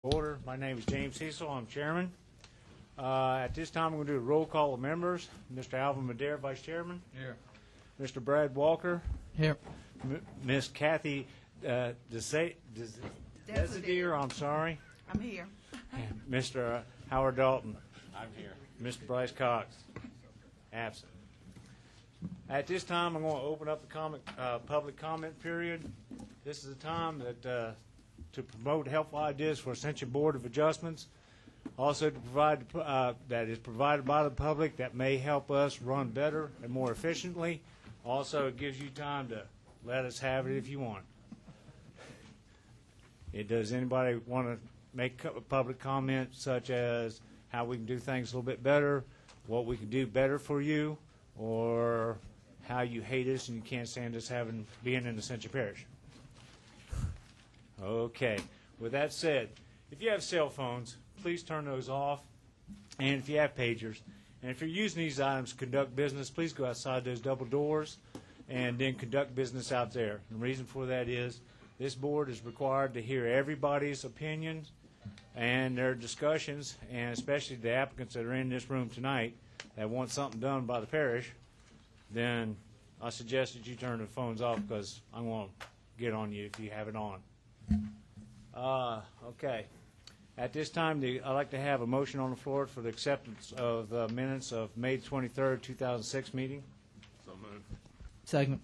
Order. My name is James Cecil. I'm chairman. At this time, I'm going to do a roll call of members. Mr. Alvin Madera, vice chairman. Here. Mr. Brad Walker. Here. Miss Kathy Desideer, I'm sorry. I'm here. And Mr. Howard Dalton. I'm here. Mr. Bryce Cox. Absent. At this time, I'm going to open up the public comment period. This is a time that to promote helpful ideas for Ascension Board of Adjustments, also to provide that is provided by the public that may help us run better and more efficiently. Also, it gives you time to let us have it if you want. Does anybody want to make a public comment such as how we can do things a little bit better, what we can do better for you, or how you hate us and you can't stand us being in Ascension Parish? Okay. With that said, if you have cell phones, please turn those off. And if you have pagers, and if you're using these items to conduct business, please go outside those double doors and then conduct business out there. And the reason for that is this board is required to hear everybody's opinions and their discussions, and especially the applicants that are in this room tonight that want something done by the parish. Then I suggest that you turn the phones off because I'm going to get on you if you have it on. Okay. At this time, I'd like to have a motion on the floor for the acceptance of the minutes of May 23rd, 2006 meeting. So moved. Second.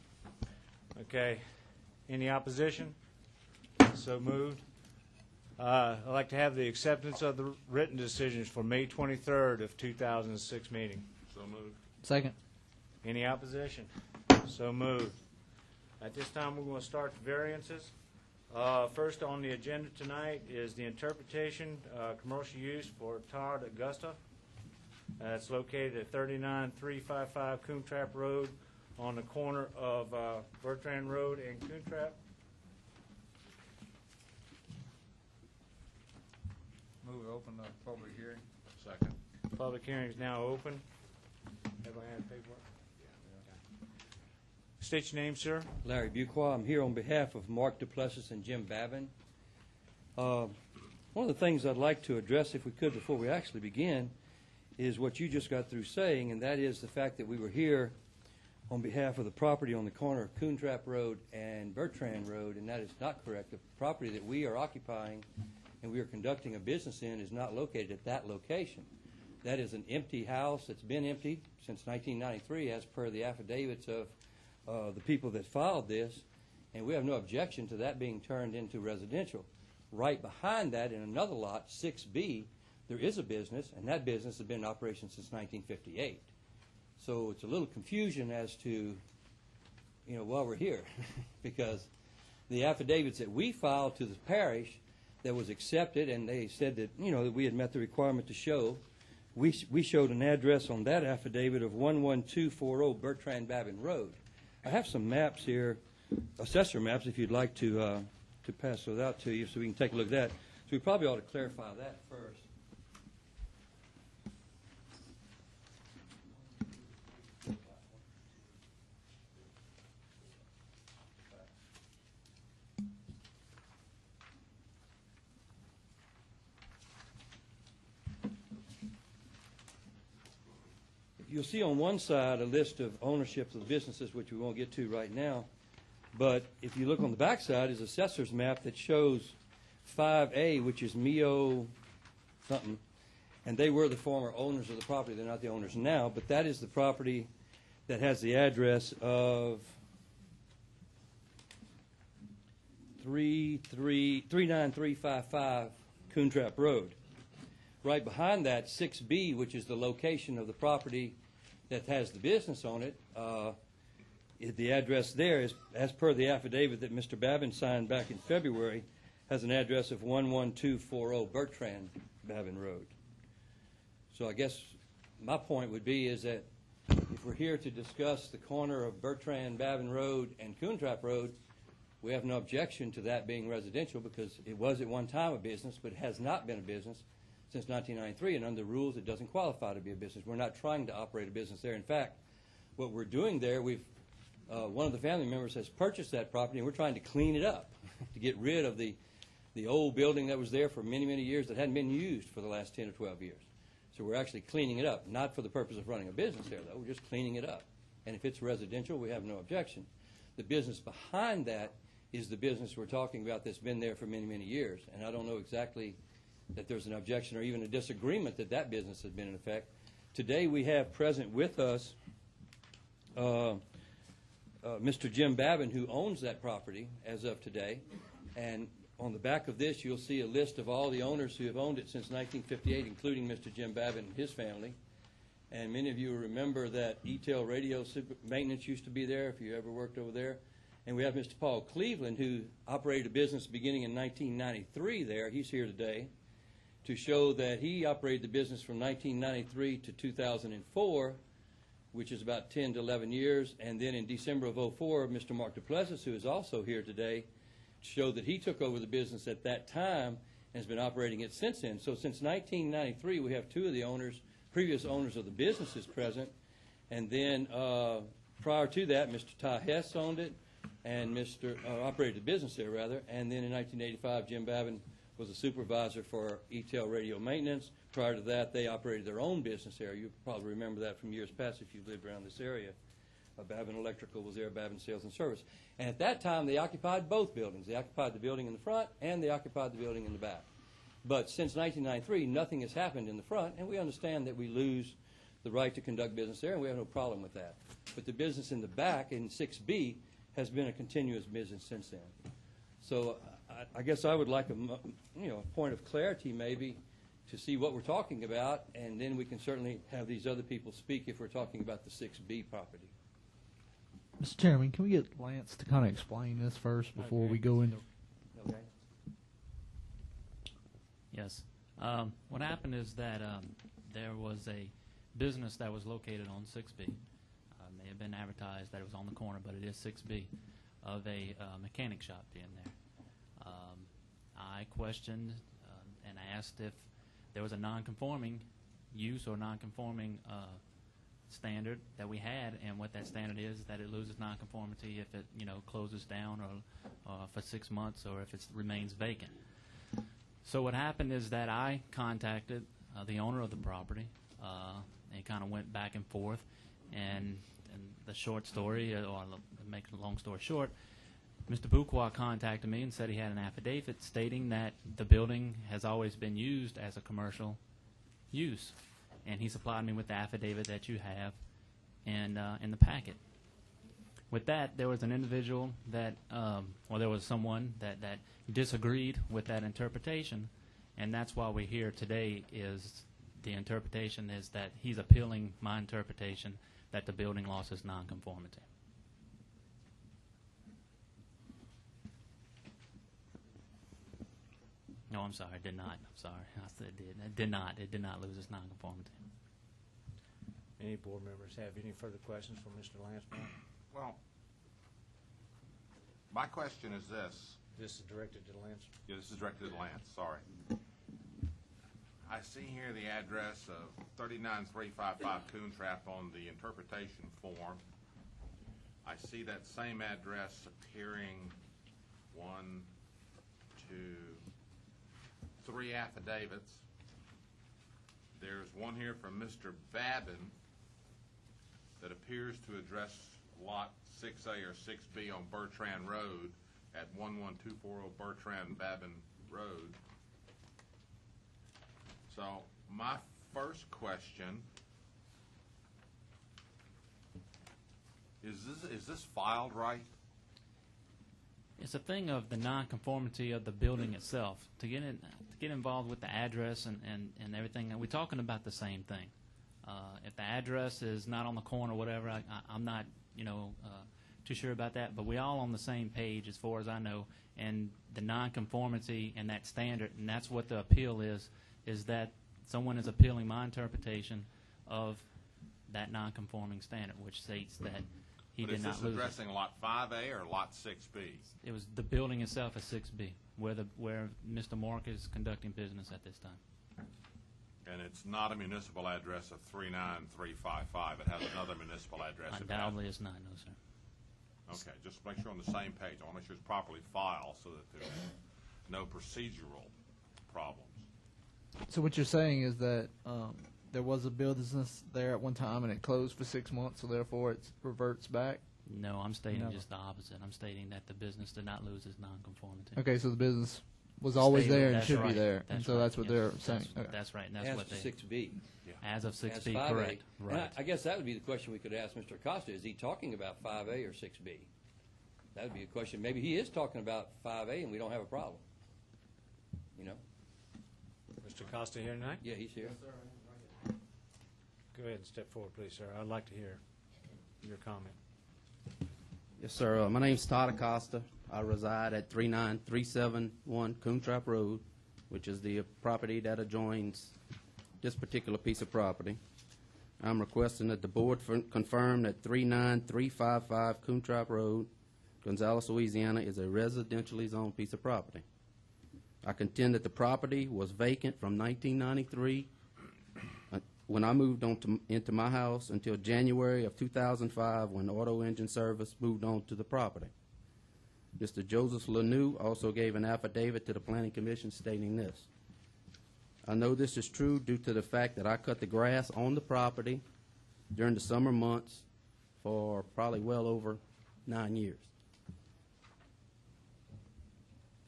Okay. Any opposition? So moved. I'd like to have the acceptance of the written decisions for May 23rd of 2006 meeting. So moved. Second. Any opposition? So moved. At this time, we're going to start the variances. First on the agenda tonight is the interpretation commercial use for Todd Augusta. It's located at 39355 Coontrap Road on the corner of Bertrand Road and Coontrap. Move to open the public hearing. Second. Public hearing is now open. Everybody have paperwork? State your name, sir. Larry Buqua. I'm here on behalf of Mark Duplessis and Jim Babin. One of the things I'd like to address, if we could, before we actually begin, is what you just got through saying, and that is the fact that we were here on behalf of the property on the corner of Coontrap Road and Bertrand Road, and that is not correct. The property that we are occupying and we are conducting a business in is not located at that location. That is an empty house that's been empty since 1993, as per the affidavits of the people that filed this, and we have no objection to that being turned into residential. Right behind that, in another lot, 6B, there is a business, and that business has been in operation since 1958. So it's a little confusion as to, why we're here, because the affidavits that we filed to the parish that was accepted, and they said that, that we had met the requirement to show, we showed an address on that affidavit of 11240 Bertrand Babin Road. I have some maps here, assessor maps, if you'd like to pass those out to you so we can take a look at that. So we probably ought to clarify that first. You'll see on one side a list of ownerships of businesses, which we won't get to right now. But if you look on the back side is assessor's map that shows 5A, which is Mio something, and they were the former owners of the property. They're not the owners now, but that is the property that has the address of 39355 Coontrap Road. Right behind that, 6B, which is the location of the property that has the business on it, the address there is, as per the affidavit that Mr. Babin signed back in February, has an address of 11240 Bertrand Babin Road. So I guess my point would be is that if we're here to discuss the corner of Bertrand Babin Road and Coontrap Road, we have no objection to that being residential because it was at one time a business, but it has not been a business since 1993, and under the rules, it doesn't qualify to be a business. We're not trying to operate a business there. In fact, what we're doing there, one of the family members has purchased that property, and we're trying to clean it up to get rid of the the old building that was there for many, many years that hadn't been used for the last 10 or 12 years. So we're actually cleaning it up, not for the purpose of running a business there, though. We're just cleaning it up. And if it's residential, we have no objection. The business behind that is the business we're talking about that's been there for many, many years. And I don't know exactly that there's an objection or even a disagreement that that business has been in effect. Today we have present with us Mr. Jim Babin, who owns that property as of today. And on the back of this, you'll see a list of all the owners who have owned it since 1958, including Mr. Jim Babin and his family. And many of you remember that E-tail radio maintenance used to be there, if you ever worked over there. And we have Mr. Paul Cleveland, who operated a business beginning in 1993 there. He's here today to show that he operated the business from 1993 to 2004, which is about 10 to 11 years. And then in December of 2004, Mr. Mark Duplessis, who is also here today, showed that he took over the business at that time and has been operating it since then. So since 1993, we have two of the owners, previous owners of the businesses present. And then prior to that, Mr. Ty Hess owned it and operated the business there, rather. And then in 1985, Jim Babin was a supervisor for E-tail radio maintenance. Prior to that, they operated their own business there. You probably remember that from years past if you lived around this area. Babin Electrical was there, Babin Sales and Service. And at that time, they occupied both buildings. They occupied the building in the front, and they occupied the building in the back. But since 1993, nothing has happened in the front, and we understand that we lose the right to conduct business there, and we have no problem with that. But the business in the back, in 6B, has been a continuous business since then. So I guess I would like a point of clarity maybe to see what we're talking about, and then we can certainly have these other people speak if we're talking about the 6B property. Mr. Chairman, can we get Lance to kind of explain this first before we go into... Okay. Yes. What happened is that there was a business that was located on 6B. May have been advertised that it was on the corner, but it is 6B, of a mechanic shop being there. I questioned and asked if there was a non-conforming use or non-conforming standard that we had, and what that standard is that it loses non-conformity if it closes down or for 6 months or if it remains vacant. So what happened is that I contacted the owner of the property and kind of went back and forth, and the short story, or make a long story short, Mr. Bouquois contacted me and said he had an affidavit stating that the building has always been used as a commercial use. And he supplied me with the affidavit that you have in the packet. With that, there was an individual that, there was someone that disagreed with that interpretation, and that's why we're here today. Is the interpretation is that he's appealing my interpretation that the building loses nonconformity. No, I'm sorry, it did not. I'm sorry, I said it did. It did not. It did not lose its nonconformity. Any board members have any further questions for Mr. Lance Brown? Well, my question is this. This is directed to Lance. Yeah, this is directed to Lance, sorry. I see here the address of 39355 Coontrap on the interpretation form. I see that same address appearing 1, 2, 3 affidavits. There's one here from Mr. Babin that appears to address Lot 6A or 6B on Bertrand Road at 11240 Bertrand Babin Road. So my first question is this filed right? It's a thing of the nonconformity of the building itself. To get involved with the address and everything, we're talking about the same thing. If the address is not on the corner or whatever, I'm not too sure about that, but we're all on the same page as far as I know, and the nonconformity and that standard, and that's what the appeal is that someone is appealing my interpretation of that nonconforming standard, which states that he did not lose it. But is this addressing Lot 5A or Lot 6B? It was the building itself is 6B, where Mr. Mark is conducting business at this time. And it's not a municipal address of 39355. It has another municipal address. Undoubtedly it's not, no, sir. Okay, just make sure on the same page. I want to make sure it's properly filed so that there's no procedural problems. So what you're saying is that there was a business there at one time and it closed for 6 months, so therefore it reverts back? No, I'm stating No. just the opposite. I'm stating that the business did not lose its nonconformity. Okay, so the business was always Stable, there and that's should be right. there, and so right. that's what Yes, they're that's- saying. Okay. That's right, and that's As what to they, 6B. as of As 6B, 5A. correct, And right. I guess that would be the question we could ask Mr. Acosta. Is he talking about 5A or 6B? That would be a question. Maybe he is talking about 5A and we don't have a problem. You know? Mr. Costa here tonight? Yeah, he's here. Go ahead and step forward, please, sir. I'd like to hear your comment. Yes, sir. My name's Todd Acosta. I reside at 39371 Coontrap Road, which is the property that adjoins this particular piece of property. I'm requesting that the board confirm that 39355 Coontrap Road, Gonzales, Louisiana, is a residentially zoned piece of property. I contend that the property was vacant from 1993 when I moved into my house until January of 2005 when Auto Engine Service moved on to the property. Mr. Joseph Lanou also gave an affidavit to the Planning Commission stating this. I know this is true due to the fact that I cut the grass on the property during the summer months for probably well over 9 years.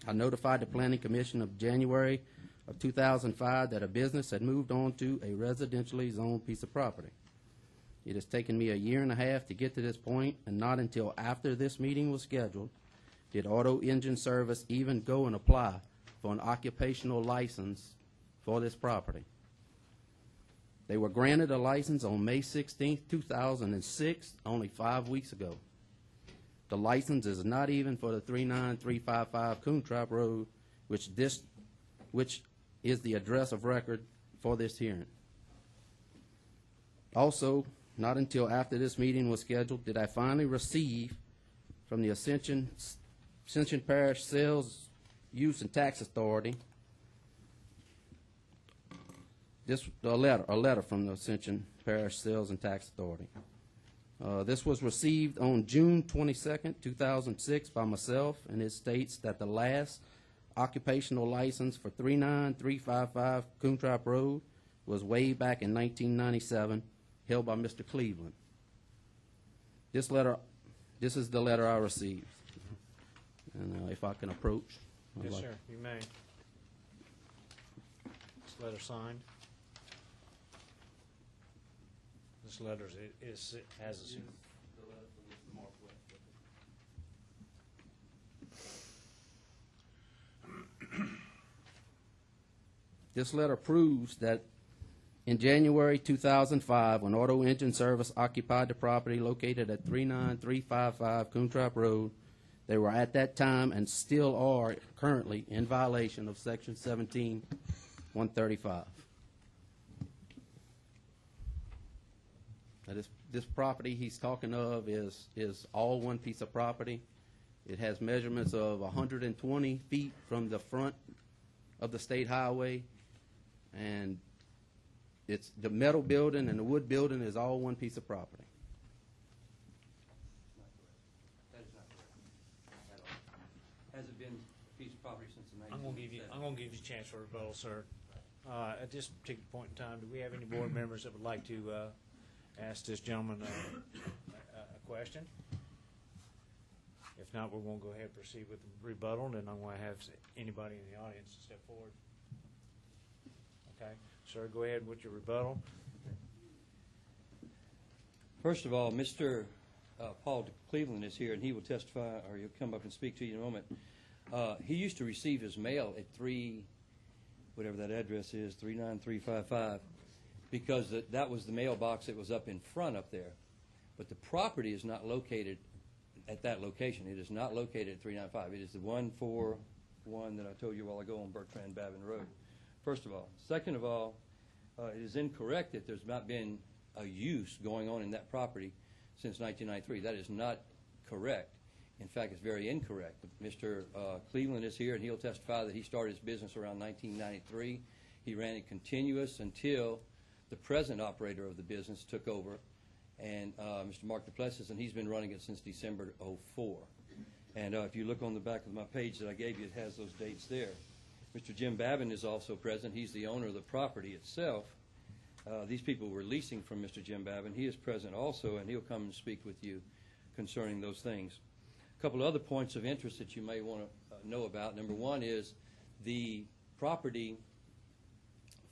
I notified the Planning Commission of January of 2005 that a business had moved on to a residentially zoned piece of property. It has taken me a year and a half to get to this point, and not until after this meeting was scheduled did Auto Engine Service even go and apply for an occupational license for this property. They were granted a license on May 16, 2006, only 5 weeks ago. The license is not even for the 39355 Coontrap Road, which is the address of record for this hearing. Also, not until after this meeting was scheduled did I finally receive from the Ascension Parish Sales, Use, and Tax Authority a letter from the Ascension Parish Sales and Tax Authority. This was received on June 22nd, 2006 by myself, and it states that the last occupational license for 39355 Coontrap Road was way back in 1997, held by Mr. Cleveland. This is the letter I received. And if I can approach. I'd Yes, like- sir, you may. This letter signed. This letter has a signature. This letter proves that in January 2005, when Auto Engine Service occupied the property located at 39355 Coontrap Road, they were at that time and still are currently in violation of Section 17135. Now, this property he's talking of is all one piece of property. It has measurements of 120 feet from the front of the state highway, and it's the metal building and the wood building is all one piece of property. That is not correct. At all. Has it been a piece of property since the 1970s? I'm gonna give you a chance for rebuttal, sir. At this particular point in time, do we have any board members that would like to ask this gentleman a question? If not, we're gonna go ahead and proceed with the rebuttal, and then I'm gonna have anybody in the audience step forward. Okay, sir, go ahead with your rebuttal. First of all, Mr. Paul Cleveland is here, and he will testify, or he'll come up and speak to you in a moment. He used to receive his mail at whatever that address is, 39355, because that was the mailbox that was up in front up there. But the property is not located at that location. It is not located at 395. It is the 141 that I told you a while ago on Bertrand Babin Road. First of all. Second of all, it is incorrect that there's not been a use going on in that property since 1993. That is not correct. In fact, it's very incorrect. Mr. Cleveland is here, and he'll testify that he started his business around 1993. He ran it continuous until the present operator of the business took over, and Mr. Mark Duplessis, and he's been running it since December '04. And if you look on the back of my page that I gave you, it has those dates there. Mr. Jim Babin is also present. He's the owner of the property itself. These people were leasing from Mr. Jim Babin. He is present also, and he'll come and speak with you concerning those things. A couple other points of interest that you may want to know about. Number one is the property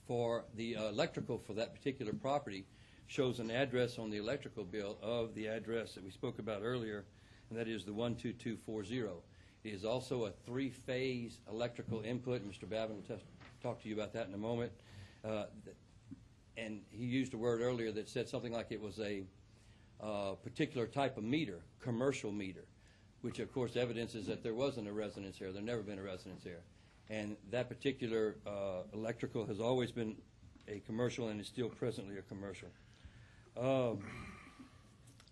for the electrical for that particular property shows an address on the electrical bill of the address that we spoke about earlier, and that is the 12240. It is also a three-phase electrical input. Mr. Babin will talk to you about that in a moment. And he used a word earlier that said something like it was a particular type of meter, commercial meter, which of course evidences that there wasn't a residence here. There's never been a residence here. And that particular electrical has always been a commercial and is still presently a commercial.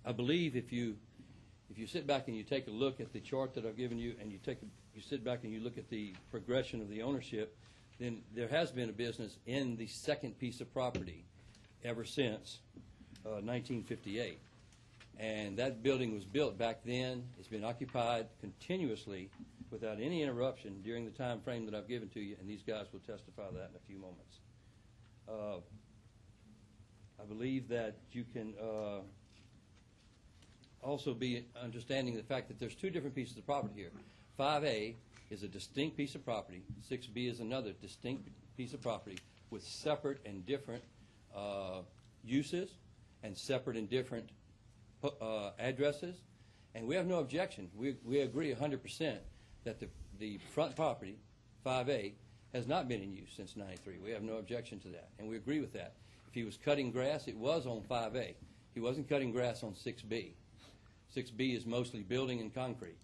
I believe if you sit back and you take a look at the chart that I've given you, and you sit back and you look at the progression of the ownership, then there has been a business in the second piece of property ever since 1958. And that building was built back then. It's been occupied continuously without any interruption during the time frame that I've given to you, and these guys will testify to that in a few moments. I believe that you can also be understanding the fact that there's two different pieces of property here. 5A is a distinct piece of property. 6B is another distinct piece of property with separate and different uses and separate and different addresses. And we have no objection. We agree 100% that the front property, 5A, has not been in use since '93. We have no objection to that, and we agree with that. If he was cutting grass, it was on 5A. He wasn't cutting grass on 6B. 6B is mostly building and concrete.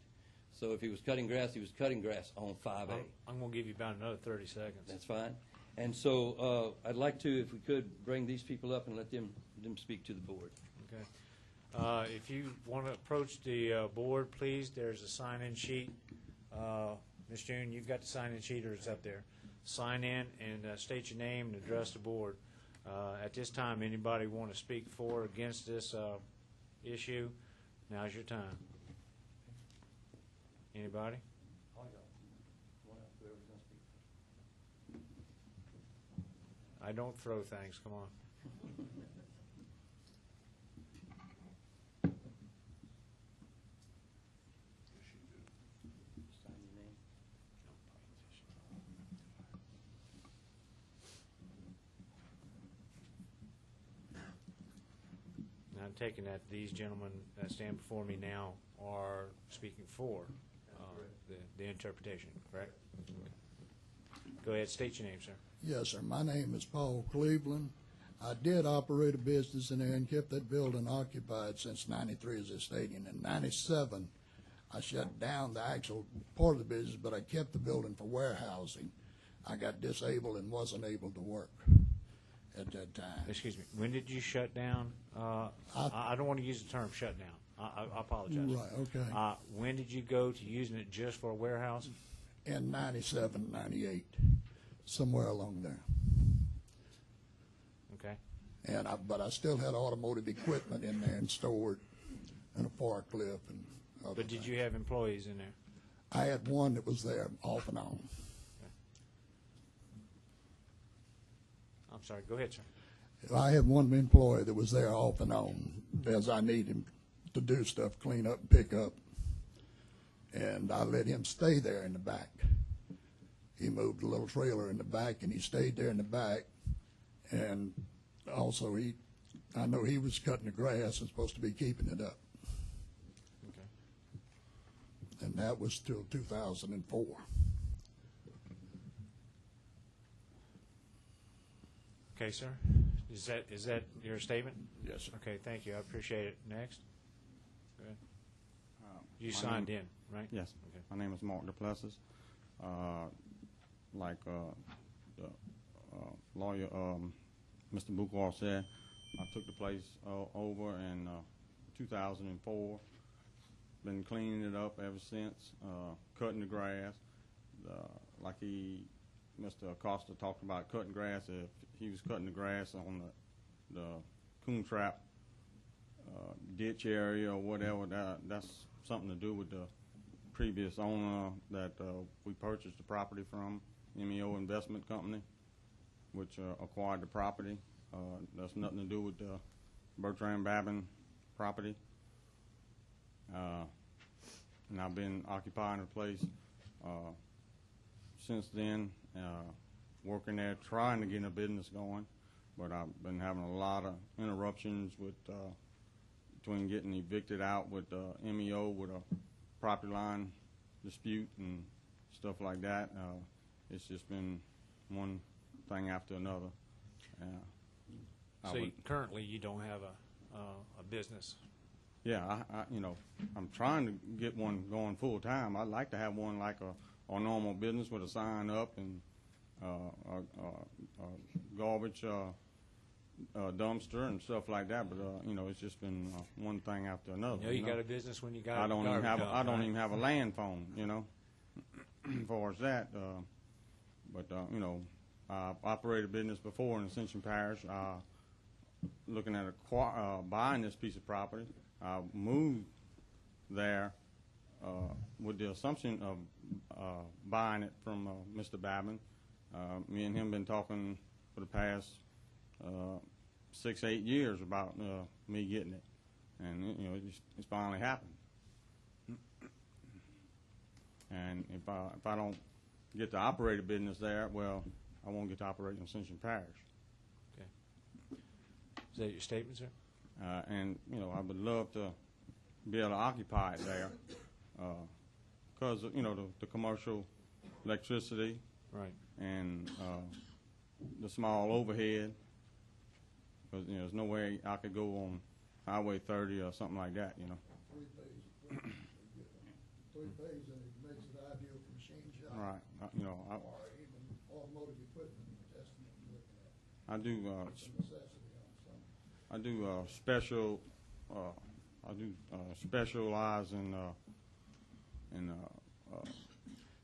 So if he was cutting grass, he was cutting grass on 5A. I'm going to give you about another 30 seconds. That's fine. And so I'd like to, if we could, bring these people up and let them speak to the board. Okay. If you want to approach the board, please, there's a sign-in sheet. Ms. June, you've got the sign-in sheet, or it's up there. Sign in and state your name and address the board. At this time, anybody want to speak for or against this issue? Now's your time. Anybody? I don't throw things. Come on. I'm taking that these gentlemen that stand before me now are speaking for the interpretation, correct? Go ahead, state your name, sir. Yes, sir. My name is Paul Cleveland. I did operate a business in there and kept that building occupied since '93, as I stated. In '97, I shut down the actual part of the business, but I kept the building for warehousing. I got disabled and wasn't able to work at that time. Excuse me. When did you shut down? I don't want to use the term shut down. I apologize. Right, okay. When did you go to using it just for a warehouse? In '97, '98, somewhere along there. Okay. But I still had automotive equipment in there and stored, and a forklift and other But did things. you have employees in there? I had one that was there off and on. I'm sorry. Go ahead, sir. I had one employee that was there off and on as I need him to do stuff, clean up, pick up. And I let him stay there in the back. He moved a little trailer in the back, and he stayed there in the back. And also, I know he was cutting the grass and supposed to be keeping it up. Okay. And that was till 2004. Okay, sir. Is that your statement? Yes, sir. Okay, thank you. I appreciate it. Next. Go ahead. You My signed name- in, right? Yes. Okay. My name is Mark Duplessis. Like the lawyer, Mr. Buchwald said, I took the place over in 2004. Been cleaning it up ever since, cutting the grass. Like Mr. Acosta talked about cutting grass. If he was cutting the grass on the coon trap ditch area or whatever, that's something to do with the previous owner that we purchased the property from, MEO Investment Company, which acquired the property. That's nothing to do with the Bertrand Babin property. And I've been occupying the place since then, working there, trying to get a business going, but I've been having a lot of interruptions with between getting evicted out with MEO with a property line dispute and stuff like that. It's just been one thing after another. So currently you don't have a business? Yeah, I'm trying to get one going full time. I'd like to have one like a normal business with a sign up and a garbage dumpster and stuff like that. But it's just been one thing after another. You got a business when you got. I don't even have a land phone. As far as that, but I operated a business before in Ascension Parish. Looking at buying this piece of property. I moved there with the assumption of buying it from Mr. Babin. Me and him been talking for the past 6-8 years about me getting it, and it's finally happened. And if I don't get to operate a business there, well, I won't get to operate in Ascension Parish. Okay. Is that your statement, sir? And I would love to be able to occupy it there, because the commercial electricity, right, and the small overhead. Because there's no way I could go on Highway 30 or something like that. Three-phase and it makes it ideal for machine shop. Right. Or even automotive equipment. That's what you're looking at. I do. It's a necessity on some. I do special. I do specialize in.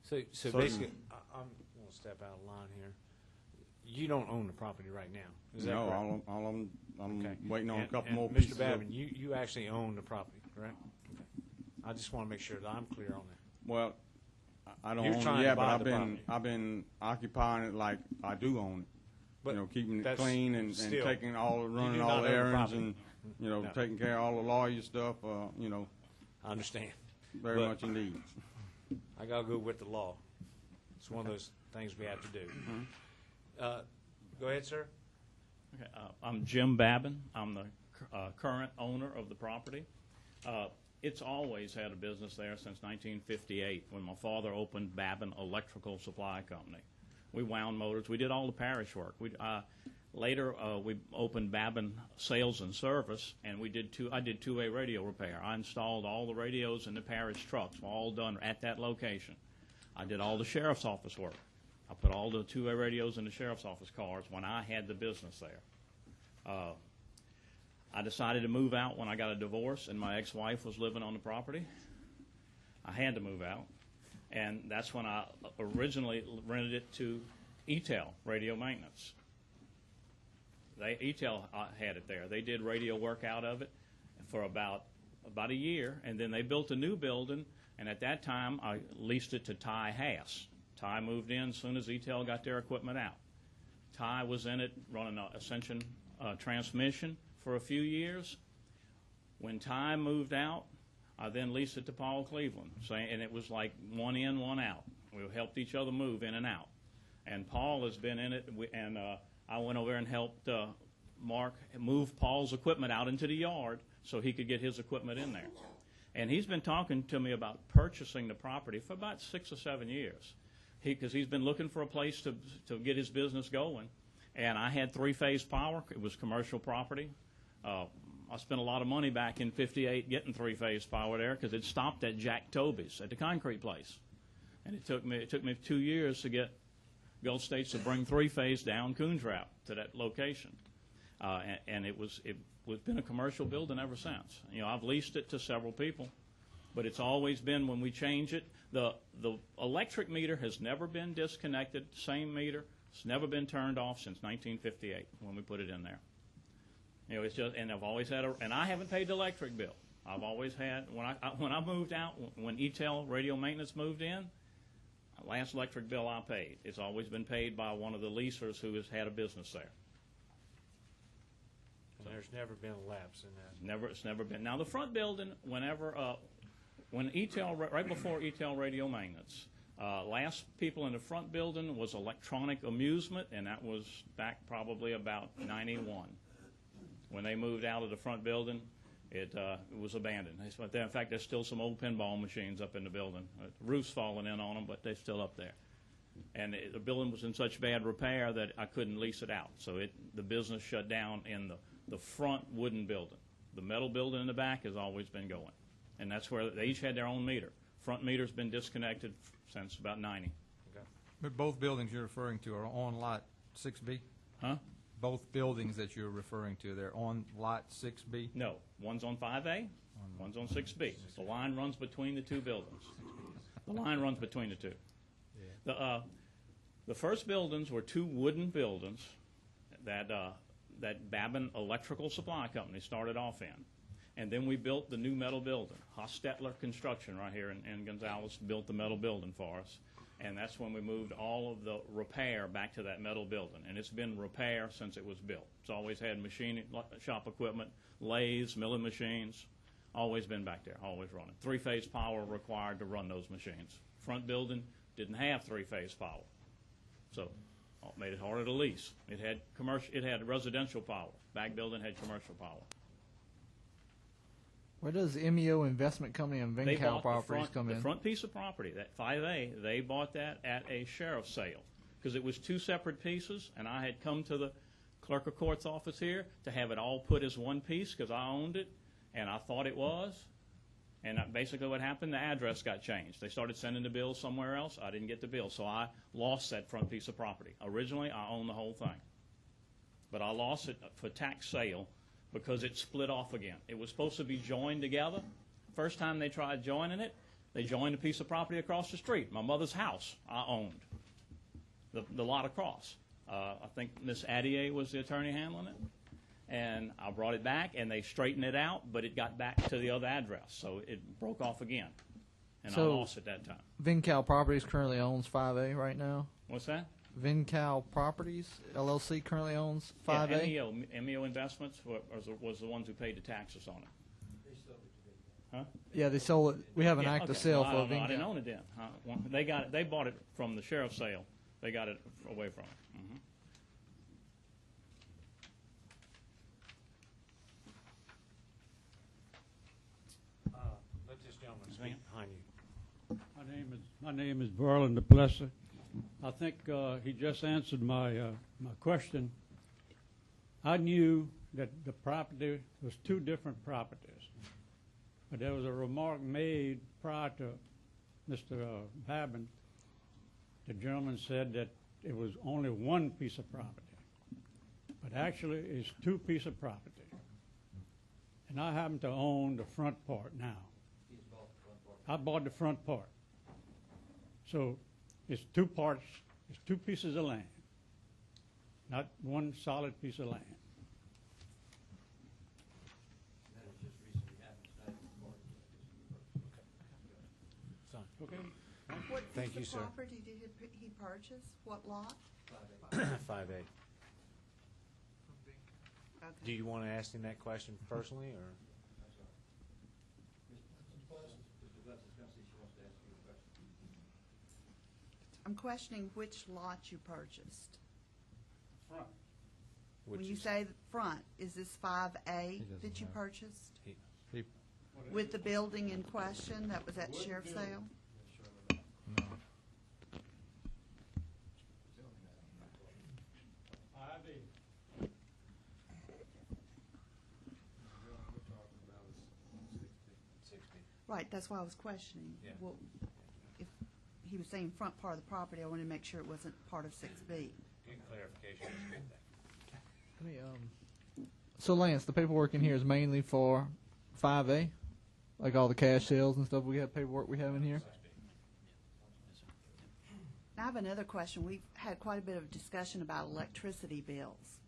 So certain- basically, I'm going to step out of line here. You don't own the property right now. Is that no, correct? all of them. I'm Okay. waiting on a couple And more Mr. pieces. Babin, you actually own the property, correct? Okay. I just want to make sure that I'm clear on that. Well, I don't You're own trying it to yet, buy but the property. I've been occupying it like I do own it. But Keeping it that's clean and still- taking running do all not the own the errands property. and No. taking care of all the lawyer stuff. I understand. Very But- much indeed. I got to go with the law. It's one of those things we have to do. Go ahead, sir. Okay, I'm Jim Babin. I'm the current owner of the property. It's always had a business there since 1958 when my father opened Babin Electrical Supply Company. We wound motors. We did all the parish work. Later, we opened Babin Sales and Service, and I did two-way radio repair. I installed all the radios in the parish trucks, all done at that location. I did all the sheriff's office work. I put all the two-way radios in the sheriff's office cars when I had the business there. I decided to move out when I got a divorce, and my ex-wife was living on the property. I had to move out, and that's when I originally rented it to ETEL, Radio Maintenance. ETEL had it there. They did radio work out of it for about a year, and then they built a new building, and at that time I leased it to Ty Hass. Ty moved in as soon as ETEL got their equipment out. Ty was in it running an Ascension transmission for a few years. When Ty moved out, I then leased it to Paul Cleveland, and it was like one in, one out. We helped each other move in and out. And Paul has been in it, and I went over and helped Mark move Paul's equipment out into the yard so he could get his equipment in there. And he's been talking to me about purchasing the property for about 6 or 7 years. Because he's been looking for a place to get his business going. And I had three-phase power. It was commercial property. I spent a lot of money back in '58 getting three-phase power there because it stopped at Jack Toby's at the concrete place. And it took me 2 years to get Gulf States to bring three-phase down Coontrap to that location. And it's been a commercial building ever since. I've leased it to several people. But it's always been, when we change it, the electric meter has never been disconnected, same meter. It's never been turned off since 1958 when we put it in there. It's just, and I've always had and I haven't paid the electric bill. I've always had, when I moved out, when ETEL Radio Maintenance moved in, last electric bill I paid, it's always been paid by one of the leasers who has had a business there. And there's never been a lapse in that. It's never been. Now, the front building, when ETEL, right before ETEL Radio Maintenance, last people in the front building was Electronic Amusement, and that was back probably about 91. When they moved out of the front building, it was abandoned. In fact, there's still some old pinball machines up in the building. The roof's fallen in on them, but they're still up there. And the building was in such bad repair that I couldn't lease it out. So the business shut down in the front wooden building. The metal building in the back has always been going. And that's where they each had their own meter. Front meter's been disconnected since about 90. But both buildings you're referring to are on lot 6B? Huh? Both buildings that you're referring to, they're on lot 6B? No. One's on 5A, one's on 6B. The line runs between the two buildings. The line runs between the two. The first buildings were two wooden buildings that Babin Electrical Supply Company started off in. And then we built the new metal building. Hostetler Construction right here in Gonzales built the metal building for us. And that's when we moved all of the repair back to that metal building. And it's been repair since it was built. It's always had machine shop equipment, lathes, milling machines, always been back there, always running. Three-phase power required to run those machines. Front building didn't have three-phase power. So it made it harder to lease. It had residential power. Back building had commercial power. Where does MEO Investment Company and They Vincal bought Properties come in? The front piece of property, that 5A, they bought that at a sheriff's sale because it was two separate pieces, and I had come to the clerk of court's office here to have it all put as one piece because I owned it, and I thought it was. And basically what happened, the address got changed. They started sending the bills somewhere else. I didn't get the bill, so I lost that front piece of property. Originally, I owned the whole thing. But I lost it for tax sale because it split off again. It was supposed to be joined together. First time they tried joining it, they joined a piece of property across the street. My mother's house I owned, the lot across. I think Miss Addier was the attorney handling it. And I brought it back, and they straightened it out, but it got back to the other address. So it broke off again, and I lost it that time. Vincal Properties currently owns 5A right now? What's that? Vincal Properties, LLC, currently owns 5A? Yeah, MEO Investments was the ones who paid the taxes on it. Huh? Yeah, they sold it. We have an active sale for Vincal. I didn't own it then. They bought it from the sheriff's sale. They got it away from it. Mm-hmm. Let this gentleman speak behind you. My name is Verlin DePlessis. I think he just answered my question. I knew that the property was two different properties, but there was a remark made prior to Mr. Babin. The gentleman said that it was only one piece of property, but actually it's two pieces of property. And I happen to own the front part now. I bought the front part. So it's two parts, it's two pieces of land, not one solid piece of land. Okay. What Thank piece you, of sir. property did he purchase? What lot? 5A. Okay. Do you want to ask him that question personally, or? I'm questioning which lot you purchased. Front. When you say the front, is this 5A that you purchased? With the building in question that was at sheriff's sale? Right, that's why I was questioning. Yeah. Well, if he was saying front part of the property, I wanted to make sure it wasn't part of 6B. Good clarification. So, Lance, the paperwork in here is mainly for 5A? Like all the cash sales and stuff we have, paperwork we have in here? I have another question. We've had quite a bit of discussion about electricity bills.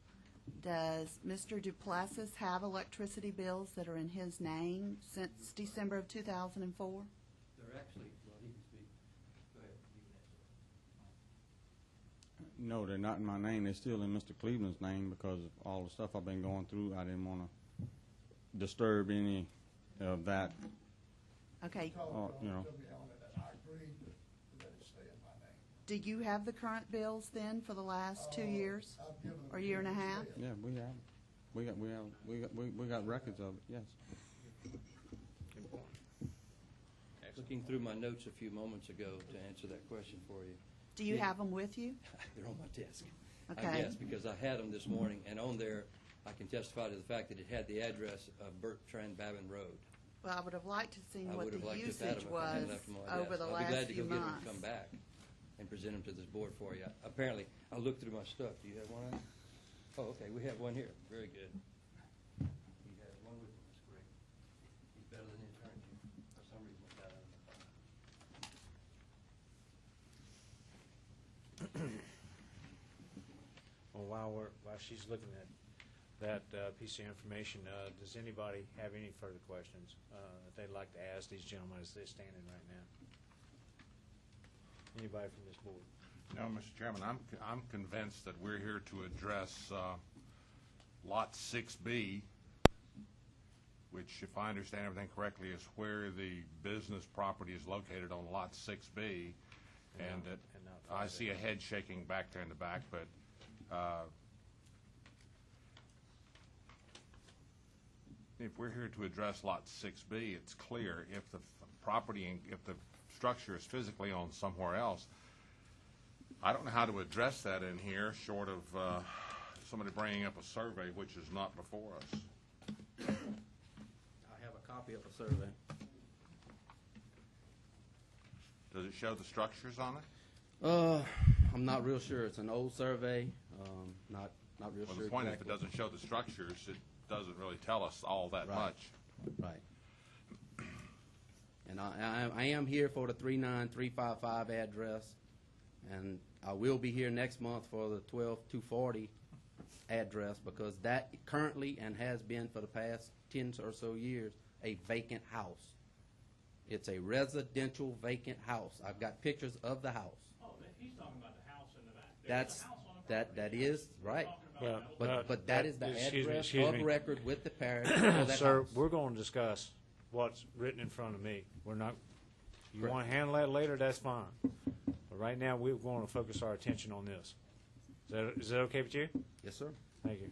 Does Mr. Duplessis have electricity bills that are in his name since December of 2004? They're actually, well, he can speak. Go ahead. No, they're not in my name. They're still in Mr. Cleveland's name because of all the stuff I've been going through. I didn't want to disturb any of that. Okay. You know. I agreed to let it stay in my name. Do you have the current bills then for the last 2 years I've given them or year and a to you. half? Yeah, we have. We got records of it. Yes. Looking through my notes a few moments ago to answer that question for you. Do you have them with you? They're on my desk. Okay. I guess, because I had them this morning, and on there, I can testify to the fact that it had the address of Bertrand Babin Road. Well, I would have liked to have seen I what would have the liked to have had usage them if I hadn't was left them on my over desk. the I'll be last glad to few go get them months. and come back and present them to this board for you. Apparently, I looked through my stuff. Do you have one? Oh, okay, we have one here. Very good. You have one with you, Ms. Greg. He's better than the attorney. For some reason, I got it. Well, while she's looking at that piece of information, does anybody have any further questions that they'd like to ask these gentlemen as they're standing right now? Anybody from this board? No, Mr. Chairman, I'm convinced that we're here to address Lot 6B, which, if I understand everything correctly, is where the business property is located on Lot 6B. And that I see a head shaking back there in the back, but if we're here to address Lot 6B, it's clear if the property, if the structure is physically on somewhere else, I don't know how to address that in here, short of somebody bringing up a survey, which is not before us. I have a copy of a survey. Does it show the structures on it? I'm not real sure. It's an old survey. Not real Well, sure. the point is, if it exactly. doesn't show the structures, it doesn't really tell us all that Right. much. Right. And I am here for the 39355 address, and I will be here next month for the 12240 address, because that currently and has been for the past 10 or so years a vacant house. It's a residential vacant house. I've got pictures of the house. Oh, he's talking about the house in the back. That's that is right. Well, But that is the excuse me, address excuse of me. record with the parish for that Sir, house. we're going to discuss what's written in front of me. We're not, you Correct. want to handle that later, that's fine. But right now, we're going to focus our attention on this. Is that okay with you? Yes, sir. Thank you.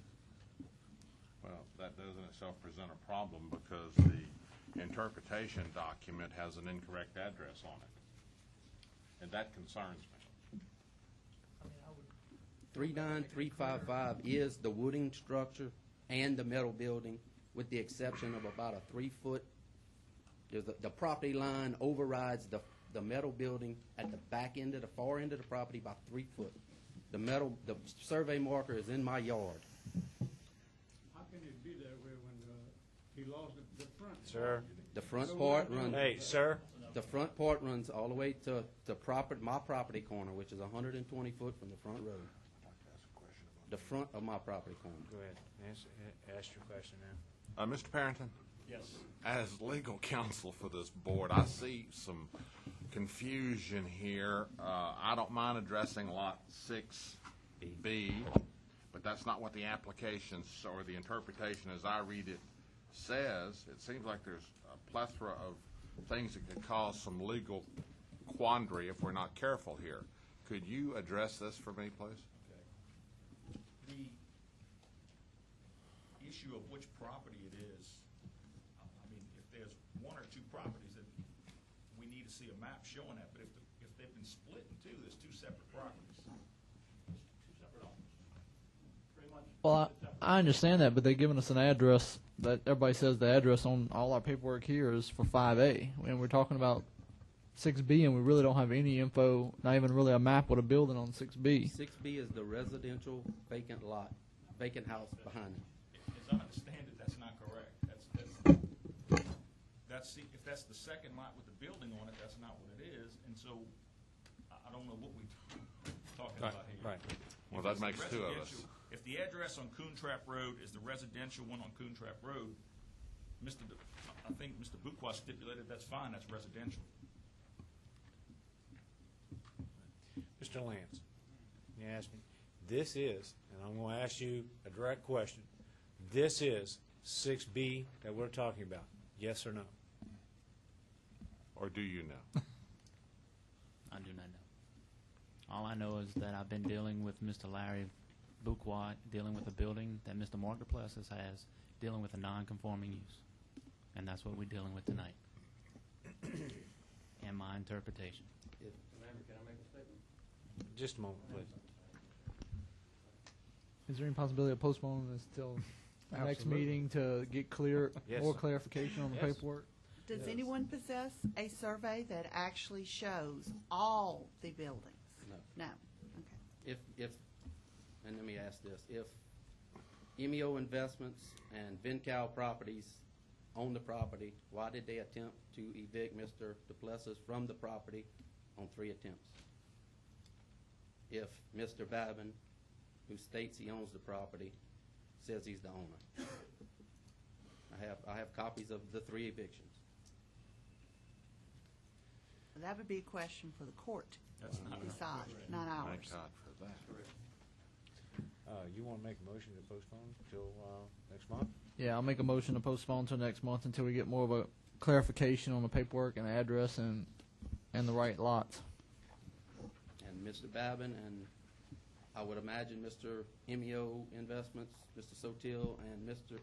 Well, that does in itself present a problem because the interpretation document has an incorrect address on it. And that concerns me. 39355 is the wooden structure and the metal building, with the exception of about a 3-foot. The property line overrides the metal building at the back end of the far end of the property by 3 foot. The survey marker is in my yard. How can it be that way when he lost the front? Sir? The front part runs. Hey, sir? The front part runs all the way to my property corner, which is 120 foot from the front road. The front of my property corner. Go ahead. Ask your question now. Mr. Parrington? Yes. As legal counsel for this board, I see some confusion here. I don't mind addressing Lot 6B, but that's not what the application or the interpretation as I read it says. It seems like there's a plethora of things that could cause some legal quandary if we're not careful here. Could you address this for me, please? The issue of which property it is, I mean, if there's one or two properties, that we need to see a map showing that, but if they've been split in two, there's two separate properties. Two separate owners. Pretty much. Well, I understand that, but they're giving us an address that everybody says the address on all our paperwork here is for 5A. And we're talking about 6B, and we really don't have any info, not even really a map with a building on 6B. 6B is the residential vacant lot, vacant house behind it. As I understand it, that's not correct. If that's the second lot with the building on it, that's not what it is. And so I don't know what we're talking about here. Right. Well, that makes two of us. If the address on Coontrap Road is the residential one on Coontrap Road, I think Mr. Buqua stipulated that's fine, that's residential. Mr. Lance, you asked me. This is, and I'm going to ask you a direct question. This is 6B that we're talking about. Yes or no? Or do you know? I do not know. All I know is that I've been dealing with Mr. Larry Buqua, dealing with a building that Mr. Mark Duplessis has, dealing with a non-conforming use. And that's what we're dealing with tonight. And my interpretation. Member, can I make a statement? Just a moment, please. Is there any possibility of postponing this till the next Absolutely. meeting to get Yes. more clarification on the Yes. paperwork? Does anyone possess a survey that actually shows all the buildings? No. No, okay. If, and let me ask this, if MEO Investments and Vincal Properties own the property, why did they attempt to evict Mr. Duplessis from the property on 3 attempts? If Mr. Babin, who states he owns the property, says he's the owner. I have copies of the 3 evictions. That would be a question for the court to decide, not ours. Thank God for that. You want to make a motion to postpone till next month? Yeah, I'll make a motion to postpone till next month until we get more of a clarification on the paperwork and address and the right lots. And Mr. Babin, and I would imagine Mr. MEO Investments, Mr. Sotil, and Mr.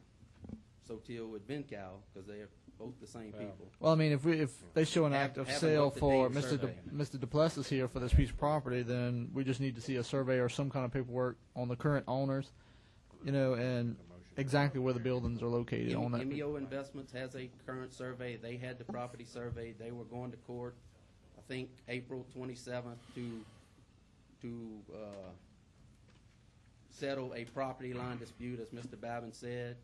Sotil with Vincal, because they are both the same people. Well, I mean, if they show an Have- act of have an sale for up-to-date survey. Mr. Duplessis here for this piece of property, then we just need to see a survey or some kind of paperwork on the current owners, and exactly where the buildings are located on that. MEO Investments has a current survey. They had the property surveyed. They were going to court, I think, April 27th to settle a property line dispute, as Mr. Babin said.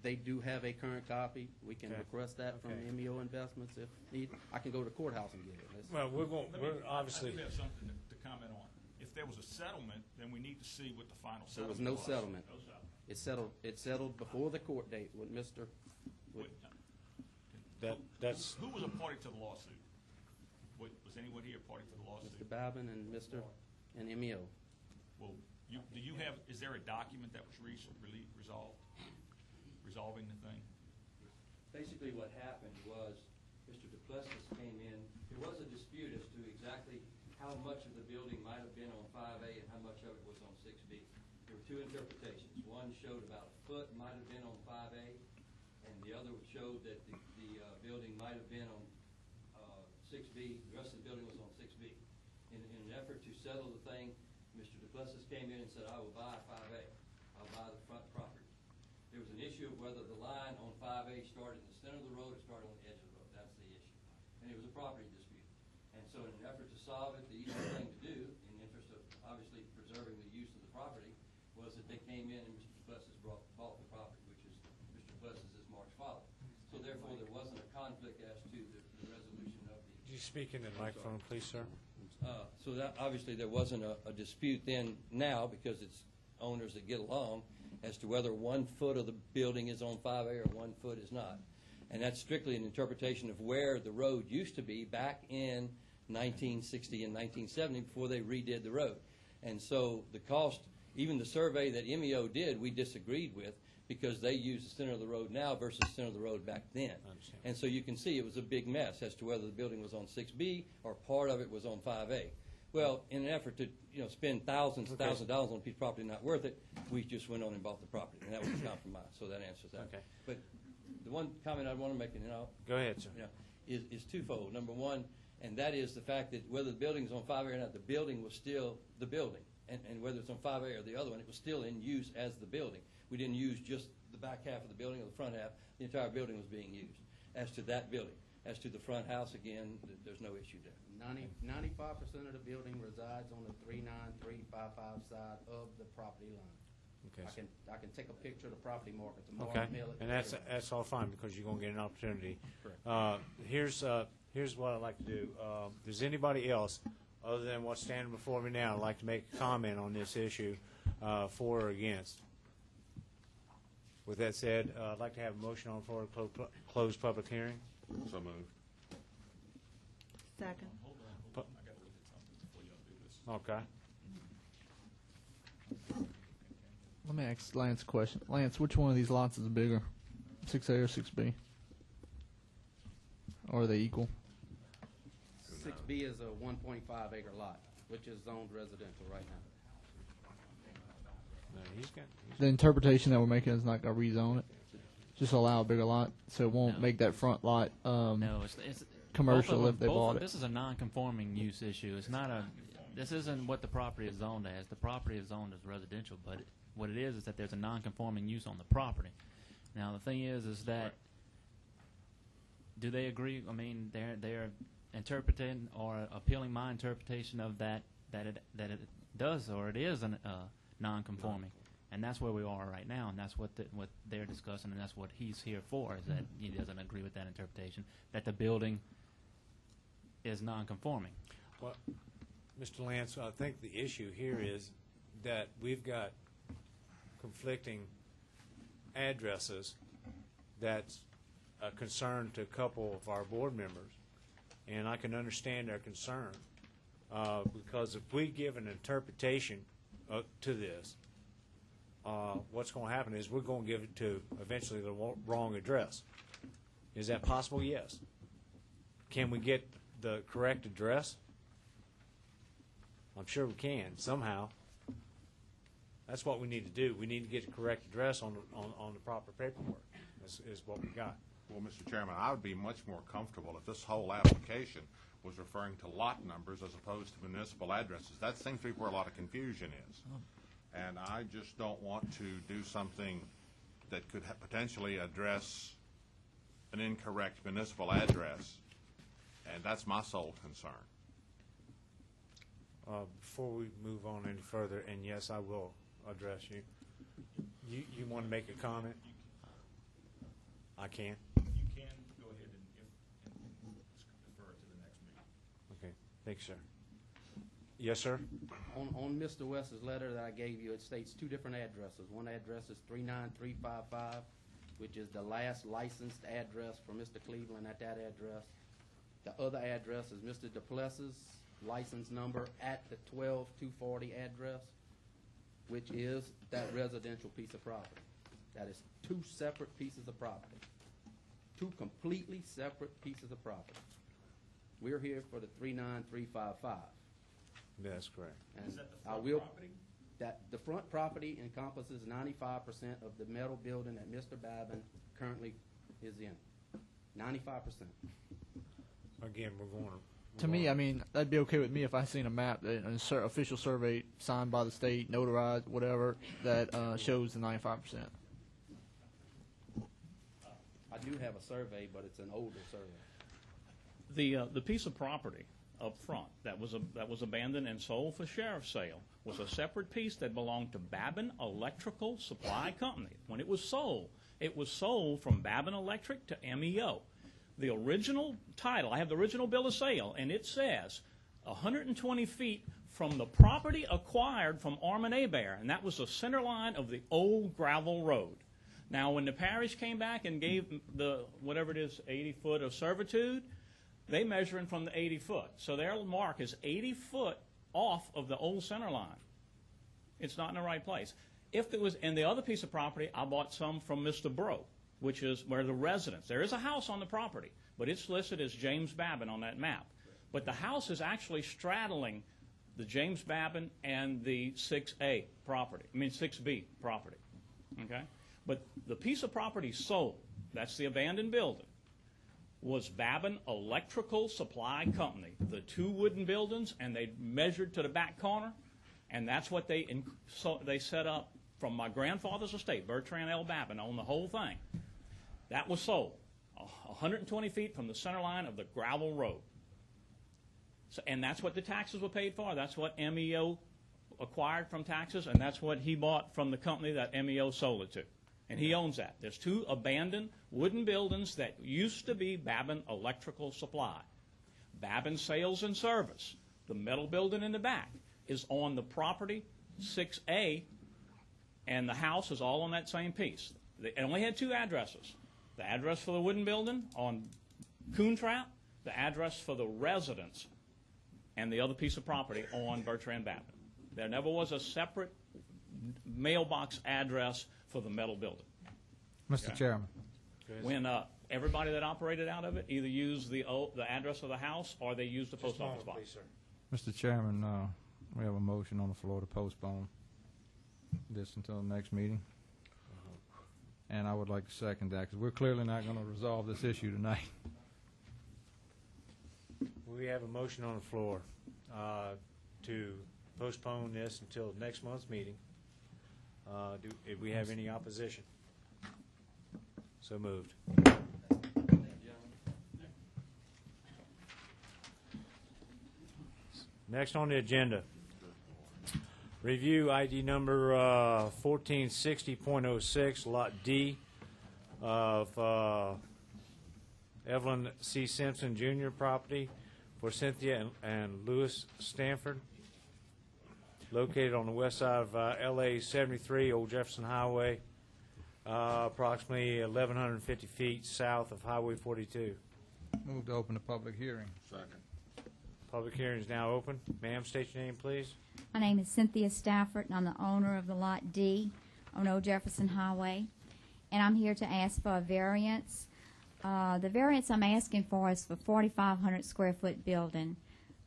They do have a current copy. We can Okay. request that from Okay. MEO Investments if need. I can go to the courthouse and get it. That's- Well, we're obviously. I do have something to comment on. If there was a settlement, then we need to see what the final There settlement was was. no settlement. No settlement. It settled before the court date with Mr. Wait, That's Who was a party to the lawsuit? Was anyone here a party to the lawsuit? Mr. Babin and Mr. and MEO. Well, is there a document that was resolving the thing? Basically, what happened was Mr. Duplessis came in. There was a dispute as to exactly how much of the building might have been on 5A and how much of it was on 6B. There were 2 interpretations. One showed about a foot might have been on 5A, and the other showed that the building might have been on 6B. The rest of the building was on 6B. In an effort to settle the thing, Mr. Duplessis came in and said, "I will buy 5A. I'll buy the front property." There was an issue of whether the line on 5A started in the center of the road or started on the edge of the road. That's the issue. And it was a property dispute. And so in an effort to solve it, the easiest thing to do, in the interest of obviously preserving the use of the property, was that they came in and Mr. Duplessis bought the property, which is Mr. Duplessis is Mark's father. So therefore, there wasn't a conflict as to the resolution of the. Could you speak into the microphone, please, sir? So that, obviously, there wasn't a dispute then, now, because it's owners that get along, as to whether 1 foot of the building is on 5A or 1 foot is not. And that's strictly an interpretation of where the road used to be back in 1960 and 1970, before they redid the road. And so the cost, even the survey that MEO did, we disagreed with, because they use the center of the road now versus the center of the road back then. And so you can see it was a big mess as to whether the building was on 6B or part of it was on 5A. Well, in an effort to spend thousands and thousands of dollars on a piece of property not worth it, we just went on and bought the property, and that was a compromise. So that answers that. Okay. But the one comment I want to make, and Go ahead, sir. is twofold. Number one, and that is the fact that whether the building is on 5A or not, the building was still the building. And whether it's on 5A or the other one, it was still in use as the building. We didn't use just the back half of the building or the front half. The entire building was being used as to that building. As to the front house, again, there's no issue there. 95% of the building resides on the 39355 side of the property line. Okay. I can take a picture of the property marker tomorrow Okay, and mail it. and to everybody. that's all fine, because you're going to get an opportunity. Correct. Here's what I'd like to do. Does anybody else, other than what's standing before me now, like to make a comment on this issue? for or against? With that said, I'd like to have a motion on the floor to close public hearing. So moved. Second. Pu- I gotta look at something before y'all do this. Okay. Let me ask Lance a question. Lance, which one of these lots is bigger, 6A or 6B? Or are they equal? 6B is a 1.5 acre lot, which is zoned residential right now. No, he's got. The interpretation that we're making is not going to rezone it. Just allow a bigger lot, so it won't No. make that front lot No, it's commercial both of if they them- bought it. This is a non-conforming use issue. It's not a. This isn't what the property is zoned as. The property is zoned as residential, but what it is that there's a non-conforming use on the property. Now the thing is that do they agree? I mean, they're interpreting or appealing my interpretation of that it does or it is a non-conforming, and that's where we are right now, and that's what they're discussing, and that's what he's here for. Is that he doesn't agree with that interpretation that the building is non-conforming. Well, Mr. Lance, I think the issue here is that we've got conflicting addresses that's a concern to a couple of our board members, and I can understand their concern because if we give an interpretation to this, what's going to happen is we're going to give it to eventually the wrong address. Is that possible? Yes. Can we get the correct address? I'm sure we can somehow. That's what we need to do. We need to get the correct address on the proper paperwork. Is what we got. Well, Mr. Chairman, I would be much more comfortable if this whole application was referring to lot numbers as opposed to municipal addresses. That seems to be where a lot of confusion is. And I just don't want to do something that could potentially address an incorrect municipal address, and that's my sole concern. Before we move on any further, and yes, I will address you. You want to make a comment? I can. You can go ahead and defer it to the next meeting. Okay. Thank you, sir. Yes, sir. On Mr. West's letter that I gave you, it states two different addresses. One address is 39355, which is the last licensed address for Mr. Cleveland at that address. The other address is Mr. Duplessis' license number at the 12240 address, which is that residential piece of property. That is two separate pieces of property. Two completely separate pieces of property. We're here for the 39355. That's correct. And Is that the I front will, property? that the front property encompasses 95% of the metal building that Mr. Babin currently is in. 95%. Again, we're going To me, I mean, that'd be okay with me if I seen a map, an official survey signed by the state, notarized, whatever, that shows the 95%. I do have a survey, but it's an older survey. The piece of property up front that was abandoned and sold for sheriff's sale was a separate piece that belonged to Babin Electrical Supply Company. When it was sold from Babin Electric to MEO. The original title, I have the original bill of sale, and it says 120 feet from the property acquired from Armin Hebert, and that was the center line of the old gravel road. Now, when the parish came back and gave the, whatever it is, 80 foot of servitude, they measuring from the 80 foot. So their mark is 80 foot off of the old center line. It's not in the right place. If there was, and the other piece of property, I bought some from Mr. Bro, which is where the residence. There is a house on the property, but it's listed as James Babin on that map. But the house is actually straddling the James Babin and the 6A property, 6B property, okay? But the piece of property sold, that's the abandoned building, was Babin Electrical Supply Company. The two wooden buildings, and they measured to the back corner, and that's what they set up from my grandfather's estate, Bertrand L. Babin, owned the whole thing. That was sold 120 feet from the center line of the gravel road. So, and that's what the taxes were paid for. That's what MEO acquired from taxes, and that's what he bought from the company that MEO sold it to. And he owns that. There's two abandoned wooden buildings that used to be Babin Electrical Supply. Babin Sales and Service, the metal building in the back, is on the property 6A and the house is all on that same piece. It only had two addresses. The address for the wooden building on Coontrap, the address for the residence, and the other piece of property on Bertrand Babbitt. There never was a separate mailbox address for the metal building. Mr. Chairman. When everybody that operated out of it either used the address of the house or they used the post office box. Please, sir. Mr. Chairman, we have a motion on the floor to postpone this until the next meeting. And I would like to second that, because we're clearly not going to resolve this issue tonight. We have a motion on the floor to postpone this until next month's meeting. Do we have any opposition? So moved. Next on the agenda, review ID number 1460.06, Lot D of Evelyn C. Simpson Jr. property for Cynthia and Louis Stanford, located on the west side of LA 73, Old Jefferson Highway, approximately 1,150 feet south of Highway 42. Move to open the public hearing. Second. Public hearing is now open. Ma'am, state your name, please. My name is Cynthia Stafford, and I'm the owner of the Lot D on Old Jefferson Highway. And I'm here to ask for a variance. The variance I'm asking for is for 4,500 square foot building.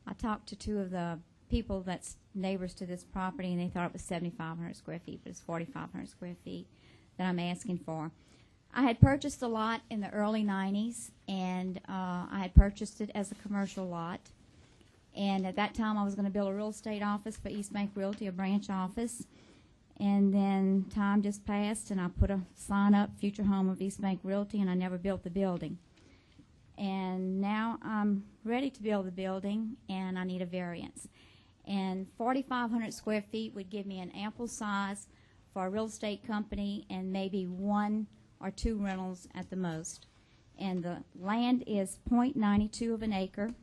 I talked to two of the people that's neighbors to this property, and they thought it was 7,500 square feet, but it's 4,500 square feet that I'm asking for. I had purchased the lot in the early 90s, and I had purchased it as a commercial lot. And at that time, I was going to build a real estate office for East Bank Realty, a branch office. And then time just passed, and I put a sign up, future home of East Bank Realty, and I never built the building. And now I'm ready to build the building, and I need a variance. And 4,500 square feet would give me an ample size for a real estate company and maybe 1 or 2 rentals at the most. And the land is .92 of an acre,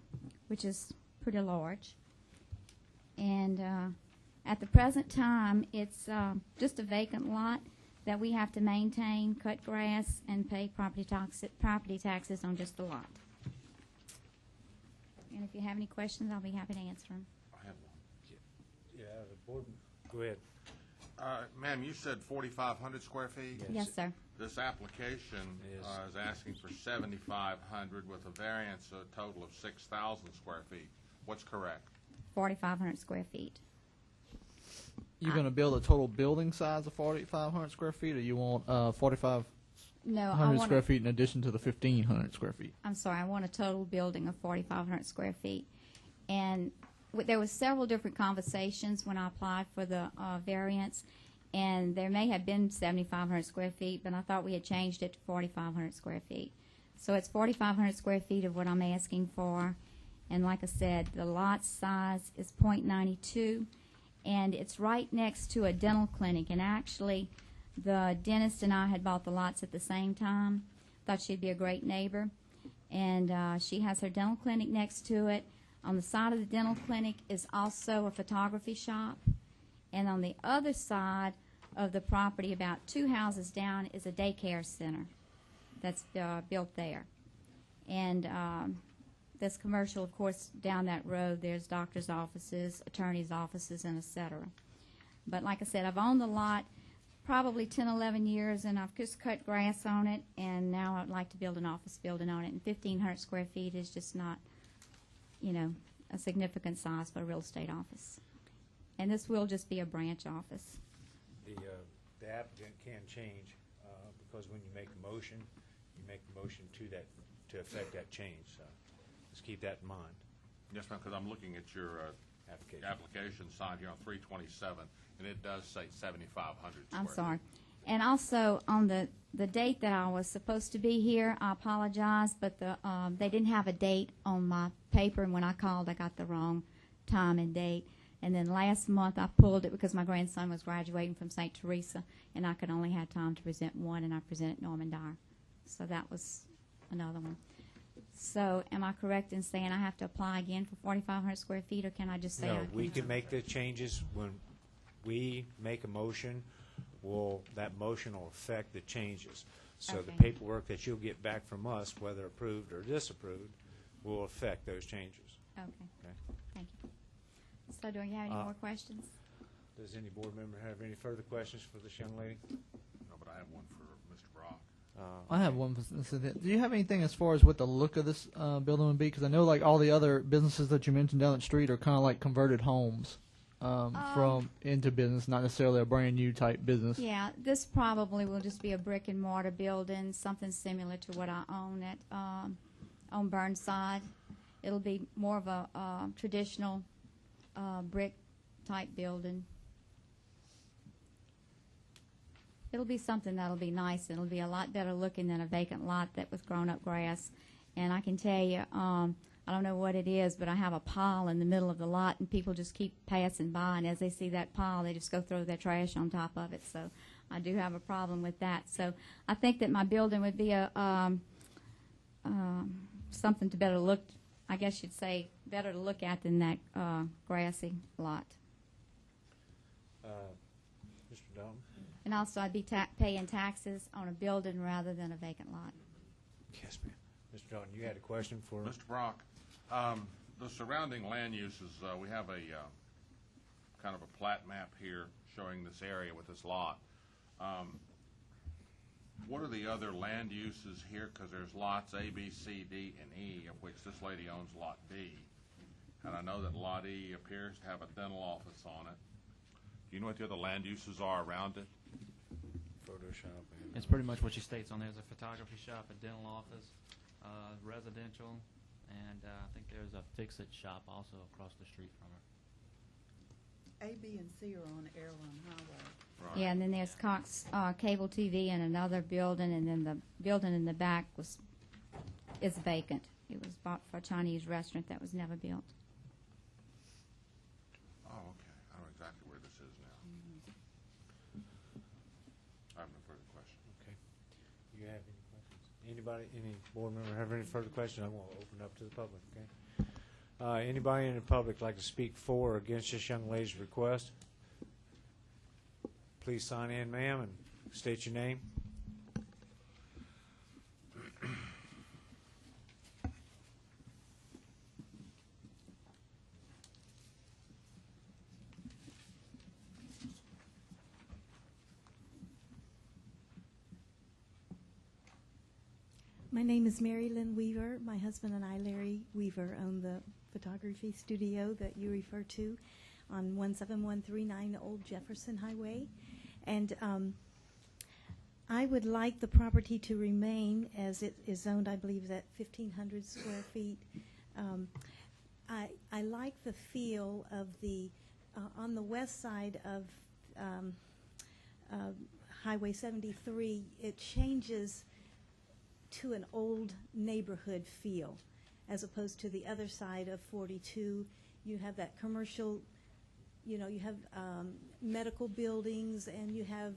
which is pretty large. And at the present time, it's just a vacant lot that we have to maintain, cut grass, and pay property taxes on just the lot. And if you have any questions, I'll be happy to answer them. I have one. Yeah, the board. Go ahead. Ma'am, you said 4,500 square feet? Yes, sir. This application Yes. is asking for 7,500 with a variance, a total of 6,000 square feet. What's correct? 4,500 square feet. You're going to build a total building size of 4,500 square feet, or you want 4,500 No, I want square feet in addition to the 1,500 square feet? I'm sorry, I want a total building of 4,500 square feet. And there was several different conversations when I applied for the variance, and there may have been 7,500 square feet, but I thought we had changed it to 4,500 square feet. So it's 4,500 square feet of what I'm asking for. And like I said, the lot size is .92, and it's right next to a dental clinic. And actually, the dentist and I had bought the lots at the same time. Thought she'd be a great neighbor. And she has her dental clinic next to it. On the side of the dental clinic is also a photography shop. And on the other side of the property, about 2 houses down, is a daycare center that's built there. And this commercial, of course, down that road, there's doctor's offices, attorney's offices, and et cetera. But like I said, I've owned the lot probably 10, 11 years, and I've just cut grass on it, and now I'd like to build an office building on it. And 1,500 square feet is just not, you know, a significant size for a real estate office. And this will just be a branch office. The applicant can change because when you make a motion, you make the motion to affect that change. So just keep that in mind. Yes, ma'am, because I'm looking at your application signed here on 327, and it does say 7,500 square I'm feet. sorry. And also, on the date that I was supposed to be here, I apologize, but they didn't have a date on my paper, and when I called, I got the wrong time and date. And then last month, I pulled it because my grandson was graduating from St. Teresa, and I could only have time to present one, and I presented Norman Dyer. So that was another one. So am I correct in saying I have to apply again for 4,500 square feet, or can I just say No, we can make the changes when we make a motion that motion will affect the changes. So the Okay. paperwork that you'll get back from us, whether approved or disapproved, will affect those changes. Okay, Okay? thank you. So do you have any Uh, more questions? Does any board member have any further questions for this young lady? No, but I have one for Mr. Brock. I have one. Do you have anything as far as what the look of this building would be? Because I know like all the other businesses that you mentioned down the street are kind of like converted homes from into business, not necessarily a brand new type business. Yeah, this probably will just be a brick and mortar building, something similar to what I own at on Burnside. It'll be more of a traditional brick type building. It'll be something that'll be nice, and it'll be a lot better looking than a vacant lot that with grown-up grass. And I can tell you, I don't know what it is, but I have a pile in the middle of the lot, and people just keep passing by, and as they see that pile, they just go throw their trash on top of it. So I do have a problem with that. So I think that my building would be a something to better look, I guess you'd say, better to look at than that grassy lot. Mr. Dalton? And also, I'd be paying taxes on a building rather than a vacant lot. Yes, ma'am. Mr. Dalton, you had a question for Mr. Brock, the surrounding land uses, we have a kind of a plat map here showing this area with this lot. What are the other land uses here? Because there's lots A, B, C, D, and E, of which this lady owns Lot D. And I know that Lot E appears to have a dental office on it. Do you know what the other land uses are around it? Photoshop? It's pretty much what she states on there. There's a photography shop, a dental office, residential, and I think there's a fix-it shop also across the street from her. A, B, and C are on Airline Highway. Right. Yeah, and then there's Cox Cable TV in another building, and then the building in the back is vacant. It was bought for a Chinese restaurant that was never built. Oh, okay. I know exactly where this is now. I have no further questions. Okay. You have any questions? Anybody, any board member have any further questions? I'm going to open up to the public, okay? Anybody in the public like to speak for or against this young lady's request? Please sign in, ma'am, and state your name. My name is Mary Lynn Weaver. My husband and I, Larry Weaver, own the photography studio that you refer to on 17139 Old Jefferson Highway. And I would like the property to remain as it is zoned, I believe, at 1,500 square feet. I like the feel of the, on the west side of Highway 73, it changes to an old neighborhood feel, as opposed to the other side of 42. You have that commercial, you know, you have medical buildings, and you have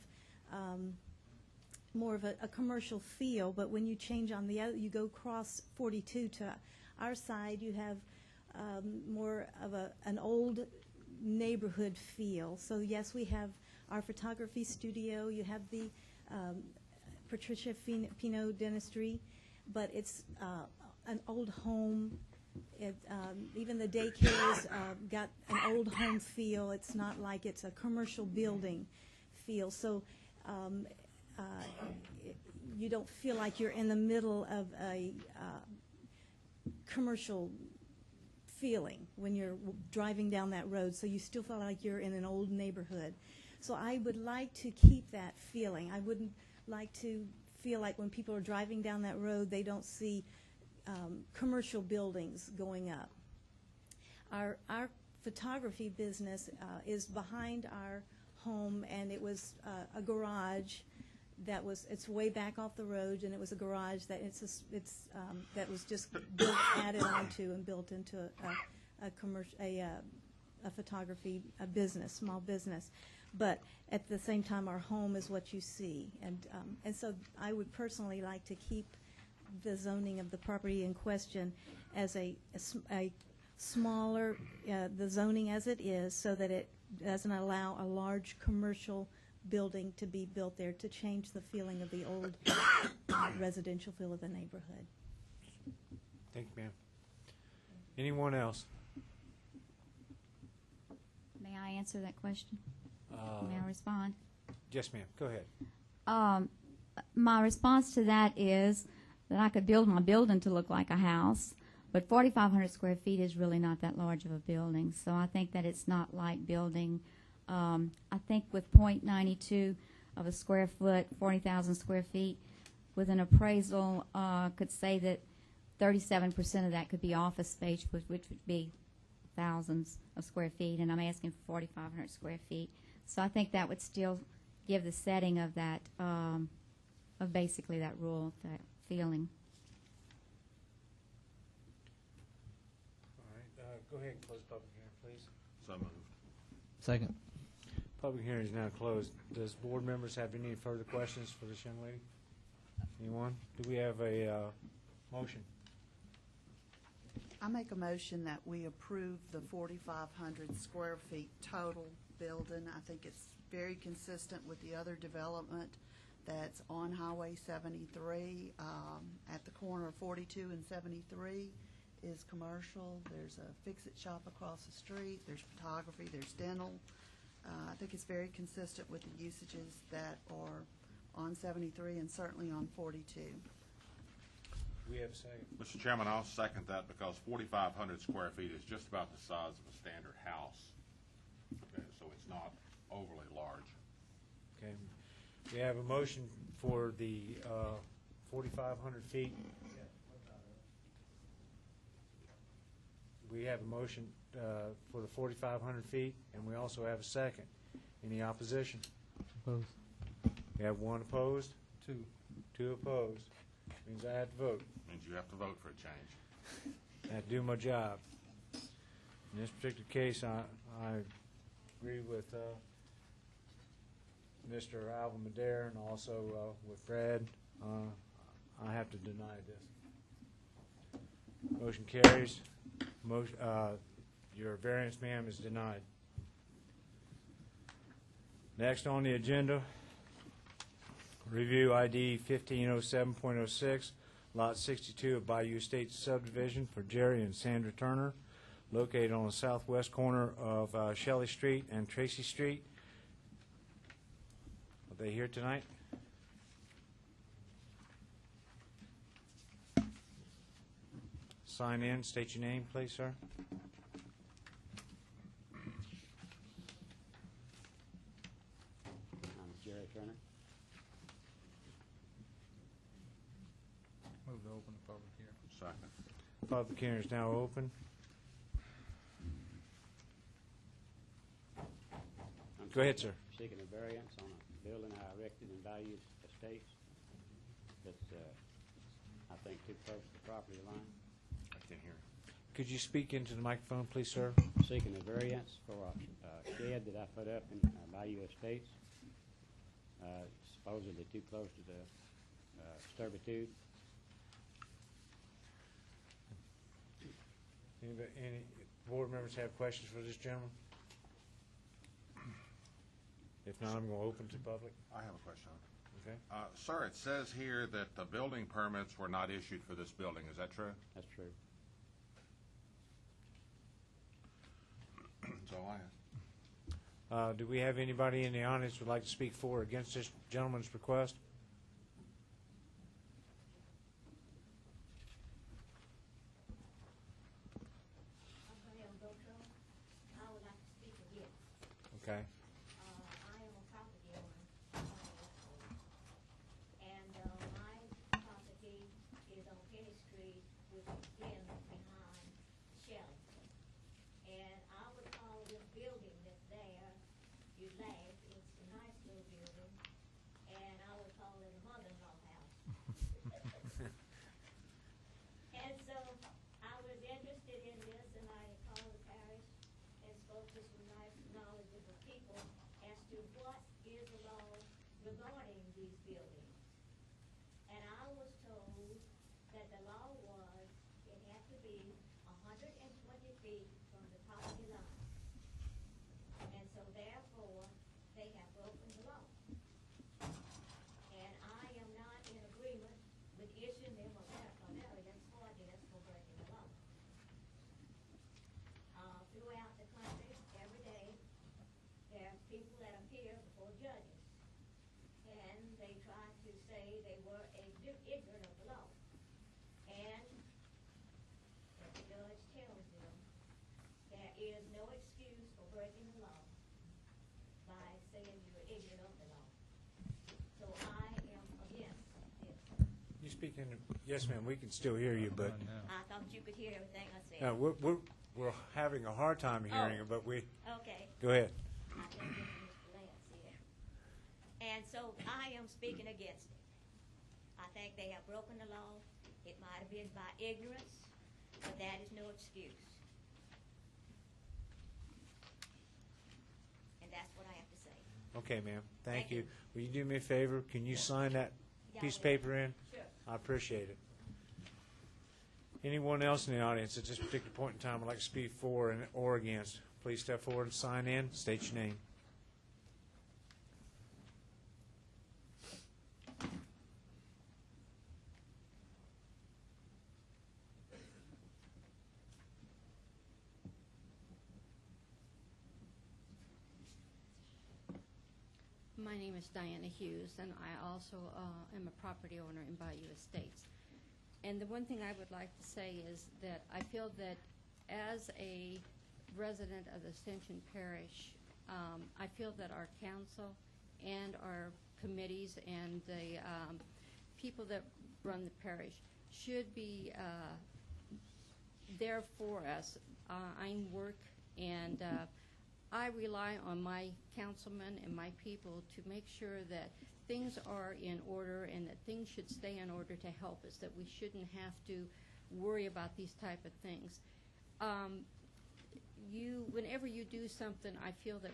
more of a commercial feel. But when you change on the other, you go across 42 to our side, you have more of an old neighborhood feel. So yes, we have our photography studio. You have the Patricia Pino Dentistry, but it's an old home. Even the daycare's got an old home feel. It's not like it's a commercial building feel. So you don't feel like you're in the middle of a commercial feeling when you're driving down that road. So you still feel like you're in an old neighborhood. So I would like to keep that feeling. I wouldn't like to feel like when people are driving down that road, they don't see commercial buildings going up. Our photography business is behind our home, and it was a garage that was, it's way back off the road, and it was a garage that that was just built, added onto and built into a commercial, a photography, a business, small business. But at the same time, our home is what you see, and so I would personally like to keep the zoning of the property in question as a smaller, the zoning as it is, so that it doesn't allow a large commercial building to be built there to change the feeling of the old residential feel of the neighborhood. Thank you, ma'am. Anyone else? May I answer that question? May I respond? Yes, ma'am. Go ahead. My response to that is that I could build my building to look like a house, but 4,500 square feet is really not that large of a building. So I think that it's not like building. I think with .92 of a square foot, 40,000 square feet, with an appraisal, could say that 37% of that could be office space, which would be thousands of square feet, and I'm asking for 4,500 square feet. So I think that would still give the setting of that, of basically that rural feeling. All right. Go ahead and close the public hearing, please. So moved. Second. Public hearing is now closed. Does board members have any further questions for this young lady? Anyone? Do we have a motion? I make a motion that we approve the 4,500 square feet total building. I think it's very consistent with the other development that's on Highway 73 at the corner of 42 and 73 is commercial. There's a fix-it shop across the street. There's photography. There's dental. I think it's very consistent with the usages that are on 73 and certainly on 42. We have a second. Mr. Chairman, I'll second that because 4,500 square feet is just about the size of a standard house. Okay, so it's not overly large. Okay. We have a motion for the 4,500 feet. We have a motion for the 4,500 feet, and we also have a second. Any opposition? Opposed. We have one opposed, Two. two opposed. Means I have to vote. Means you have to vote for a change. I have to do my job. In this particular case, I agree with Mr. Alvin Madare and also with Fred. I have to deny this. Motion carries. Motion, your variance, ma'am, is denied. Next on the agenda, review ID 1507.06, Lot 62 of Bayou Estates subdivision for Jerry and Sandra Turner, located on the southwest corner of Shelley Street and Tracy Street. Are they here tonight? Sign in, state your name, please, sir. I'm Jerry Turner. Move to open the public hearing. Second. Public hearing is now open. Go ahead, sir. Seeking a variance on a building I erected in Bayou Estates that's, I think, too close to the property line. I can't hear. Could you speak into the microphone, please, sir? Seeking a variance for a shed that I put up in Bayou Estates. Supposedly too close to the servitude. Any board members have questions for this gentleman? If not, I'm going to open to the public. I have a question. Okay. Sir, it says here that the building permits were not issued for this building. Is that true? That's true. That's all I have. Do we have anybody in the audience who would like to speak for or against this gentleman's request? Okay. I am a property owner, and my property is on Penny Street, which is again behind Shelley. And I would call this building that's there, you laugh, it's a nice little building, and I would call Yes, ma'am, we can still hear you, but I thought you could hear everything I said. we're having a hard time hearing it, but we, Okay. go ahead. I think this is Mr. Lance here. And so I am speaking against it. I think they have broken the law. It might have been by ignorance, but that is no excuse. And that's what I have to say. Okay, ma'am, thank Thank you. you. Will you do me a favor? Can you sign that piece of paper in? Sure. I appreciate it. Anyone else in the audience at this particular point in time would like to speak for or against? Please step forward and sign in. State your name. My name is Diana Hughes, and I also am a property owner in Bayou Estates. And the one thing I would like to say is that I feel that as a resident of Ascension Parish, I feel that our council and our committees and the people that run the parish should be there for us. I work and I rely on my councilmen and my people to make sure that things are in order and that things should stay in order to help us, that we shouldn't have to worry about these type of things. Whenever you do something, I feel that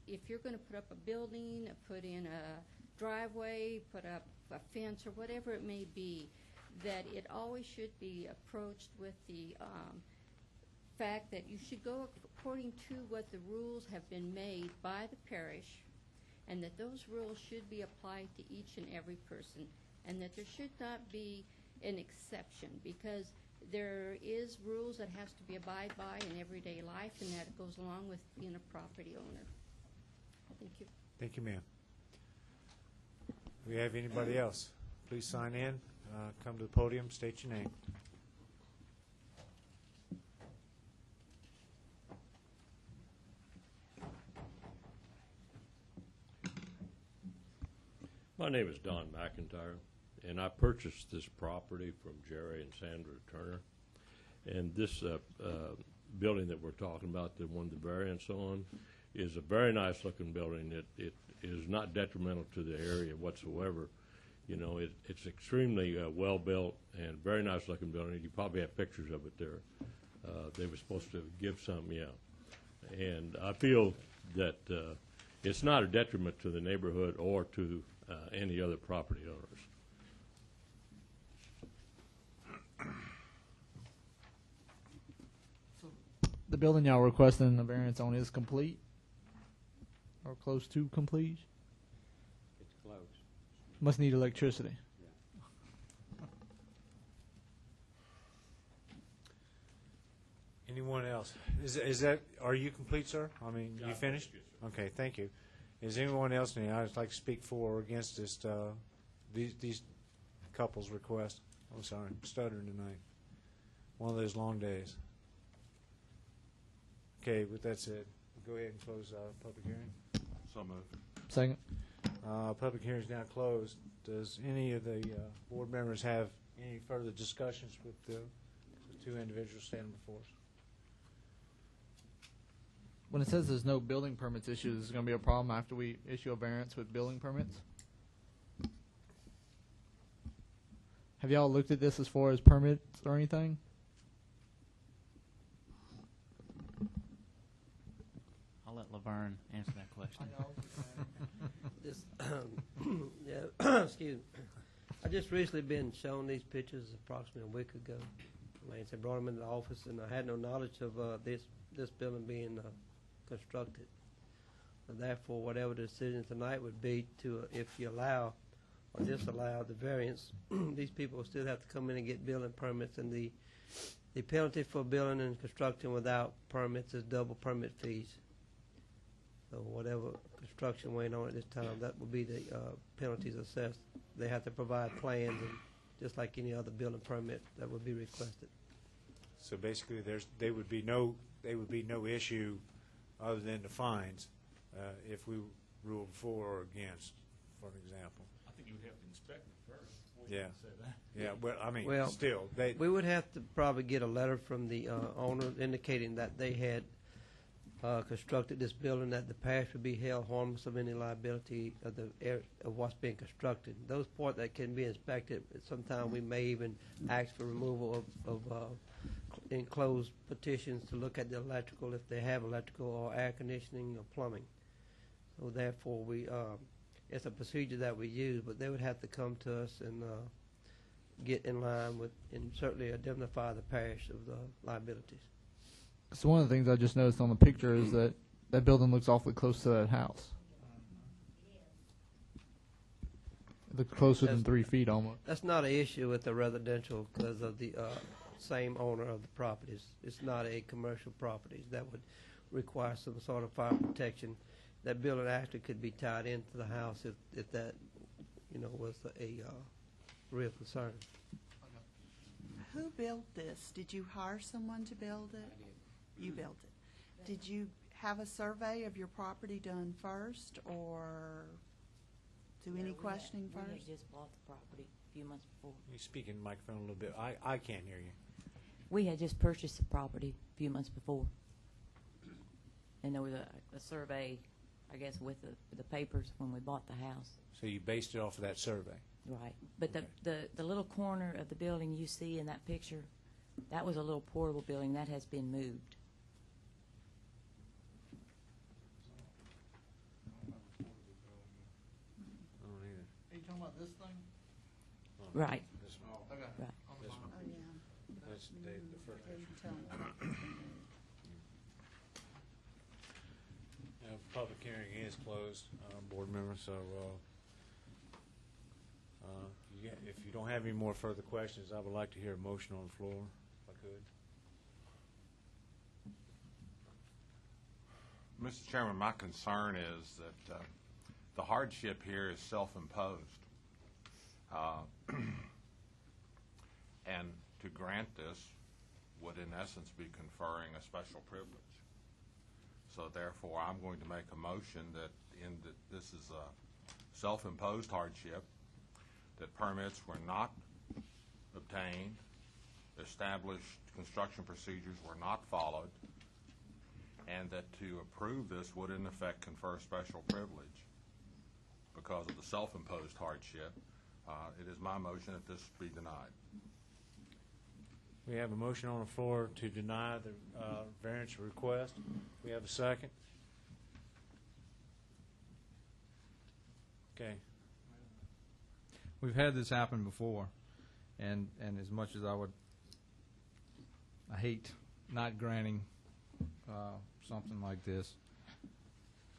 if you're going to put up a building, put in a driveway, put up a fence or whatever it may be, that it always should be approached with the fact that you should go according to what the rules have been made by the parish, and that those rules should be applied to each and every person, and that there should not be an exception, because there is rules that has to be abided by in everyday life, and that goes along with being a property owner. Thank you. Thank you, ma'am. Do we have anybody else? Please sign in. Come to the podium. State your name. My name is Don McIntyre, and I purchased this property from Jerry and Sandra Turner. And this building that we're talking about, the one the variance on, is a very nice looking building. It is not detrimental to the area whatsoever. You know, it's extremely well built and very nice looking building. You probably have pictures of it there. They were supposed to give some, yeah. And I feel that it's not a detriment to the neighborhood or to any other property owners. The building y'all requesting the variance on is complete or close to complete? It's close. Must need electricity. Anyone else? Is that, are you complete, sir? I mean, you finished? Okay, thank you. Is anyone else in the audience like to speak for or against this, these couples' request? I'm sorry, I'm stuttering tonight. One of those long days. Okay, with that said, go ahead and close public hearing. So moved. Second. Public hearing is now closed. Does any of the board members have any further discussions with the two individuals standing before us? When it says there's no building permits issued, is there going to be a problem after we issue a variance with building permits? Have y'all looked at this as far as permits or anything? I'll let Laverne answer that question. This, yeah, excuse me. I just recently been shown these pictures approximately a week ago. Lance had brought them into the office, and I had no knowledge of this building being constructed. So therefore, whatever the decision tonight would be to, if you allow or disallow the variance, these people will still have to come in and get building permits, and the penalty for building and construction without permits is double permit fees. So whatever construction went on at this time, that would be the penalties assessed. They have to provide plans, and just like any other building permit that would be requested. So basically, there would be no issue other than the fines if we ruled for or against, for example. I think you would have to inspect it first before you Yeah. can say that. Yeah, well, I mean, Well, still, we would have to probably get a letter from the owner indicating that they had constructed this building, that the parish would be held harmless of any liability of of what's being constructed. Those parts that can be inspected, sometimes we may even ask for removal of enclosed petitions to look at the electrical, if they have electrical or air conditioning or plumbing. So therefore, it's a procedure that we use, but they would have to come to us and get in line with, and certainly indemnify the parish of the liabilities. So one of the things I just noticed on the picture is that that building looks awfully close to that house. It looks closer than 3 feet almost. That's not an issue with the residential because of the same owner of the properties. It's not a commercial property that would require some sort of fire protection. That building actually could be tied into the house if that, was a real concern. Who built this? Did you hire someone to build it? I did. You built it. Did you have a survey of your property done first, or do any questioning first? We had just bought the property a few months before. You speak in the microphone a little bit. I can't hear you. We had just purchased the property a few months before. And there was a survey, I guess, with the papers when we bought the house. So you based it off of that survey? Right. But Okay. the little corner of the building you see in that picture, that was a little portable building. That has been moved. Are you talking about this thing? Right. This one. Okay. Right. This one. Oh, yeah. That's the first Okay, picture. tell me. Public hearing is closed, board members, so if you don't have any more further questions, I would like to hear a motion on the floor, if I could. Mr. Chairman, my concern is that the hardship here is self-imposed. And to grant this would in essence be conferring a special privilege. So therefore, I'm going to make a motion that this is a self-imposed hardship, that permits were not obtained, established construction procedures were not followed, and that to approve this would in effect confer special privilege because of the self-imposed hardship. It is my motion that this be denied. We have a motion on the floor to deny the variance request. We have a second. Okay. We've had this happen before, and as much as I hate not granting something like this,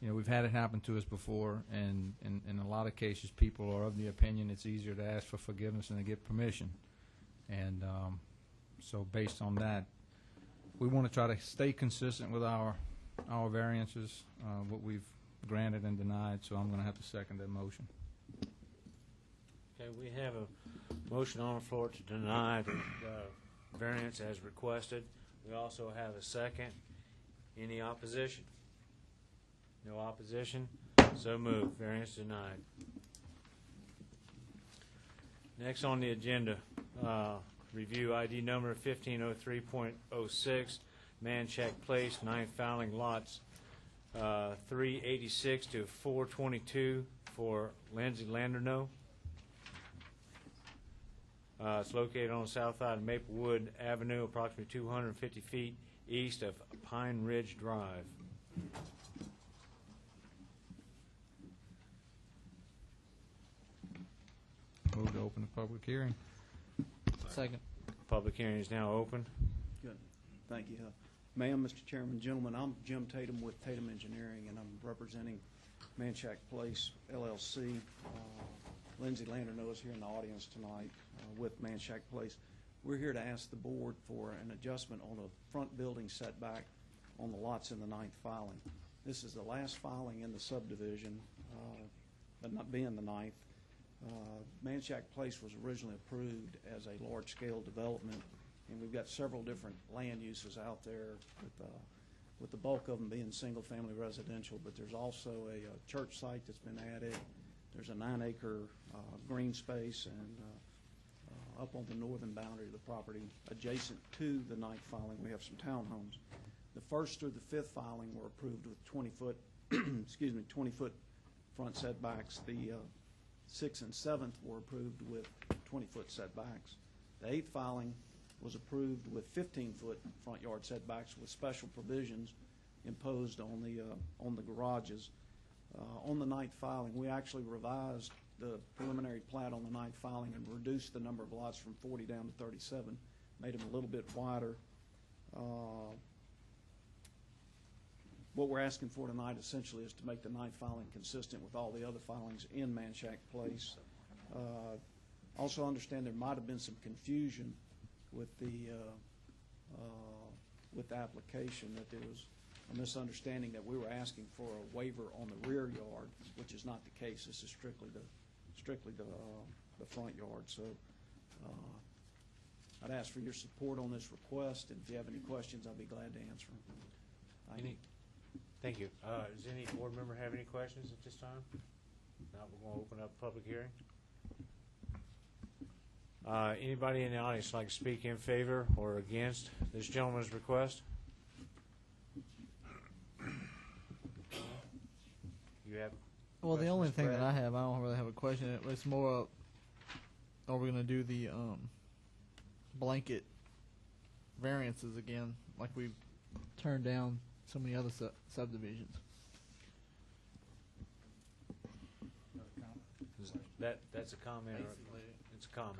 we've had it happen to us before, and in a lot of cases, people are of the opinion it's easier to ask for forgiveness than to get permission. And so based on that, we want to try to stay consistent with our variances, what we've granted and denied, so I'm going to have to second that motion. Okay, we have a motion on the floor to deny the variance as requested. We also have a second. Any opposition? No opposition? So moved. Variance denied. Next on the agenda, review ID number 1503.06, Manchac Place, 9th Fowling, lots 386 to 422 for Lindsay Landerneau. It's located on the south side of Maplewood Avenue, approximately 250 feet east of Pine Ridge Drive. Move to open the public hearing. Second. Public hearing is now open. Good. Thank you. Ma'am, Mr. Chairman, gentlemen, I'm Jim Tatum with Tatum Engineering, and I'm representing Manchac Place, LLC. Lindsay Landerneau is here in the audience tonight with Manchac Place. We're here to ask the board for an adjustment on the front building setback on the lots in the 9th filing. This is the last filing in the subdivision, but not being the 9th. Manchac Place was originally approved as a large-scale development, and we've got several different land uses out there with the bulk of them being single-family residential, but there's also a church site that's been added. There's a 9-acre green space and up on the northern boundary of the property. Adjacent to the ninth filing, we have some townhomes. The first through the fifth filing were approved with 20-foot, 20-foot front setbacks. The sixth and seventh were approved with 20-foot setbacks. The eighth filing was approved with 15-foot front yard setbacks with special provisions imposed on the garages. On the ninth filing, we actually revised the preliminary plat on the ninth filing and reduced the number of lots from 40 down to 37, made them a little bit wider. What we're asking for tonight essentially is to make the ninth filing consistent with all the other filings in Manchac Place. Also understand there might have been some confusion with the application, that there was a misunderstanding that we were asking for a waiver on the rear yard, which is not the case. This is strictly the front yard. So I'd ask for your support on this request, and if you have any questions, I'll be glad to answer them. Thank you. Does any board member have any questions at this time? Now we're going to open up public hearing. Anybody in the audience like to speak in favor or against this gentleman's request? You have? Well, the only thing that I don't really have a question. It's more, are we going to do the blanket variances again, like we've turned down so many other subdivisions? That's a comment. It's a comment.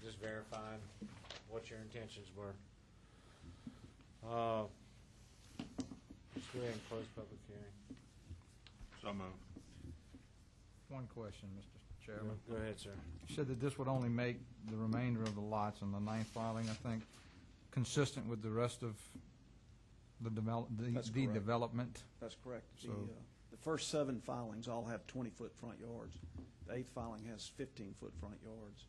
Just verifying what your intentions were. Let's go ahead and close public hearing. So moved. One question, Mr. Chairman. Go ahead, sir. You said that this would only make the remainder of the lots in the ninth filing, I think, consistent with the rest of the development. That's correct. So The first 7 filings all have 20-foot front yards. The 8th filing has 15-foot front yards.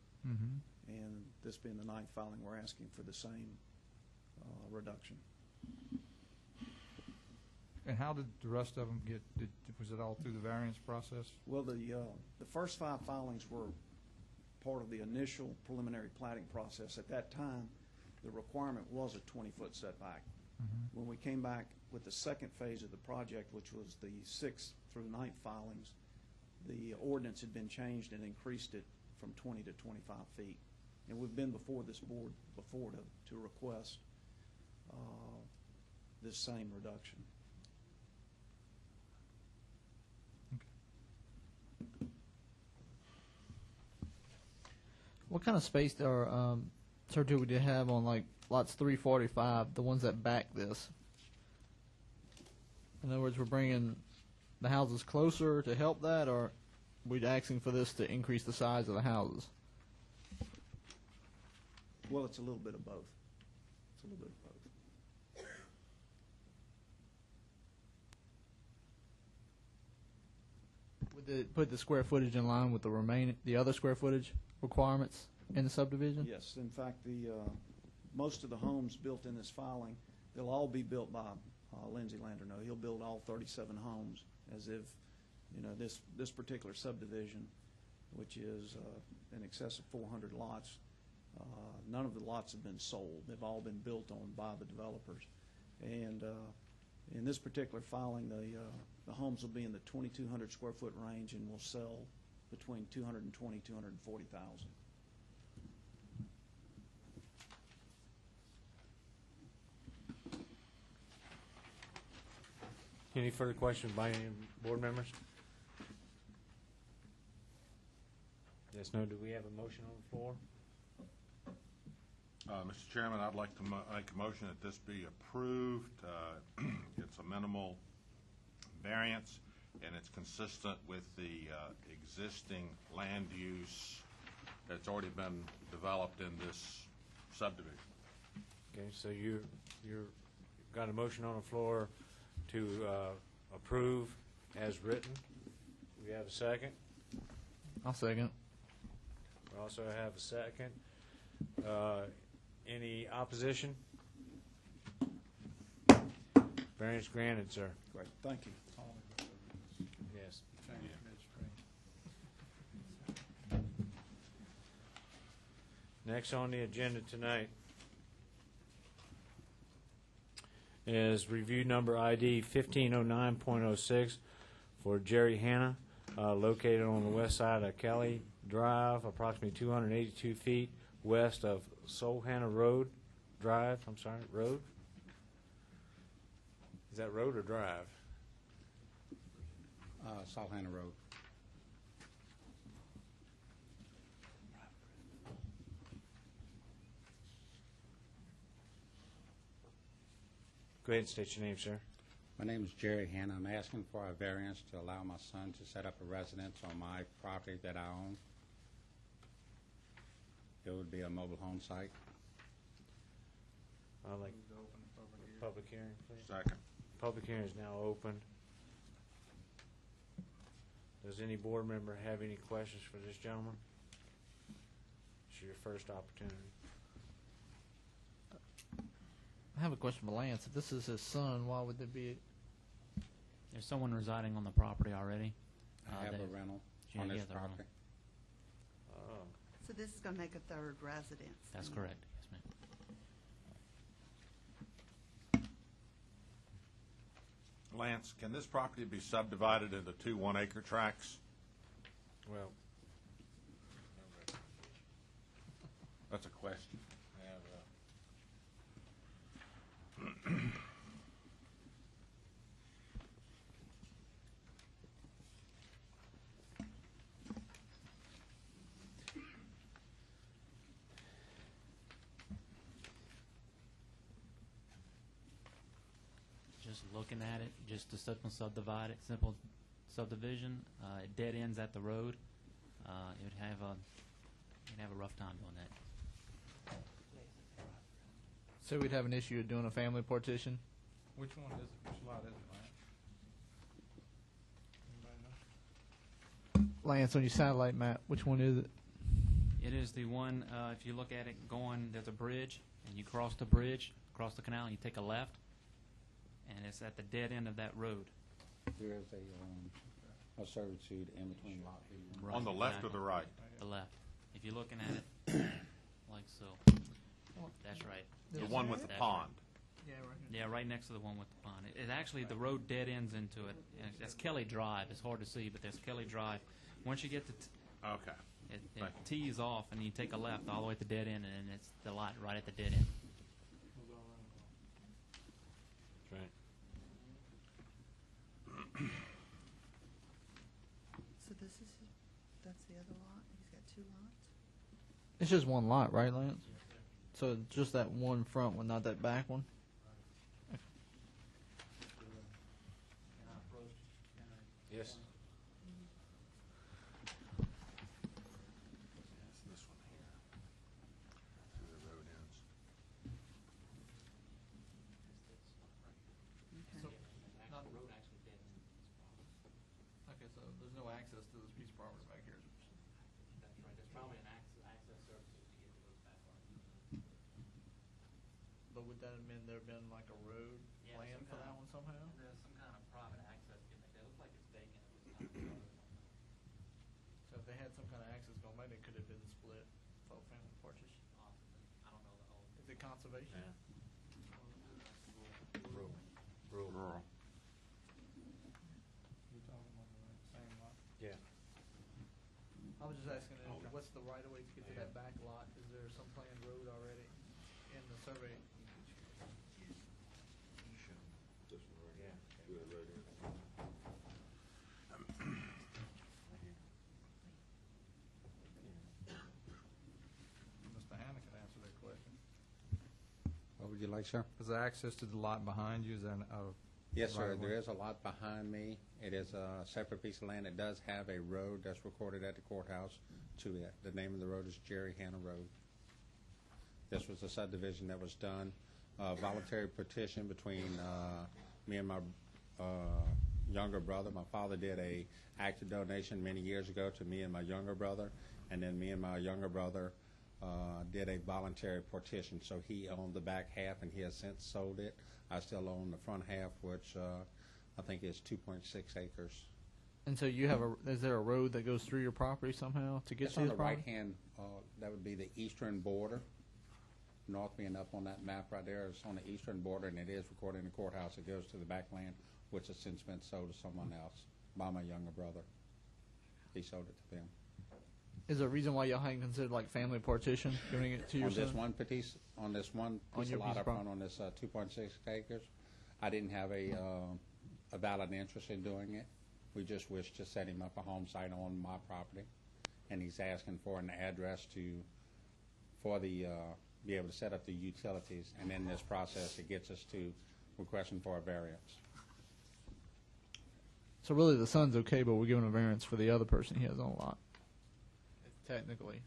And this being the 9th filing, we're asking for the same reduction. And how did the rest of them get, was it all through the variance process? Well, the first 5 filings were part of the initial preliminary platting process. At that time, the requirement was a 20-foot setback. When we came back with the second phase of the project, which was the 6th through 9th filings, the ordinance had been changed and increased it from 20 to 25 feet. And we've been before this board before to request this same reduction. What kind of space sir, do we have on like lots 345, the ones that back this? In other words, we're bringing the houses closer to help that, or we're asking for this to increase the size of the houses? Well, it's a little bit of both. It's a little bit of both. Would it put the square footage in line with the other square footage requirements in the subdivision? Yes. In fact, most of the homes built in this filing, they'll all be built by Lindsay Landerneau. He'll build all 37 homes as if, this particular subdivision, which is in excess of 400 lots, none of the lots have been sold. They've all been built on by the developers. And in this particular filing, the homes will be in the 2,200 square foot range and will sell between 220,000 and 240,000. Any further questions by any board members? Yes, no. Do we have a motion on the floor? Mr. Chairman, I'd like to make a motion that this be approved. It's a minimal variance, and it's consistent with the existing land use that's already been developed in this subdivision. Okay, so you've got a motion on the floor to approve as written. Do we have a second? I'll second. We also have a second. Any opposition? Variance granted, sir. Great, thank you. Yes. Next on the agenda tonight is review number ID 1509.06 for Jerry Hanna, located on the west side of Kelly Drive, approximately 282 feet west of Solhanna Road Drive. I'm sorry, Road? Is that road or drive? Solhanna Road. Go ahead and state your name, sir. My name is Jerry Hanna. I'm asking for a variance to allow my son to set up a residence on my property that I own. It would be a mobile home site. I'd like to open the public hearing, please. Second. Public hearing is now open. Does any board member have any questions for this gentleman? It's your first opportunity. I have a question for Lance. If this is his son, why would there be? There's someone residing on the property already. I have a rental on this property. Oh. So this is going to make a third residence. That's then? correct. Yes, ma'am. Lance, can this property be subdivided into 2 1-acre tracts? Well, that's a question. Just looking at it, just a simple simple subdivision. It dead ends at the road. You'd have a rough time doing that. So we'd have an issue of doing a family partition. Which one is it? Which lot is it, Lance? Anybody know? Lance, on your satellite map, which one is it? It is the one, if you look at it going, there's a bridge, and you cross the bridge, cross the canal, and you take a left, and it's at the dead end of that road. There is a servitude in between lot B and On the left or the right? The left. If you're looking at it like so, that's right. The one with the That's pond. Yeah, right here. Yeah, right next to the one with the pond. It actually, the road dead ends into it. And that's Kelly Drive. It's hard to see, but there's Kelly Drive. Once you get to Okay. it tees off, and you take a left all the way at the dead end, and it's the lot right at the dead end. That's right. So that's the other lot? He's got 2 lots? It's just one lot, right, Lance? So just that one front one, not that back one? Yes. It's this one here. Where the road ends. Okay, so there's no access to this piece of property back here. That's right. There's probably an access service to get to those back lots. But would that have been there been like a road planned for that one somehow? There's some kind of private access gimmick. It looks like it's vacant at this time. So if they had some kind of access going, maybe it could have been split for family partition. Possibly. I don't know the whole. Is it conservation? Yeah. Rural. You talking about the same lot? Yeah. I was just asking, what's the right of way to get to that back lot? Is there some planned road already in the survey? Mr. Hanna can answer that question. What would you like, sir? Is there access to the lot behind you? Is there Yes, sir. right of way? There is a lot behind me. It is a separate piece of land. It does have a road that's recorded at the courthouse to it. The name of the road is Jerry Hanna Road. This was a subdivision that was done, voluntary petition between me and my younger brother. My father did a active donation many years ago to me and my younger brother, and then me and my younger brother did a voluntary partition. So he owned the back half, and he has since sold it. I still own the front half, which I think is 2.6 acres. And so you have is there a road that goes through your property somehow to get It's to on this the property? right-hand, that would be the eastern border. North being up on that map right there, it's on the eastern border, and it is recorded in the courthouse. It goes to the back land, which has since been sold to someone else by my younger brother. He sold it to them. Is there a reason why y'all hadn't considered like family partition, giving it to your On this son? one piece, on this one On piece your of lot piece of up front on this 2.6 acres, I didn't have a valid interest in doing it. We just wished to set him up a home site on my property, and he's asking for an address for the be able to set up the utilities, and in this process, it gets us to requesting for a variance. So really, the son's okay, but we're giving a variance for the other person he has on a lot. Technically.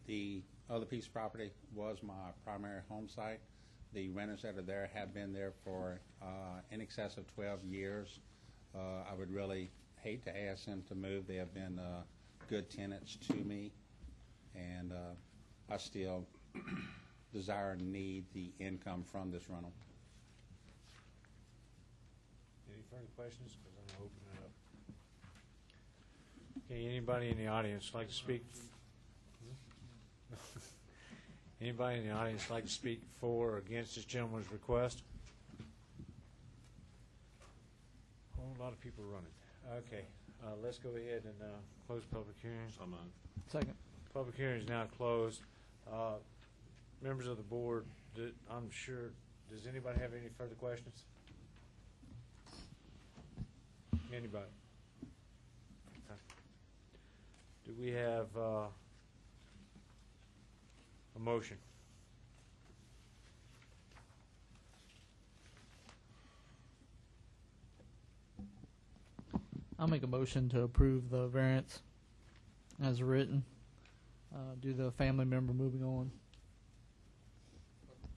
The other piece of property was my primary home site. The renters that are there have been there for in excess of 12 years. I would really hate to ask them to move. They have been good tenants to me, and I still desire and need the income from this rental. Any further questions? Because I'm going to open it up. Okay, anybody in the audience like to speak? Anybody in the audience like to speak for or against this gentleman's request? A whole lot of people running. Okay, let's go ahead and close public hearing. Second. Public hearing is now closed. Members of the board, I'm sure, does anybody have any further questions? Anybody? Okay. Do we have a motion? I'll make a motion to approve the variance as written. Do the family member moving on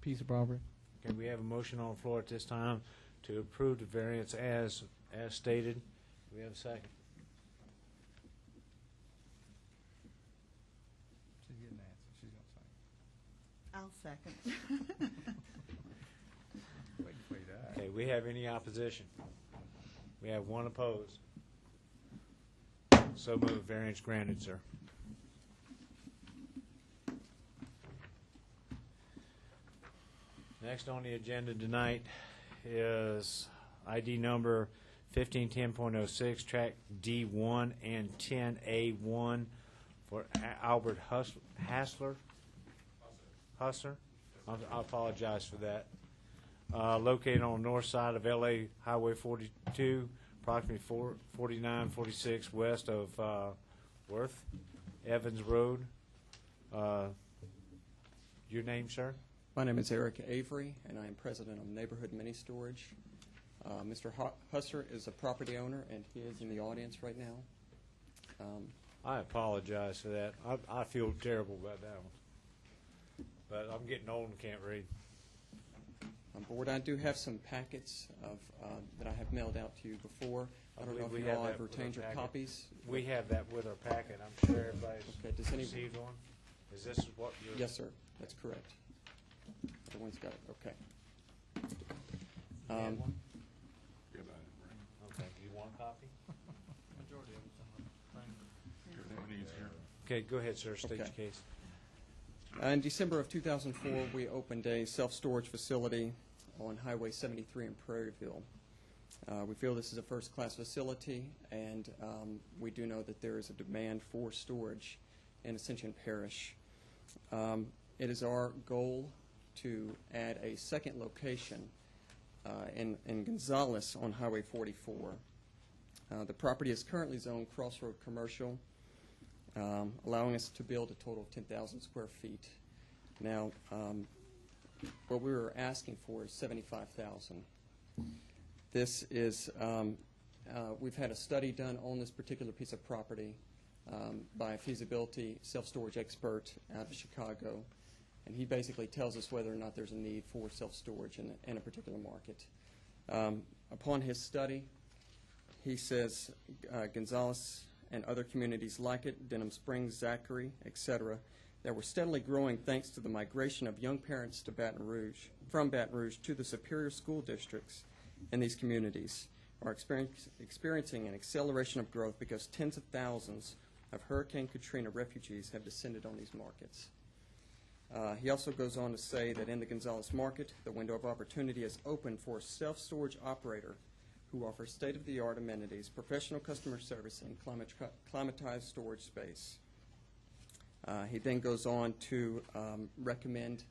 piece of property. Okay, we have a motion on the floor at this time to approve the variance as stated. Do we have a second? She's getting an answer. She's going to say. I'll second. Waiting for you to ask. Okay, we have any opposition? We have one opposed. So moved. Variance granted, sir. Next on the agenda tonight is ID number 1510.06, track D1 and 10A1 for Albert Hustler. I apologize for that. Located on the north side of LA Highway 42, approximately 4946 west of Worth Evans Road. Your name, sir? My name is Eric Avery, and I am president of Neighborhood Mini Storage. Mr. Husser is a property owner, and he is in the audience right now. I apologize for that. I feel terrible about that one. But I'm getting old and can't read. Board, I do have some packets of that I have mailed out to you before. I don't know if you all have retained your copies. We have that with our packet. I'm sure everybody's received one. Is this what you're... Yes, sir. That's correct. Everyone's got it. Okay. Okay, do you want a copy? Majority of it's Okay, go ahead, sir. State your Okay. case. In December of 2004, we opened a self-storage facility on Highway 73 in Prairieville. We feel this is a first-class facility, and we do know that there is a demand for storage in Ascension Parish. It is our goal to add a second location in Gonzales on Highway 44. The property is currently zoned crossroad commercial, allowing us to build a total of 10,000 square feet. Now, what we were asking for is $75,000. This is, we've had a study done on this particular piece of property by a feasibility self-storage expert out of Chicago, and he basically tells us whether or not there's a need for self-storage in a particular market. Upon his study, he says Gonzales and other communities like it, Denham Springs, Zachary, etc., that were steadily growing thanks to the migration of young parents to from Baton Rouge to the superior school districts in these communities, are experiencing an acceleration of growth because tens of thousands of Hurricane Katrina refugees have descended on these markets. He also goes on to say that in the Gonzales market, the window of opportunity is open for a self-storage operator who offers state-of-the-art amenities, professional customer service, and climatized storage space. He then goes on to recommend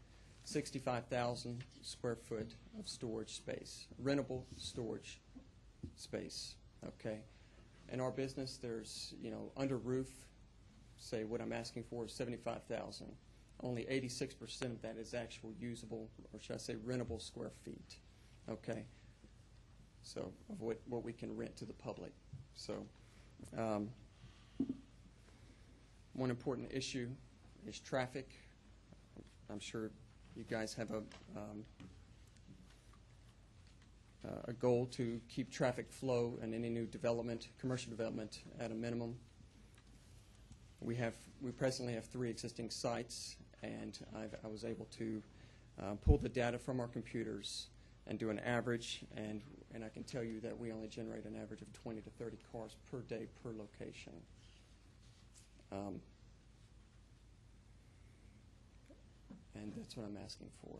65,000 square foot of storage space, rentable storage space. Okay. In our business, there's, under roof, say what I'm asking for is 75,000. Only 86% of that is actual usable, or should I say rentable square feet. Okay. So of what we can rent to the public. So one important issue is traffic. I'm sure you guys have a goal to keep traffic flow in any new development, commercial development, at a minimum. We presently have 3 existing sites, and I was able to pull the data from our computers and do an average, and I can tell you that we only generate an average of 20 to 30 cars per day per location. And that's what I'm asking for.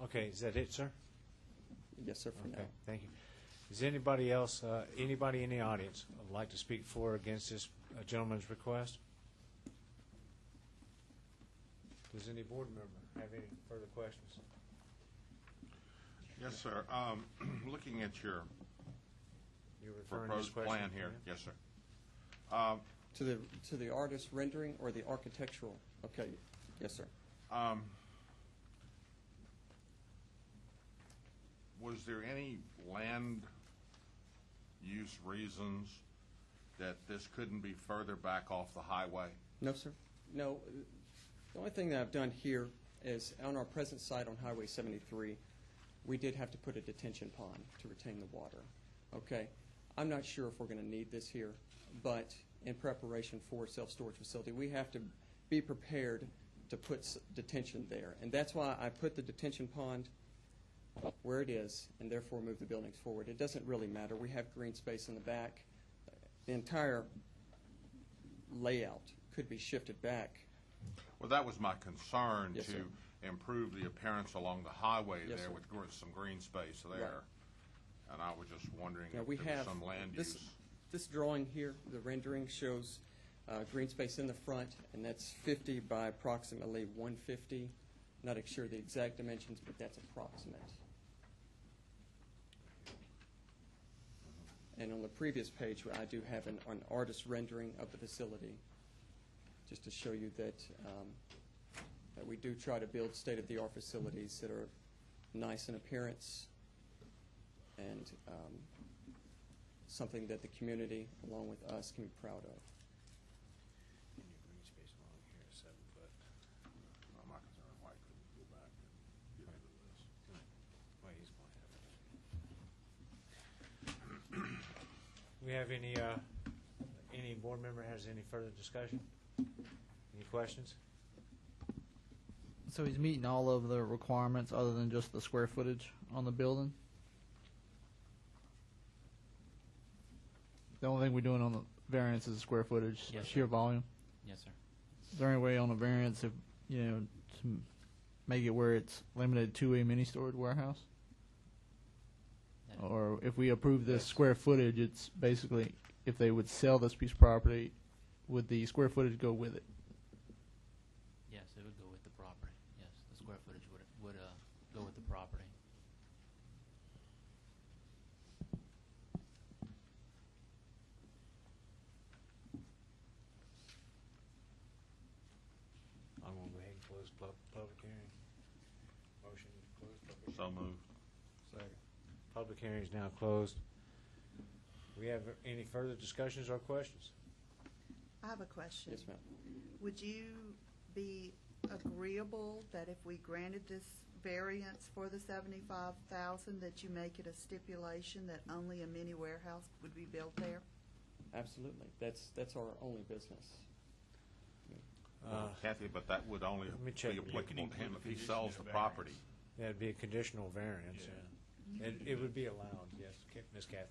Okay, is that it, sir? Yes, sir, for now. Thank you. Is anybody else, anybody in the audience would like to speak for or against this gentleman's request? Does any board member have any further questions? Yes, sir. Looking at your proposed plan here. Yes, sir. To the artist rendering or the architectural? Okay. Yes, sir. Was there any land use reasons that this couldn't be further back off the highway? No, sir. No. The only thing that I've done here is on our present site on Highway 73, we did have to put a detention pond to retain the water. Okay. I'm not sure if we're going to need this here, but in preparation for a self-storage facility, we have to be prepared to put detention there. And that's why I put the detention pond where it is and therefore move the buildings forward. It doesn't really matter. We have green space in the back. The entire layout could be shifted back. Well, that was my concern, Yes, to sir. improve the appearance along the highway Yes, there sir. with some green space there. Right. And I was just wondering Now, if we there was have some land use. this drawing here, the rendering shows green space in the front, and that's 50 by approximately 150. Not sure the exact dimensions, but that's approximate. And on the previous page, I do have an artist rendering of the facility, just to show you that that we do try to build state-of-the-art facilities that are nice in appearance and something that the community, along with us, can be proud of. My concern, why couldn't we go back and get rid of this? We have any board member has any further discussion? Any questions? So he's meeting all of the requirements other than just the square footage on the building? The only thing we're doing on the variance is the square footage, Yes, sheer sir. volume? Yes, sir. Is there any way on the variance to make it where it's limited to a mini storage warehouse? Or if we approve this square footage, it's basically, if they would sell this piece of property, would the square footage go with it? Yes, it would go with the property. Yes, the square footage would go with the property. I'm going to go ahead and close public hearing. Motion to close public hearing. So moved. Second. Public hearing is now closed. Do we have any further discussions or questions? I have a question. Yes, ma'am. Would you be agreeable that if we granted this variance for the 75,000, that you make it a stipulation that only a mini warehouse would be built there? Absolutely. That's our only business. Kathy, but that would only Let me be check. applicable to him if he condition sells of the variance. property. That'd be a conditional variance. Yeah. It would be allowed, yes, Ms. Kathy.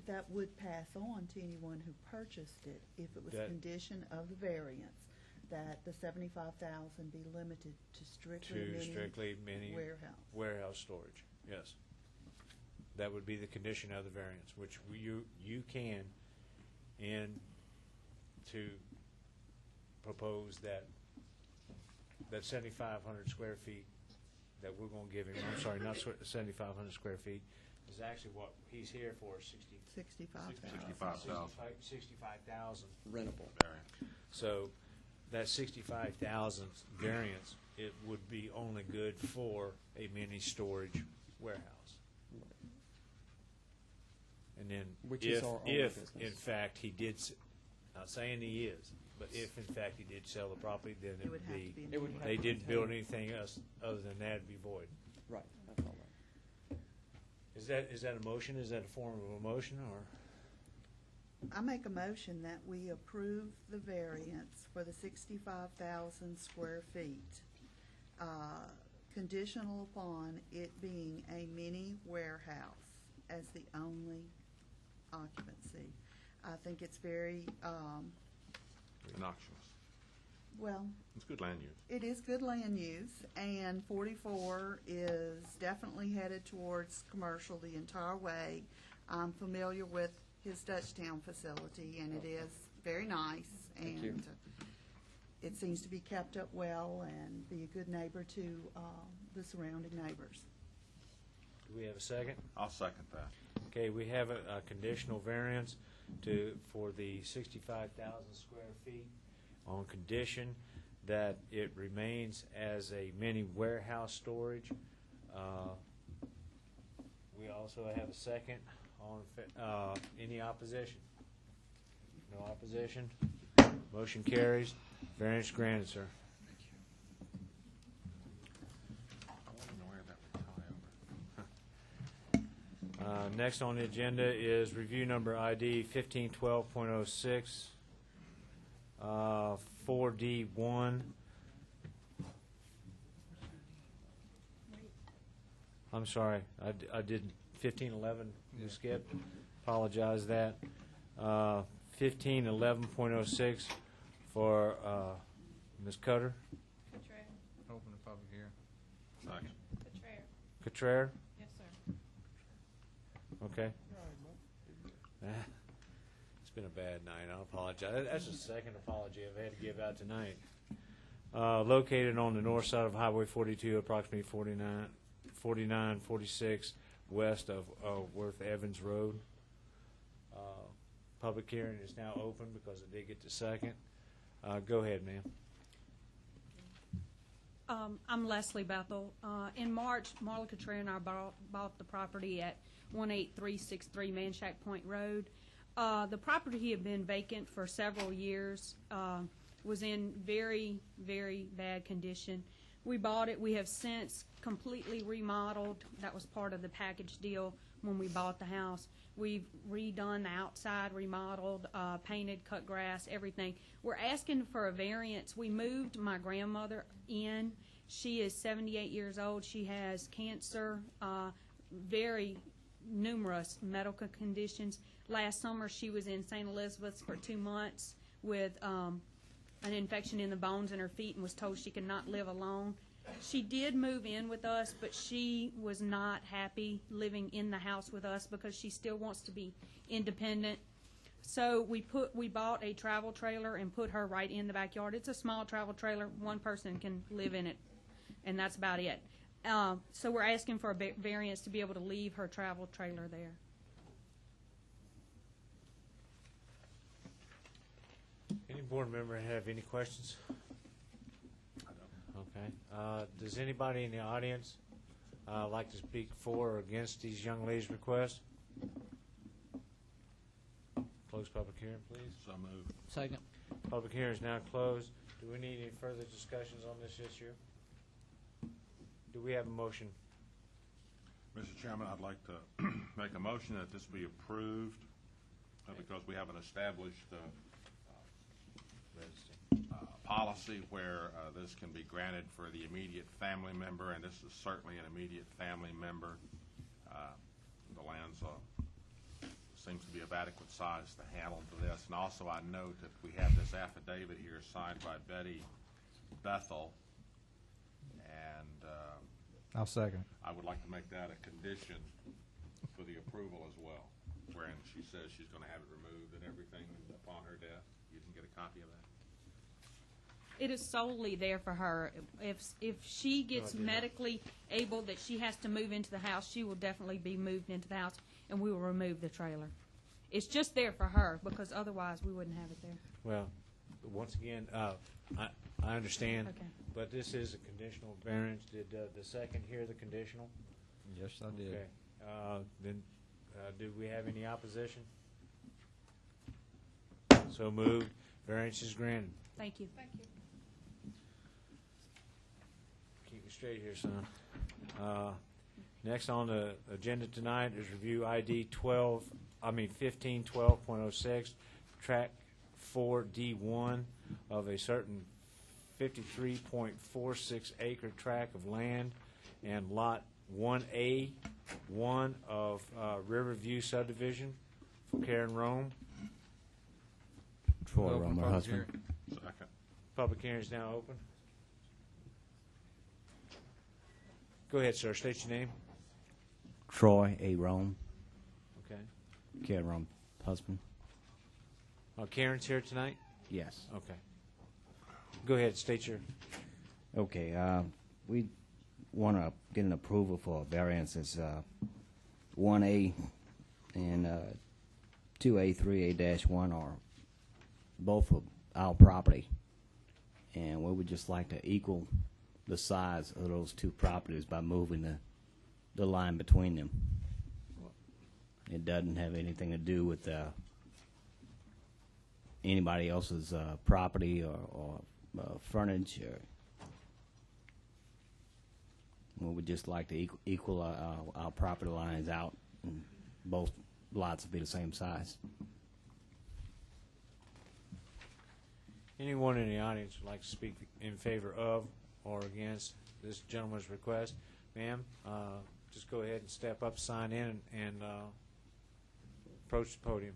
That would pass on to anyone who purchased it if it was That- condition of the variance, that the 75,000 be limited to strictly mini warehouse storage, yes. That would be the condition of the variance, which you can, and to propose that 7,500 square feet that we're going to give him, I'm sorry, not 7,500 square feet, is actually what he's here for, 65,000. Rentable. So that 65,000 variance, it would be only good for a mini storage warehouse. And then Which is our only if business. in fact he did, not saying he is, but if in fact he did sell the property, then it would be, It would have they to didn't be build paid. anything else other than that, it'd be void. Right, that's all right. Is that a motion? Is that a form of a motion, or? I make a motion that we approve the variance for the 65,000 square feet, conditional upon it being a mini warehouse as the only occupancy. I think it's very, Innocuous. well, It's good land use. it is good land use, and 44 is definitely headed towards commercial the entire way. I'm familiar with his Dutchtown facility, and it is very nice, Thank you. and it seems to be kept up well and be a good neighbor to the surrounding neighbors. Do we have a second? I'll second that. Okay, we have a conditional variance for the 65,000 square feet on condition that it remains as a mini warehouse storage. We also have a second on, any opposition? No opposition? Motion carries. Variance granted, sir. I want to know where that would tie over. Next on the agenda is review number ID 1512.06, 4D1. I'm sorry, I did 1511, we skipped. Apologize that. 1511.06 for Ms. Cutter. Open the public hearing. Second. Cottrell? Yes, sir. Okay. It's been a bad night. I apologize. That's the second apology I've had to give out tonight. Located on the north side of Highway 42, approximately 4946 west of Worth Evans Road. Public hearing is now open because it did get to second. Go ahead, ma'am. I'm Leslie Bethel. In March, Marla Cottrell and I bought the property at 18363 Manchac Point Road. The property had been vacant for several years, was in very, very bad condition. We bought it. We have since completely remodeled. That was part of the package deal when we bought the house. We've redone the outside, remodeled, painted, cut grass, everything. We're asking for a variance. We moved my grandmother in. She is 78 years old. She has cancer, very numerous medical conditions. Last summer, she was in St. Elizabeth's for 2 months with an infection in the bones in her feet and was told she could not live alone. She did move in with us, but she was not happy living in the house with us because she still wants to be independent. So we bought a travel trailer and put her right in the backyard. It's a small travel trailer. One person can live in it, and that's about it. So we're asking for a variance to be able to leave her travel trailer there. Any board member have any questions? Okay. Does anybody in the audience like to speak for or against these young ladies' requests? Close public hearing, please. So moved. Second. Public hearing is now closed. Do we need any further discussions on this issue? Do we have a motion? Mr. Chairman, I'd like to make a motion that this be approved because we have an established policy where this can be granted for the immediate family member, and this is certainly an immediate family member. The land's seems to be of adequate size to handle this. And also I note that we have this affidavit here signed by Betty Bethel, and I'll second. I would like to make that a condition for the approval as well, wherein she says she's going to have it removed and everything upon her death. You can get a copy of that. It is solely there for her. If she gets medically able that she has to move into the house, she will definitely be moved into the house, and we will remove the trailer. It's just there for her, because otherwise we wouldn't have it there. Well, once again, I understand, Okay. but this is a conditional variance. Did the second hear the conditional? Yes, I did. Okay. Then, do we have any opposition? So moved. Variance is granted. Thank you. Keep it straight here, son. Next on the agenda tonight is review ID 1512.06, track 4D1 of a certain 53.46 acre tract of land and lot 1A1 of Riverview subdivision for Karen Rome. Troy Rome, her husband. Second. Public hearing is now open. Go ahead, sir. State your name. Troy A. Rome, Okay. Karen Rome, husband. Karen's here tonight? Yes. Okay. Go ahead. State your... Okay, we want to get an approval for variances 1A and 2A, 3A-1 are both of our property, and we would just like to equal the size of those two properties by moving the line between them. It doesn't have anything to do with anybody else's property or frontage. We would just like to equal our property lines out, and both lots would be the same size. Anyone in the audience would like to speak in favor of or against this gentleman's request? Ma'am, just go ahead and step up, sign in, and approach the podium.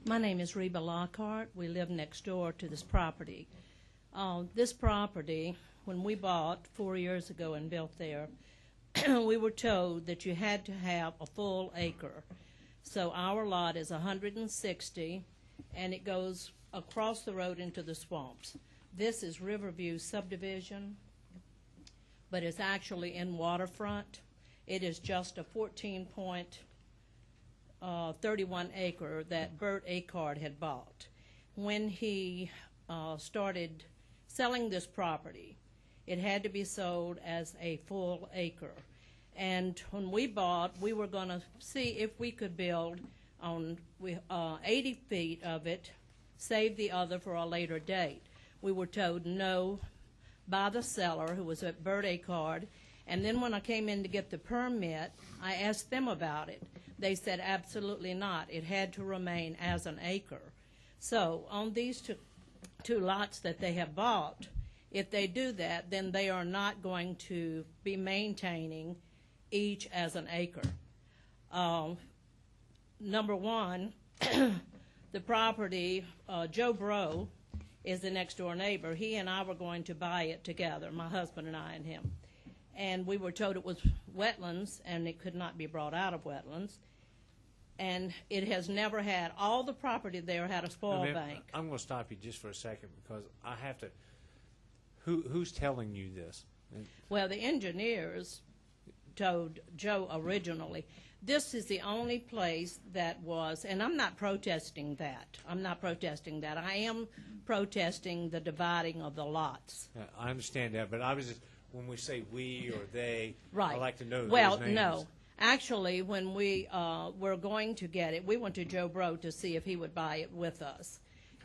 My name is Reba Lockhart. We live next door to this property. This property, when we bought 4 years ago and built there, we were told that you had to have a full acre. So our lot is 160, and it goes across the road into the swamps. This is Riverview subdivision, but it's actually in waterfront. It is just a 14.31 acre that Bert Acard had bought. When he started selling this property, it had to be sold as a full acre. And when we bought, we were going to see if we could build on 80 feet of it, save the other for a later date. We were told no by the seller, who was at Bert Acard. And then when I came in to get the permit, I asked them about it. They said absolutely not. It had to remain as an acre. So on these two lots that they have bought, if they do that, then they are not going to be maintaining each as an acre. Number one, the property, Joe Bro is the next door neighbor. He and I were going to buy it together, my husband and I and him. And we were told it was wetlands and it could not be brought out of wetlands. And it has never had, all the property there had a spoil bank. I'm going to stop you just for a second because I have to, who's telling you this? Well, the engineers told Joe originally. This is the only place that was, and I'm not protesting that. I'm not protesting that. I am protesting the dividing of the lots. Yeah, I understand that, but I was just, when we say we or they, Right. I like to know Well, those names. no. Actually, when we were going to get it, we went to Joe Bro to see if he would buy it with us.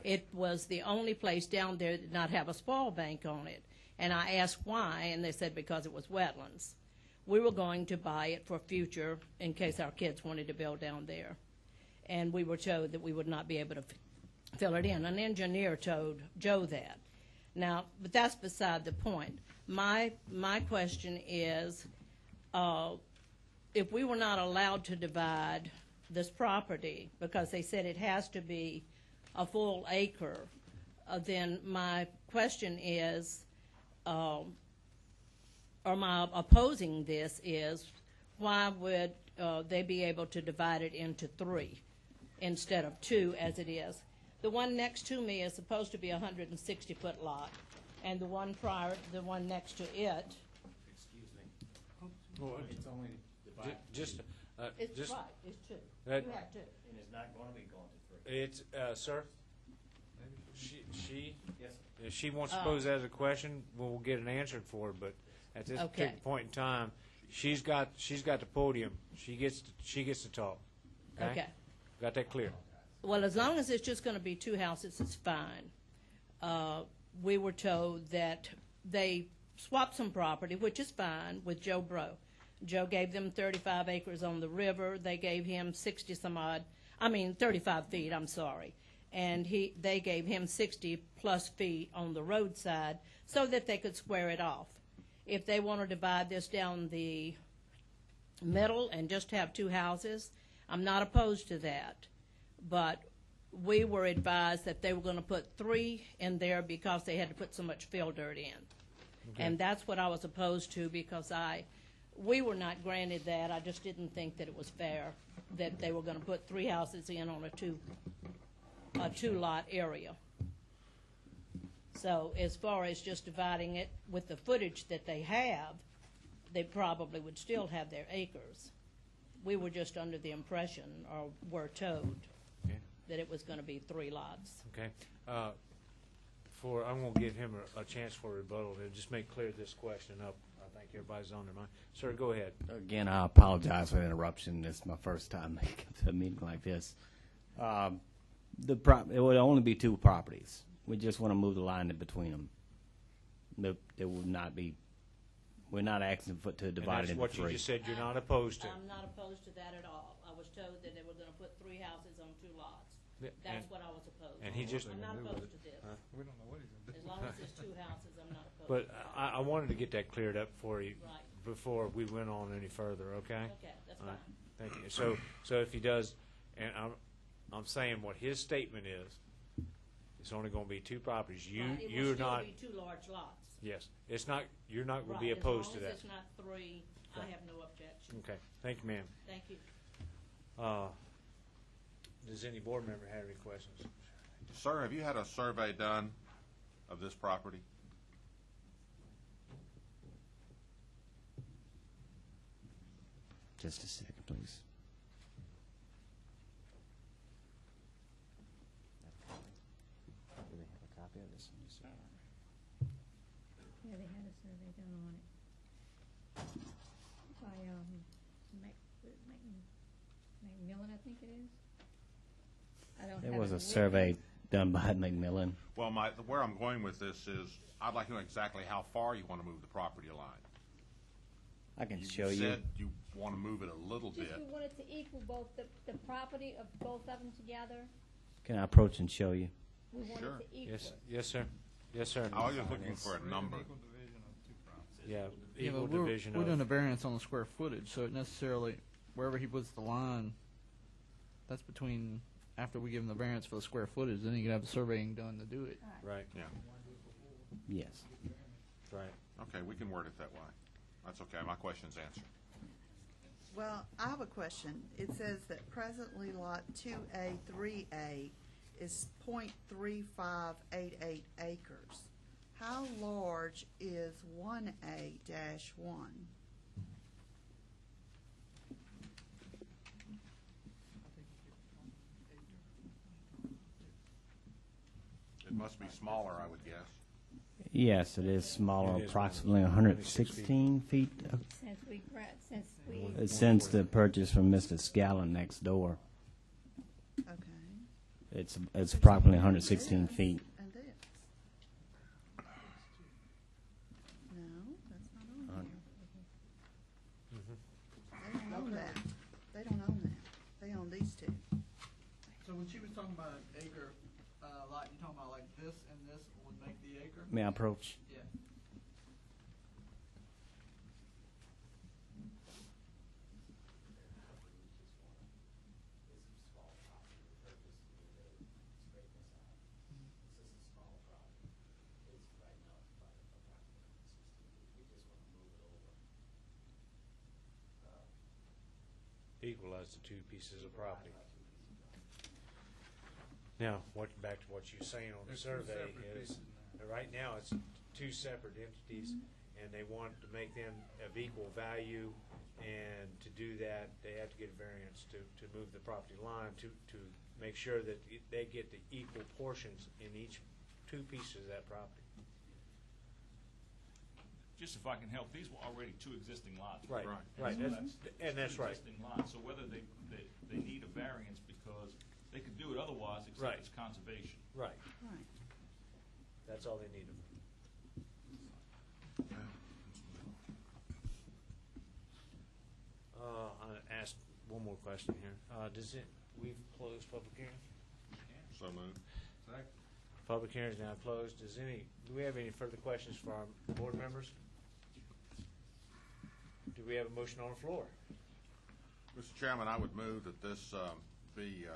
It was the only place down there that did not have a spoil bank on it. And I asked why, and they said because it was wetlands. We were going to buy it for future in case our kids wanted to build down there. And we were told that we would not be able to fill it in. An engineer told Joe that. Now, but that's beside the point. My question is, if we were not allowed to divide this property because they said it has to be a full acre, then my question is, or my opposing this is, why would they be able to divide it into 3 instead of 2 as it is? The one next to me is supposed to be a 160-foot lot, and the one next to it. Excuse me. Well, It's only divided. Just, It's just. right, it's 2. That- You have 2. And it's not going to be going to 3. It's, sir, she, Yes, if she wants to pose that as a question, we'll get an answer for it, but at this Okay. particular point in time, she's got the podium. She gets to talk. Okay. Got that clear? Well, as long as it's just going to be 2 houses, it's fine. We were told that they swapped some property, which is fine, with Joe Bro. Joe gave them 35 acres on the river. They gave him 35 feet, I'm sorry. And they gave him 60-plus feet on the roadside so that they could square it off. If they want to divide this down the middle and just have 2 houses, I'm not opposed to that. But we were advised that they were going to put 3 in there because they had to put so much fill dirt in. Okay. And that's what I was opposed to because we were not granted that. I just didn't think that it was fair that they were going to put 3 houses in on a 2-lot area. So as far as just dividing it with the footage that they have, they probably would still have their acres. We were just under the impression, or were told, Okay. that it was going to be 3 lots. Okay. I'm going to give him a chance for rebuttal to just make clear this question up. I think everybody's on their mind. Sir, go ahead. Again, I apologize for the interruption. This is my first time making a meeting like this. It would only be 2 properties. We just want to move the line in between them. There will not be. We're not asking to divide it And into that's 3. what you just said you're not opposed to. I'm not opposed to that at all. I was told that they were going to put 3 houses on 2 lots. Yeah, That's and- what I was opposed to. and he just- I'm not opposed to this. We don't know what he's going to do. As long as it's 2 houses, I'm not opposed. But I wanted to get that cleared up for you Right. before we went on any further, okay? Okay, that's All right. fine. Thank you. So if he does, and I'm saying what his statement is, it's only going to be 2 properties. Right, it You're will still not. be 2 large lots. Yes, it's not. You're not going to be Right, opposed to as long that. as it's not 3, I have no objection. Okay. Thank you, ma'am. Thank you. Does any board member have any questions? Sir, have you had a survey done of this property? Just a second, please. Do they have a copy of this? Yeah, they had a survey done on it by, Macmillan, I think it is. I don't There have was it a with me. survey done by Macmillan. Well, where I'm going with this is, I'd like to know exactly how far you want to move the property line. I can You show you. said you want to move it a little Just bit. we wanted to equal both the property of both of them together. Can I approach and show you? We wanted Sure. to equal. Yes, sir. Yes, sir. I was just looking for a number. Yeah, Yeah, equal but we're division doing of. a variance on the square footage, so it necessarily, wherever he puts the line, that's between, after we give him the variance for the square footage, then he can have the surveying done to do it. Right. Yeah. Yes. Right. Okay, we can word it that way. That's okay. My question's answered. Well, I have a question. It says that presently Lot 2A, 3A is .3588 acres. How large is 1A-1? It must be smaller, I would guess. Yes, it is smaller, It is approximately 126 116 feet. Since the purchase from Mr. Scallon next door, Okay. it's approximately 116 feet. And this? No, that's not on here. They don't own that. They don't own that. They own these 2. So when she was talking about an acre, this and this would make the acre? May I approach? Yeah. Equalize the two pieces of property. Now, back to what you're saying on the There's two survey separate is, pieces right now, it's two separate entities, and they want to make them of equal value, and to do that, they have to get a variance to move the property line to make sure that they get the equal portions in each two pieces of that property. Just if I can help, these were already two existing lots. Right, So right, that's two right. Existing lots, so whether they need a variance because they could do it otherwise, Right. except it's conservation. Right. Right. That's all they need. I asked one more question here. We've closed public hearing? So moved. Public hearing is now closed. Do we have any further questions for our board members? Do we have a motion on the floor? Mr. Chairman, I would move that this be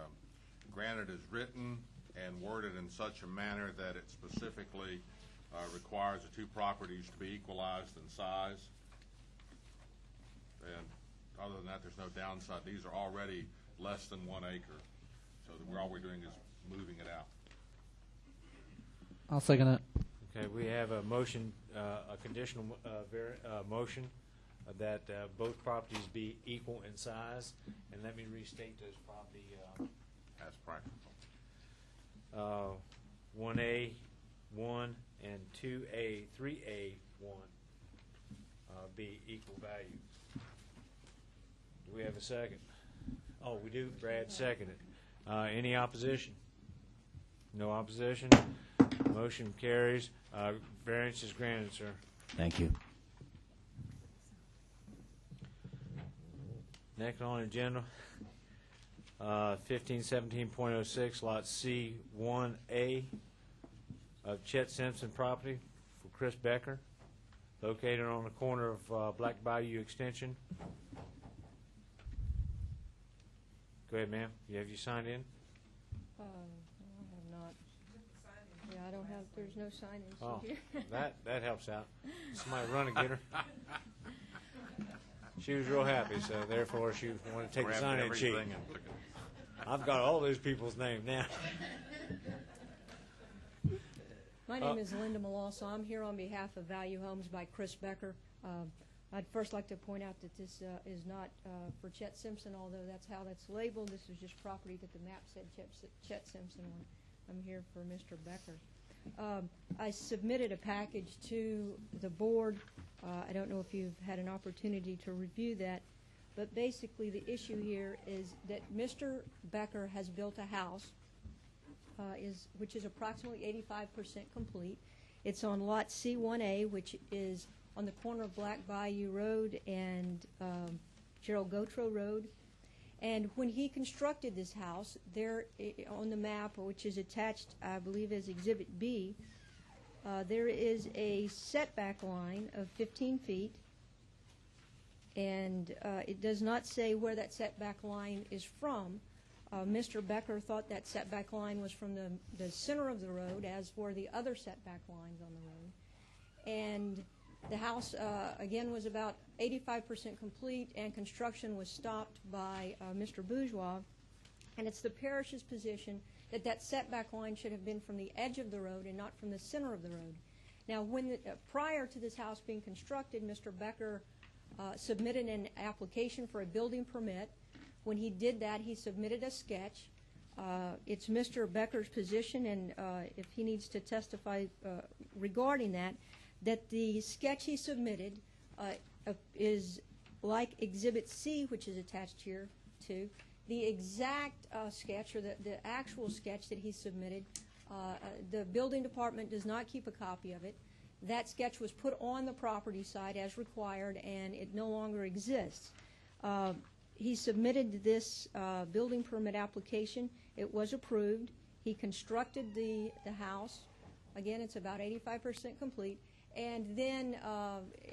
granted as written and worded in such a manner that it specifically requires the two properties to be equalized in size. And other than that, there's no downside. These are already less than 1 acre. So all we're doing is moving it out. I'll second it. Okay, we have a motion, a conditional motion that both properties be equal in size. And let me restate those property. As practical. 1A, 1, and 2A, 3A, 1 be equal value. Do we have a second? Oh, we do. Brad seconded. Any opposition? No opposition. Motion carries. Variance is granted, sir. Thank you. Next on the agenda, 1517.06, Lot C1A of Chet Simpson property for Chris Becker, located on the corner of Black Bayou Extension. Go ahead, ma'am. Have you signed in? I have not. Yeah, I don't have, there's no sign-ins Oh, here. that helps out. Somebody run and get her. She was real happy, so therefore she wanted to take the Grabbed sign-in sheet. everything and took it. I've got all those people's names now. My name is Linda Malassa. I'm here on behalf of Value Homes by Chris Becker. I'd first like to point out that this is not for Chet Simpson, although that's how that's labeled. This is just property that the map said Chet Simpson on. I'm here for Mr. Becker. I submitted a package to the board. I don't know if you've had an opportunity to review that, but basically the issue here is that Mr. Becker has built a house which is approximately 85% complete. It's on Lot C1A, which is on the corner of Black Bayou Road and Gerald Gautreaux Road. And when he constructed this house, there on the map, which is attached, I believe, as Exhibit B, there is a setback line of 15 feet, and it does not say where that setback line is from. Mr. Becker thought that setback line was from the center of the road, as were the other setback lines on the road. And the house, again, was about 85% complete, and construction was stopped by Mr. Bourgeois. And it's the parish's position that that setback line should have been from the edge of the road and not from the center of the road. Now, prior to this house being constructed, Mr. Becker submitted an application for a building permit. When he did that, he submitted a sketch. It's Mr. Becker's position, and if he needs to testify regarding that the sketch he submitted is like Exhibit C, which is attached here to. The exact sketch, or the actual sketch that he submitted, the building department does not keep a copy of it. That sketch was put on the property side as required, and it no longer exists. He submitted this building permit application. It was approved. He constructed the house Again, it's about 85% complete. And then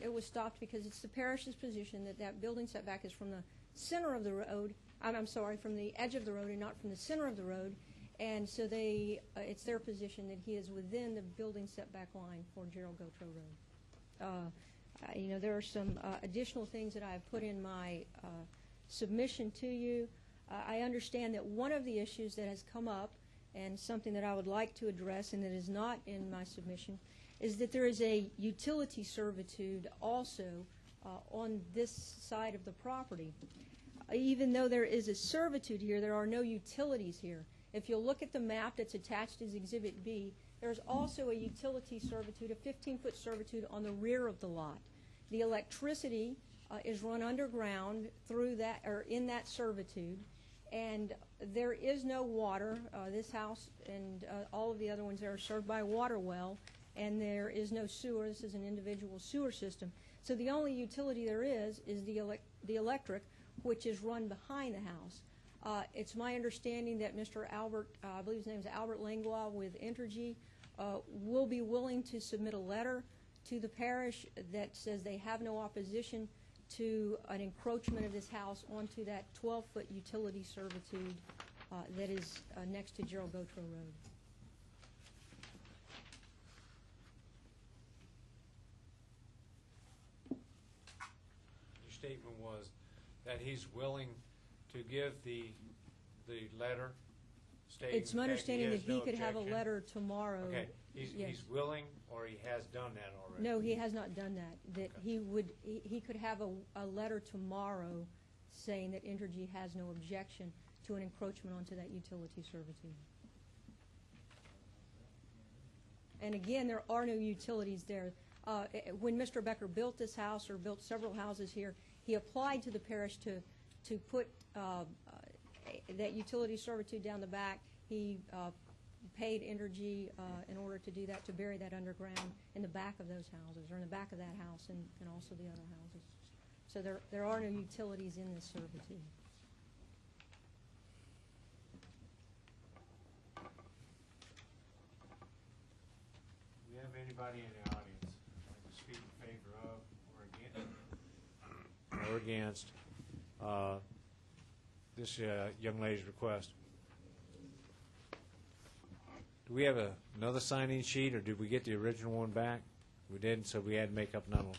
it was stopped because it's the parish's position that that building setback is from the center of the road. I'm sorry, from the edge of the road and not from the center of the road. And so it's their position that he is within the building setback line for Gerald Gautreaux Road. There are some additional things that I have put in my submission to you. I understand that one of the issues that has come up, and something that I would like to address and that is not in my submission, is that there is a utility servitude also on this side of the property. Even though there is a servitude here, there are no utilities here. If you'll look at the map that's attached as Exhibit B, there's also a utility servitude, a 15-foot servitude on the rear of the lot. The electricity is run underground through that, or in that servitude, and there is no water. This house and all of the other ones there are served by a water well, and there is no sewer. This is an individual sewer system. So the only utility there is the electric, which is run behind the house. It's my understanding that Mr. Albert, I believe his name is Albert Langlois with Entergy, will be willing to submit a letter to the parish that says they have no opposition to an encroachment of this house onto that 12-foot utility servitude that is next to Gerald Gautreaux Road. Your statement was that he's willing to give the letter stating It's my understanding that he no could have a objection. letter tomorrow. Okay, Yes. he's willing, or he has done that already? No, he has not done that. That he could have a letter tomorrow saying that Entergy has no objection to an encroachment onto that utility servitude. And again, there are no utilities there. When Mr. Becker built this house, or built several houses here, he applied to the parish to put that utility servitude down the back. He paid Entergy in order to do that, to bury that underground in the back of those houses, or in the back of that house, and also the other houses. So there are no utilities in this servitude. Do we have anybody in the audience who would like to speak in favor of or against this young lady's request? Do we have another sign-in sheet, or did we get the original one back? We didn't, so we had to make up another one.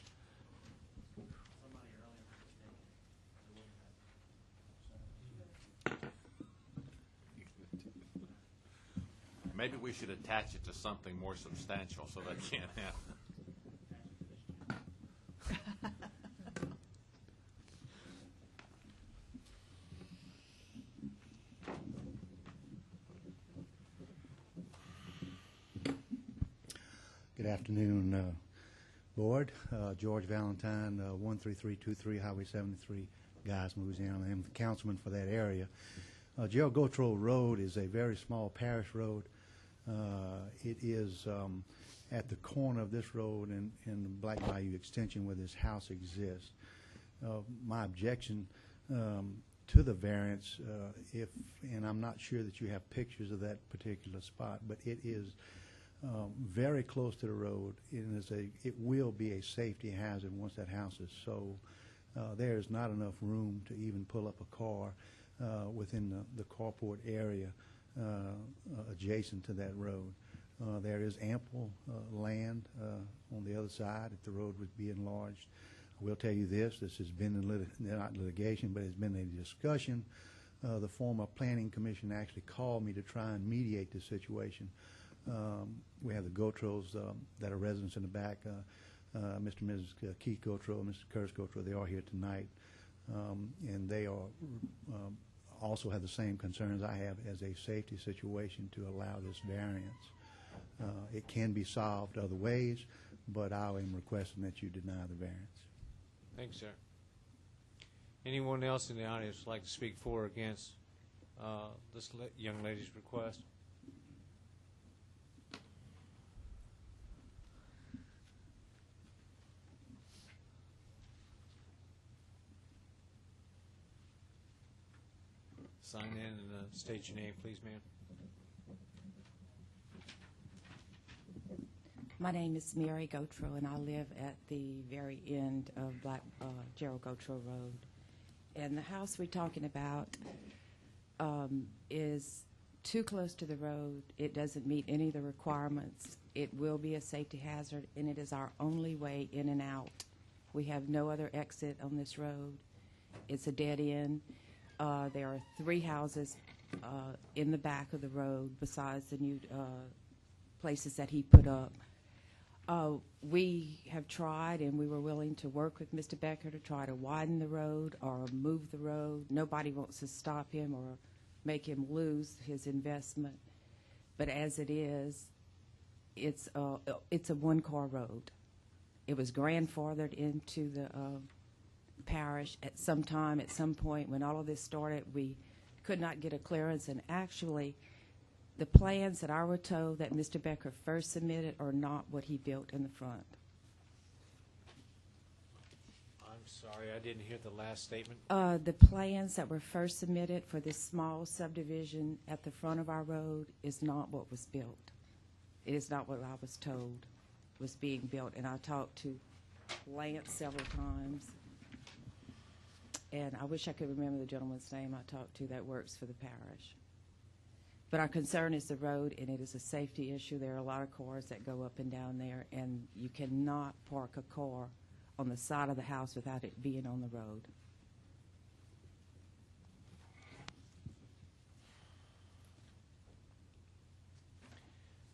Maybe we should attach it to something more substantial so that can't happen. Good afternoon, Board. George Valentine, 13323 Highway 73, Guys, Louisiana. I'm the councilman for that area. Gerald Gautreaux Road is a very small parish road. It is at the corner of this road and the Black Bayou extension where this house exists. My objection to the variance, and I'm not sure that you have pictures of that particular spot, but it is very close to the road. It will be a safety hazard once that house is sold. There is not enough room to even pull up a car within the carport area adjacent to that road. There is ample land on the other side if the road would be enlarged. I will tell you this has been not litigation, but it's been a discussion. The former planning commission actually called me to try and mediate the situation. We have the Gautreaux that are residents in the back, Mr. and Mrs. Keith Gautreaux, Mr. Curtis Gautreaux. They are here tonight, and they are also have the same concerns I have as a safety situation to allow this variance. It can be solved other ways, but I am requesting that you deny the variance. Thanks, sir. Anyone else in the audience would like to speak for or against this young lady's request? Sign in and state your name, please, ma'am. My name is Mary Gautreaux, and I live at the very end of Gerald Gautreaux Road. And the house we're talking about is too close to the road. It doesn't meet any of the requirements. It will be a safety hazard, and it is our only way in and out. We have no other exit on this road. It's a dead end. There are 3 houses in the back of the road besides the new places that he put up. We have tried, and we were willing to work with Mr. Becker to try to widen the road or move the road. Nobody wants to stop him or make him lose his investment. But as it is, it's a one-car road. It was grandfathered into the parish at some time. At some point, when all of this started, we could not get a clearance, and actually, the plans that I were told that Mr. Becker first submitted are not what he built in the front. I'm sorry, I didn't hear the last statement. The plans that were first submitted for this small subdivision at the front of our road is not what was built. It is not what I was told was being built, and I talked to Lance several times, and I wish I could remember the gentleman's name I talked to that works for the parish. But our concern is the road, and it is a safety issue. There are a lot of cars that go up and down there, and you cannot park a car on the side of the house without it being on the road.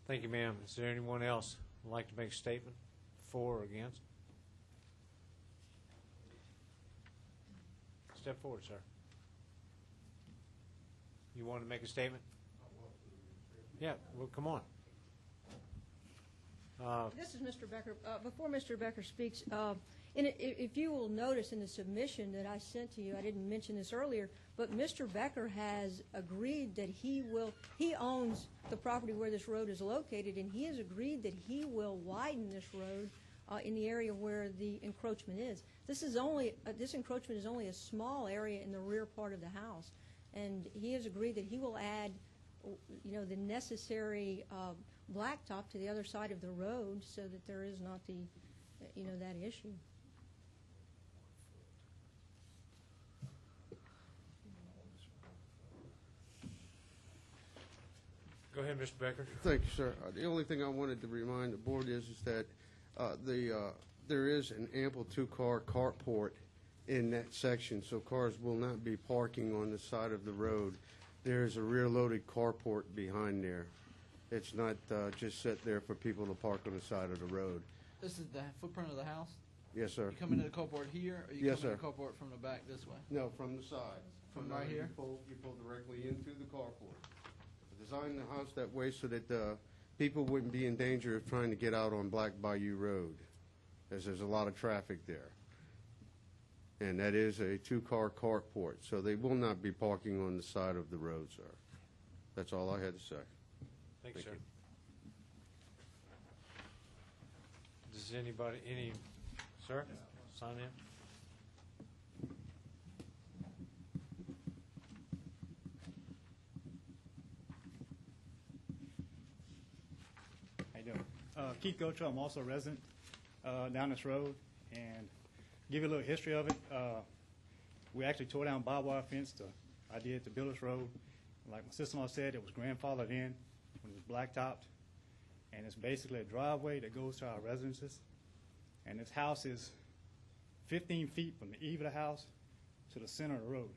Thank you, ma'am. Is there anyone else who would like to make a statement for or against? Step forward, sir. You want to make a statement? Yeah, well, come on. This is Mr. Becker. Before Mr. Becker speaks, if you will notice in the submission that I sent to you, I didn't mention this earlier, but Mr. Becker has agreed that he owns the property where this road is located, and he has agreed that he will widen this road in the area where the encroachment is. This encroachment is only a small area in the rear part of the house, and he has agreed that he will add, the necessary blacktop to the other side of the road so that there is not the, that issue. Go ahead, Mr. Becker. Thank you, sir. The only thing I wanted to remind the board is that there is an ample 2-car carport in that section, so cars will not be parking on the side of the road. There is a rear-loaded carport behind there. It's not just set there for people to park on the side of the road. This is the footprint of the house? Yes, sir. You come into the carport here, or you Yes, come into sir. the carport from the back this way? No, from the side. From right here? You pull directly into the carport. Design the house that way so that people wouldn't be in danger of trying to get out on Black Bayou Road, as there's a lot of traffic there. And that is a 2-car carport, so they will not be parking on the side of the road, sir. That's all I had to say. Thank you, Thank sir. Does anybody, sir, sign in? How you doing? Keith Gautreaux. I'm also a resident down this road, and give you a little history of it. We actually tore down barbed wire fence to build this road. Like my sister-in-law said, it was grandfathered in when it was blacktopped, and it's basically a driveway that goes to our residences. And this house is 15 feet from the eave of the house to the center of the road.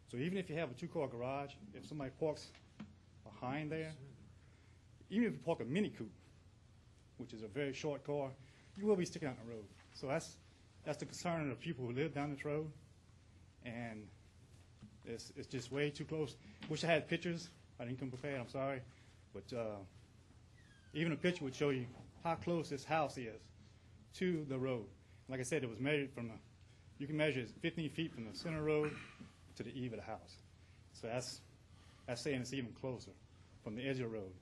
So even if you have a 2-car garage, if somebody parks behind there, even if you park a Mini Coupe, which is a very short car, you will be sticking out in the road. So that's the concern of the people who live down this road, and it's just way too close. Wish I had pictures. I didn't come prepared, I'm sorry. But even a picture would show you how close this house is to the road. Like I said, it was measured you can measure it 15 feet from the center road to the eave of the house. So that's saying it's even closer from the edge of the road.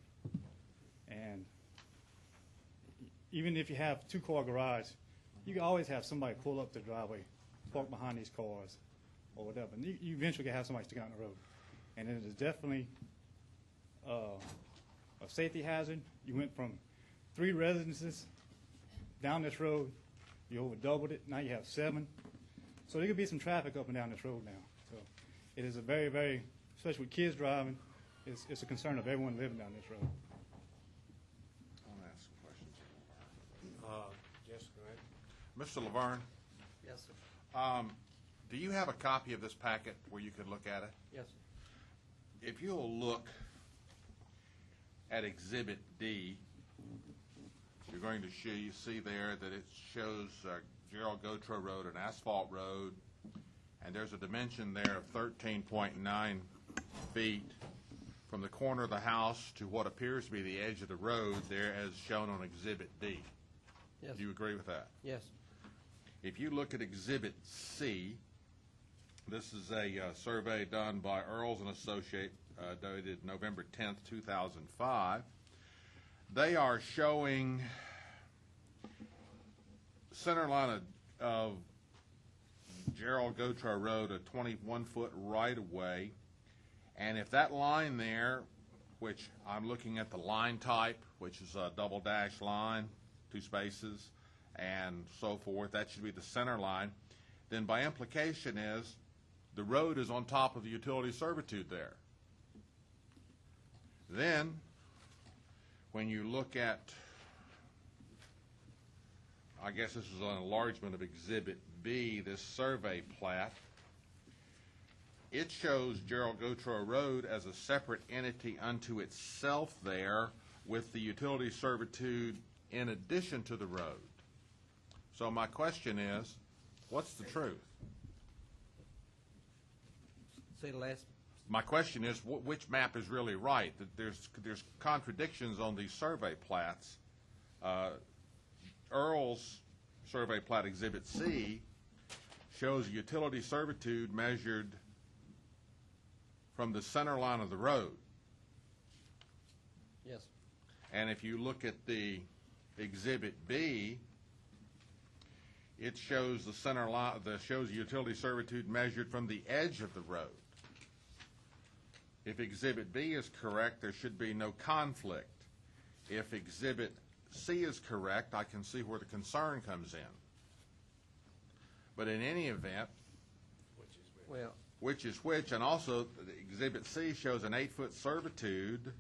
And even if you have 2-car garage, you can always have somebody pull up the driveway, park behind these cars, or whatever. And you eventually can have somebody stick out on the road. And it is definitely a safety hazard. You went from 3 residences down this road. You over doubled it. Now you have 7. So there could be some traffic up and down this road now. So it is a very, very, especially with kids driving, it's a concern of everyone living down this road. I want to ask some questions. Yes, go ahead. Mr. Laverne, Yes, sir. do you have a copy of this packet where you could look at it? Yes, sir. If you'll look at Exhibit D, you're going to see there that it shows Gerald Gautreaux Road, an asphalt road, and there's a dimension there of 13.9 feet from the corner of the house to what appears to be the edge of the road there as shown on Exhibit D. Yes. Do you agree with that? Yes. If you look at Exhibit C, this is a survey done by Earls and Associate, dated November 10th, 2005. They are showing center line of Gerald Gautreaux Road, a 21-foot right-of-way, and if that line there, which I'm looking at the line type, which is a double dash line, 2 spaces, and so forth, that should be the center line, then by implication is the road is on top of the utility servitude there. Then, when you look at, I guess this is an enlargement of Exhibit B, this survey plat, it shows Gerald Gautreaux Road as a separate entity unto itself there with the utility servitude in addition to the road. So my question is, what's the truth? Say the last. My question is, which map is really right? That there's contradictions on these survey plats. Earl's survey plat Exhibit C shows utility servitude measured from the center line of the road. Yes. And if you look at the Exhibit B, it shows the center line, shows utility servitude measured from the edge of the road. If Exhibit B is correct, there should be no conflict. If Exhibit C is correct, I can see where the concern comes in. But in any event, Well, which is which, and also Exhibit C shows an 8-foot servitude,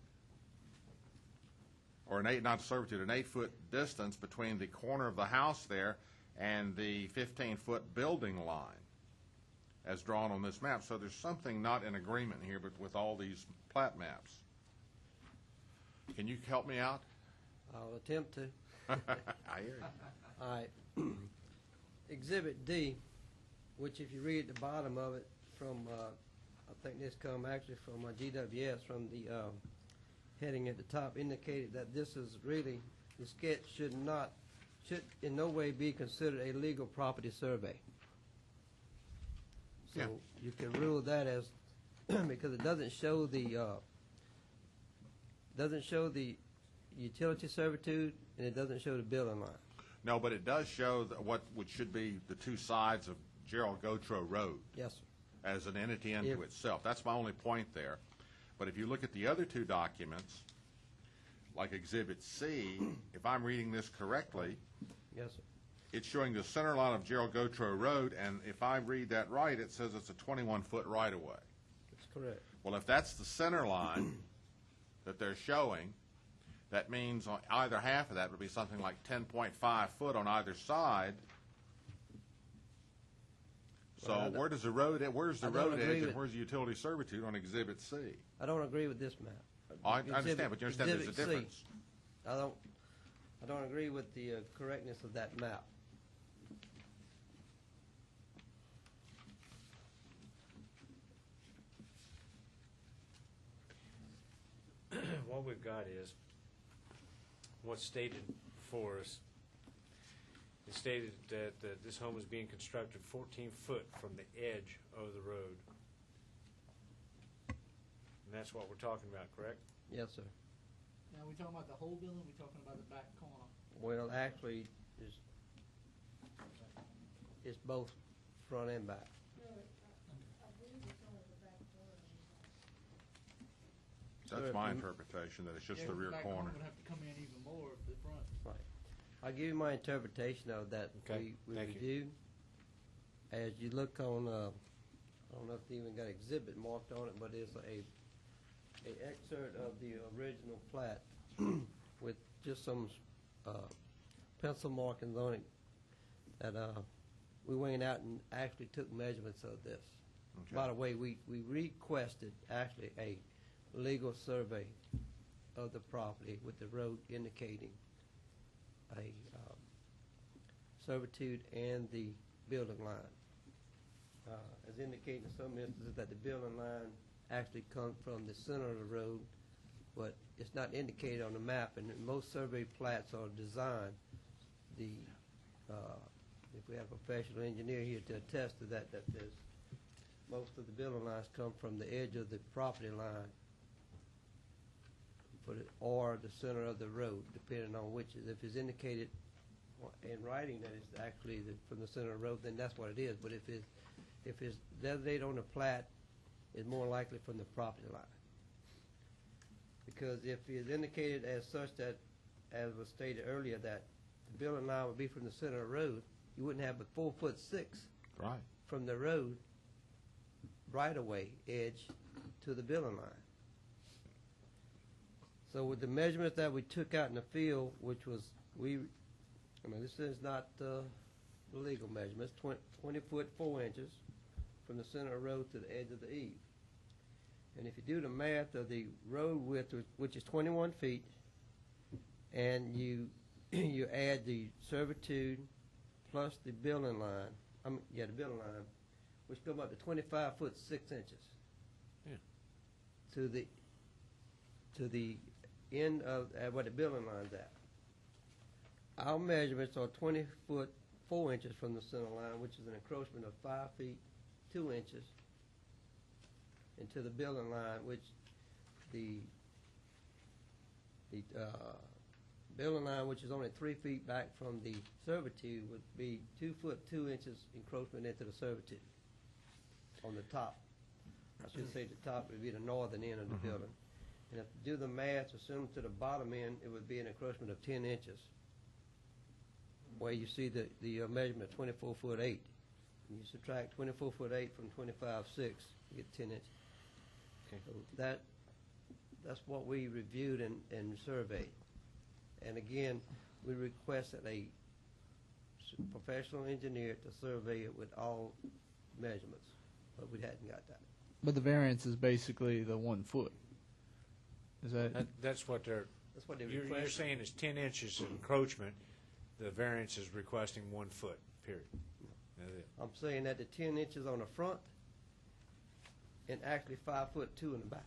or an 8-foot distance between the corner of the house there and the 15-foot building line as drawn on this map. So there's something not in agreement here but with all these plat maps. Can you help me out? I'll attempt to. I hear you. All right. Exhibit D, which if you read at the bottom of it from, I think this come actually from GWS, from the heading at the top, indicated that this is really, the sketch should in no way be considered a legal property survey. So Yeah. you can rule that as, because it doesn't show the utility servitude, and it doesn't show the building line. No, but it does show what should be the 2 sides of Gerald Gautreaux Road. Yes, sir. As an entity unto itself. That's my only point there. But if you look at the other 2 documents, like Exhibit C, if I'm reading this correctly, yes, sir. It's showing the center line of Gerald Gautreaux Road, and if I read that right, it says it's a 21-foot right-of-way. That's correct. Well, if that's the center line that they're showing, that means on either half of that would be something like 10.5 foot on either side. So Well, where does the road, where's the I don't road agree edge and with- where's the utility servitude on Exhibit C? I don't agree with this map. I understand, but you understand there's a Exhibit C. difference. I don't agree with the correctness of that map. What we've got is what's stated before us. It stated that this home is being constructed 14 foot from the edge of the road. And that's what we're talking about, correct? Yes, sir. Now, are we talking about the whole building, or are we talking about the back corner? Well, actually, it's both front and back. That's my interpretation, that it's just the rear corner. Would have to come in even more if the front. Right. I'll give you my interpretation of that Okay, we thank you. reviewed. As you look on, I don't know if they even got exhibit marked on it, but it's a excerpt of the original plat with just some pencil markings on it that we went out and actually took measurements of this. Okay. By the way, we requested actually a legal survey of the property with the road indicating a servitude and the building line. As indicated in some instances that the building line actually comes from the center of the road, but it's not indicated on the map, and most survey plats are designed, if we have a professional engineer here to attest to that, that there's, most of the building lines come from the edge of the property line or the center of the road, depending on which. If it's indicated in writing that it's actually from the center of the road, then that's what it is. But if it's designated on the plat, it's more likely from the property line. Because if it's indicated as such that, as was stated earlier, that the building line would be from the center of the road, you wouldn't have but 4'6" Right. from the road right-of-way edge to the building line. So with the measurements that we took out in the field, which was, this is not the legal measurements, 20 foot 4 inches from the center of the road to the edge of the eave. And if you do the math of the road width, which is 21 feet, and you add the servitude plus the building line, the building line, which come up to 25 foot 6 inches. Yeah. To the end of where the building line's at. Our measurements are 20 foot 4 inches from the center line, which is an encroachment of 5 feet 2 inches, into the building line, which the building line, which is only 3 feet back from the servitude, would be 2 foot 2 inches encroachment into the servitude on the top. I should say the top would be the northern end of the building. And if you do the math, assume to the bottom end, it would be an encroachment of 10 inches, where you see the measurement of 24 foot 8. And you subtract 24 foot 8 from 25 6, you get 10 inches. Okay. So that's what we reviewed and surveyed. And again, we requested a professional engineer to survey it with all measurements, but we hadn't got that. But the variance is basically the 1 foot. Is that? That's what they're. That's what they You're requested. saying it's 10 inches of encroachment. The variance is requesting 1 foot. Period. That's it. I'm saying that the 10 inches on the front and actually 5 foot 2 in the back.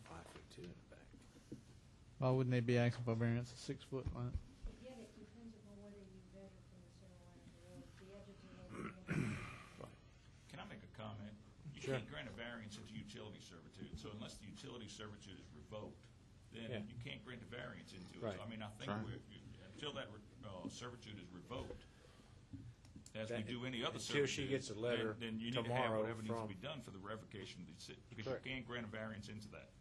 5 foot 2 in the back. Why wouldn't they be asking for a variance of 6 foot line? Again, it depends upon whether you measure from the center line of the road. The edges of the road. Can I make a comment? You Sure. can't grant a variance into utility servitude, so unless the utility servitude is revoked, then Yeah. you can't grant a variance into it. Right. So, I mean, I think Right. until that servitude is revoked, as we That- do any other until servitude, she gets a letter then you need to have tomorrow whatever needs to from- be done for the revocation of the because Correct. you can't grant a variance into that.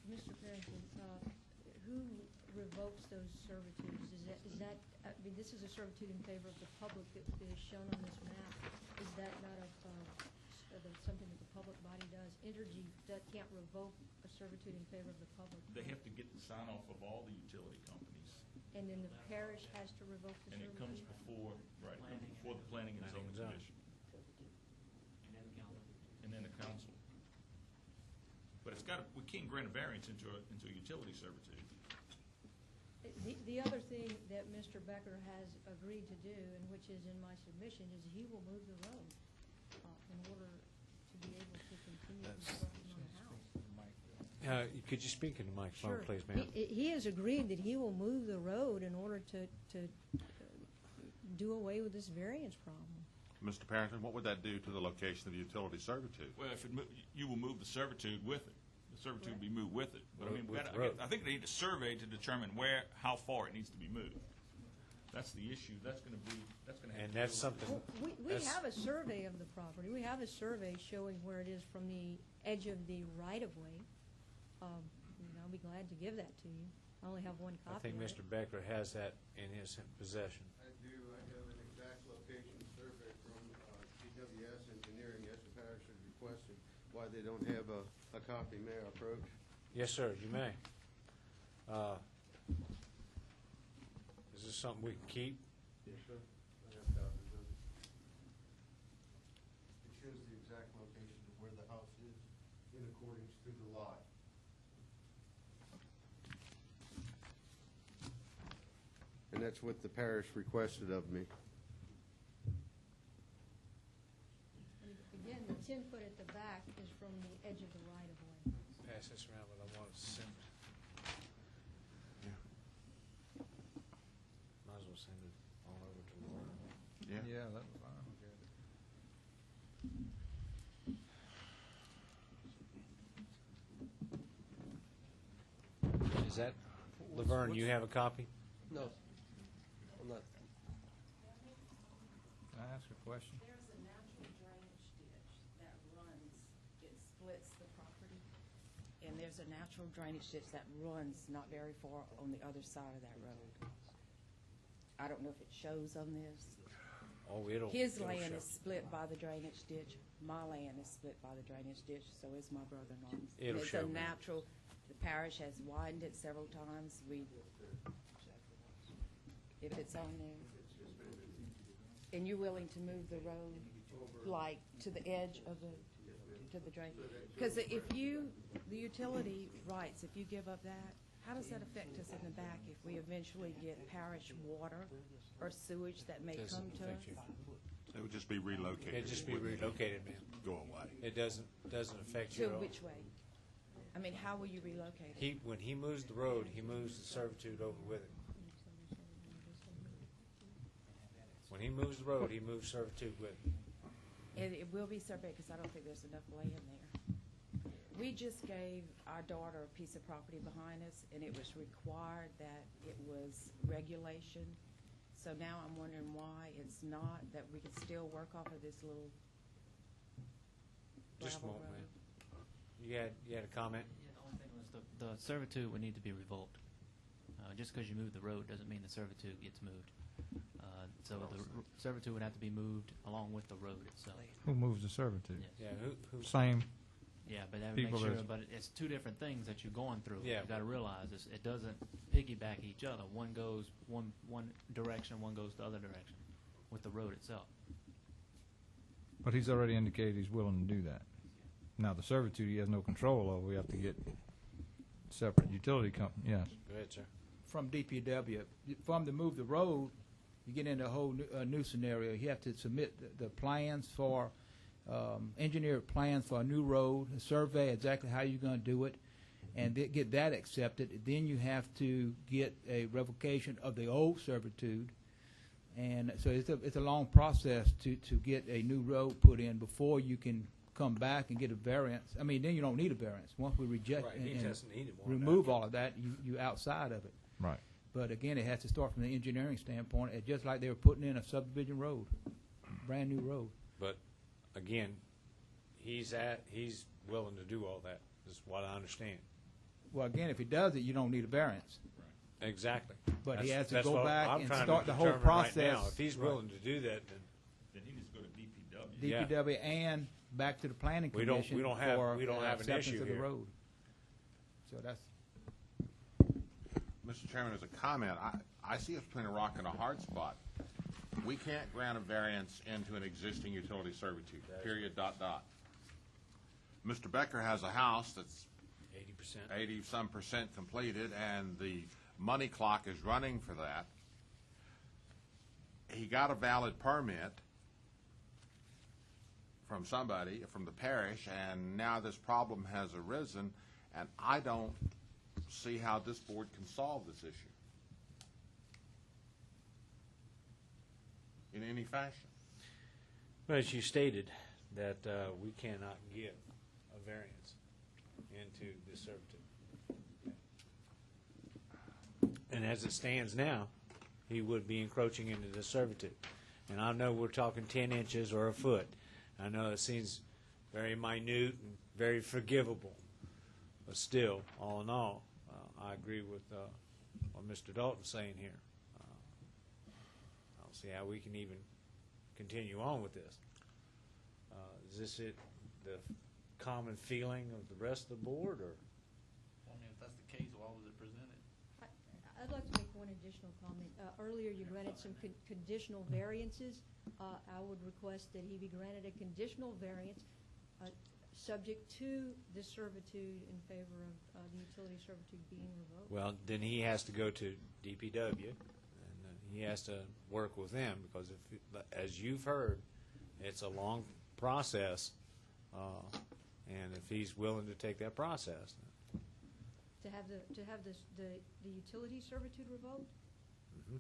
Mr. Parrington, who revokes those servitudes? Is that, I mean, this is a servitude in favor of the public that is shown on this map. Is that not something that the public body does? Entergy that can't revoke a servitude in favor of the public. They have to get the sign off of all the utility companies, And then the parish has to revoke the and it comes servitude? before the Planning and Zoning Commission, and then the council. But we can't grant a variance into a utility servitude. The other thing that Mr. Becker has agreed to do, and which is in my submission, is he will move the road in order to be able to continue construction on the house. Could you speak in the microphone, Sure. please, ma'am? He has agreed that he will move the road in order to do away with this variance problem. Mr. Parrington, what would that do to the location of the utility servitude? Well, if you will move the servitude with it. The servitude will be moved with it. But I mean, With the road. I think they need a survey to determine how far it needs to be moved. That's the issue. That's gonna have. And to that's deal with something. We have a survey of the property. We have a survey showing where it is from the edge of the right-of-way. I'll be glad to give that to you. I only have one I copy think of Mr. it. Becker has that in his possession. I do. I have an exact location survey from GWS Engineering, as the parish has requested, why they don't have a copy. May I approach? Yes, sir, you may. Is this something we can keep? Yes, sir. I have copies of it. It shows the exact location of where the house is in accordance to the lot. And that's what the parish requested of me. Again, the 10-foot at the back is from the edge of the right-of-way. Pass this around, but I want to send it. Might as well send it all over to Laura. Yeah, that's fine. Is that, Laverne, you have a copy? No, I'm not. Can I ask a question? There's a natural drainage ditch that runs, it splits the property, and there's a natural drainage ditch that runs not very far on the other side of that road. I don't know if it shows on this. Oh, it'll. His it'll land show. is split by the drainage ditch. My land is split by the drainage ditch, so is my brother-in-law's. It'll It's show, a ma'am. natural, the parish has widened it several times. If it's on there. And you're willing to move the road, like, to the edge of to the drain? Because if you, the utility rights, if you give up that, how does that affect us in the back if we eventually get parish water or sewage that may Doesn't come to affect us? you. It would just be relocated. It'd just be relocated, ma'am. Go away. It doesn't affect you To at all. which way? I mean, how will you relocate it? When he moves the road, he moves the servitude over with it. When he moves the road, he moves servitude with it. And it will be surveyed because I don't think there's enough land there. We just gave our daughter a piece of property behind us, and it was required that it was regulation. So now I'm wondering why it's not, that we could still work off of this little Just a gravel moment, road. ma'am. You had a comment? Yeah, the only thing was the servitude would need to be revoked. Just because you move the road doesn't mean the servitude gets moved. So the servitude would have to be moved along with the road itself. Who moves the servitude? Yeah, who? Same. Yeah, but that would make People sure, that's- but it's two different things that you're going through. Yeah. You got to realize it doesn't piggyback each other. One goes one direction, one goes the other direction with the road itself. But he's already indicated he's willing to do that. Now, the servitude he has no control over. We have to get separate utility company, yes. Go ahead, sir. From DPW. For him to move the road, you get into a whole new scenario. You have to submit the plans for, engineered plans for a new road, a survey, exactly how you're going to do it, and get that accepted. Then you have to get a revocation of the old servitude. And so it's a long process to get a new road put in before you can come back and get a variance. I mean, then you don't need a variance. Once we reject Right, he and doesn't need it more remove all of that, you outside of it. Right. But again, it has to start from the engineering standpoint, just like they were putting in a subdivision road, brand new road. But again, he's willing to do all that, is what I understand. Well, again, if he does it, you don't need a variance. Exactly. But he has to That's go what back I'm and trying to start the whole determine right process. now. If he's willing to do that, Then he needs to go to DPW. DPW and back to the planning We don't- commission we don't have- for we don't have an acceptance issue of the here. road. So that's. Mr. Chairman, as a comment, I see us between a rock and a hard spot. We can't grant a variance into an existing utility servitude, period, dot, dot. Mr. Becker has a house that's 80%. 80-some% completed, and the money clock is running for that. He got a valid permit from somebody, from the parish, and now this problem has arisen, and I don't see how this board can solve this issue in any fashion. But as you stated, that we cannot give a variance into the servitude. And as it stands now, he would be encroaching into the servitude. And I know we're talking 10 inches or a foot. I know it seems very minute and very forgivable, but still, all in all, I agree with what Mr. Dalton's saying here. I don't see how we can even continue on with this. Is this the common feeling of the rest of the board, or? I mean, if that's the case, why was it presented? I'd like to make one additional comment. Earlier, you granted some conditional variances. I would request that he be granted a conditional variance subject to the servitude in favor of the utility servitude being revoked. Well, then he has to go to DPW, and he has to work with them, because as you've heard, it's a long process, and if he's willing to take that process. To have the utility servitude revoked? Mm-hmm.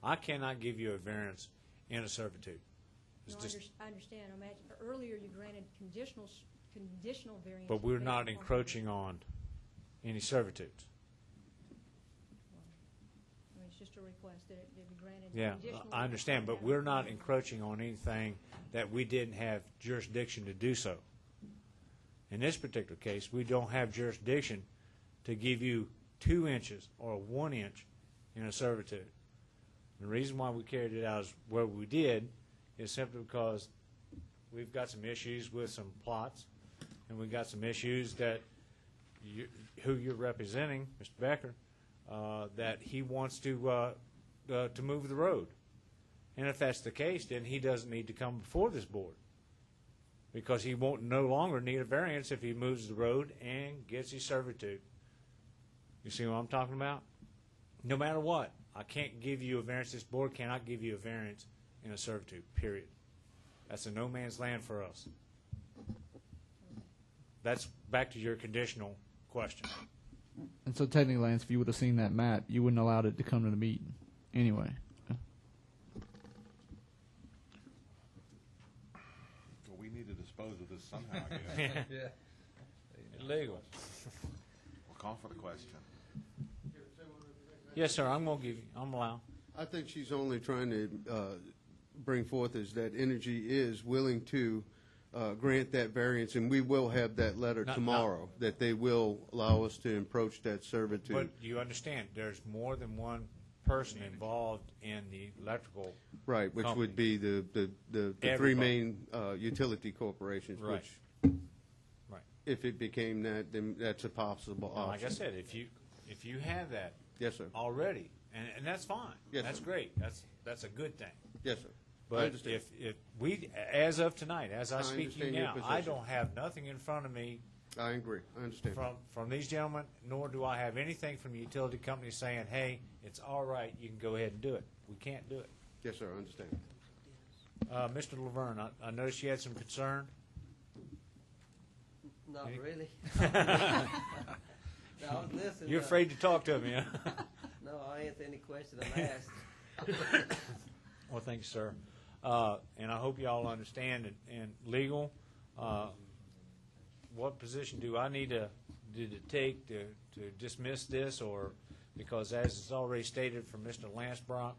I cannot give you a variance in a servitude. No, I understand. Earlier you granted conditional variance. But we're not encroaching on any servitudes. I mean, it's just a request that it be granted. Yeah, conditional. I understand, but we're not encroaching on anything that we didn't have jurisdiction to do so. In this particular case, we don't have jurisdiction to give you 2 inches or 1 inch in a servitude. The reason why we carried it out as where we did is simply because we've got some issues with some plots, and we've got some issues that who you're representing, Mr. Becker, that he wants to move the road. And if that's the case, then he doesn't need to come before this board, because he won't no longer need a variance if he moves the road and gets his servitude. You see what I'm talking about? No matter what, I can't give you a variance. This board cannot give you a variance in a servitude, period. That's a no man's land for us. That's back to your conditional question. And so technically, Lance, if you would have seen that map, you wouldn't have allowed it to come to the meeting anyway. Well, we need to dispose of this somehow, I guess. Yeah. Illegal. We'll call for the question. Yes, sir. I'm allowed. I think she's only trying to bring forth is that Energy is willing to grant that variance, and we will have that letter tomorrow, that they will allow us to encroach that servitude. But you understand, there's more than one person involved in the electrical Right, which company. would be the Everybody. three main utility corporations, Right. which, Right. if it became that, then that's a possible Well, option. like I said, if you have that Yes, sir. already, and that's fine. Yes, that's sir. great. That's a good thing. Yes, sir. I But understand. if we, as of tonight, as I speak to you understand your now, I position. don't have nothing in front of me I agree. I understand. from these gentlemen, nor do I have anything from the utility company saying, hey, it's all right, you can go ahead and do it. We can't do it. Yes, sir, I understand. Mr. Laverne, I noticed you had some concern. Not Any- really. No, I was listening. You're afraid to talk to me, huh? No, I'll answer any question I'm asked. Well, thank you, sir. And I hope you all understand, and legal, what position do I need to take to dismiss this, or, because as it's already stated from Mr. Lance Brock,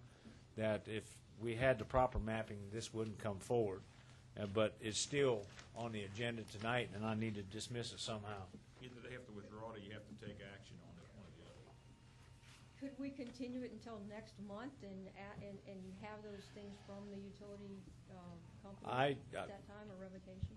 that if we had the proper mapping, this wouldn't come forward. But it's still on the agenda tonight, and I need to dismiss it somehow. Either they have to withdraw it or you have to take action on it, one or the other. Could we continue it until next month and have those things from the utility company at that time, or revocation?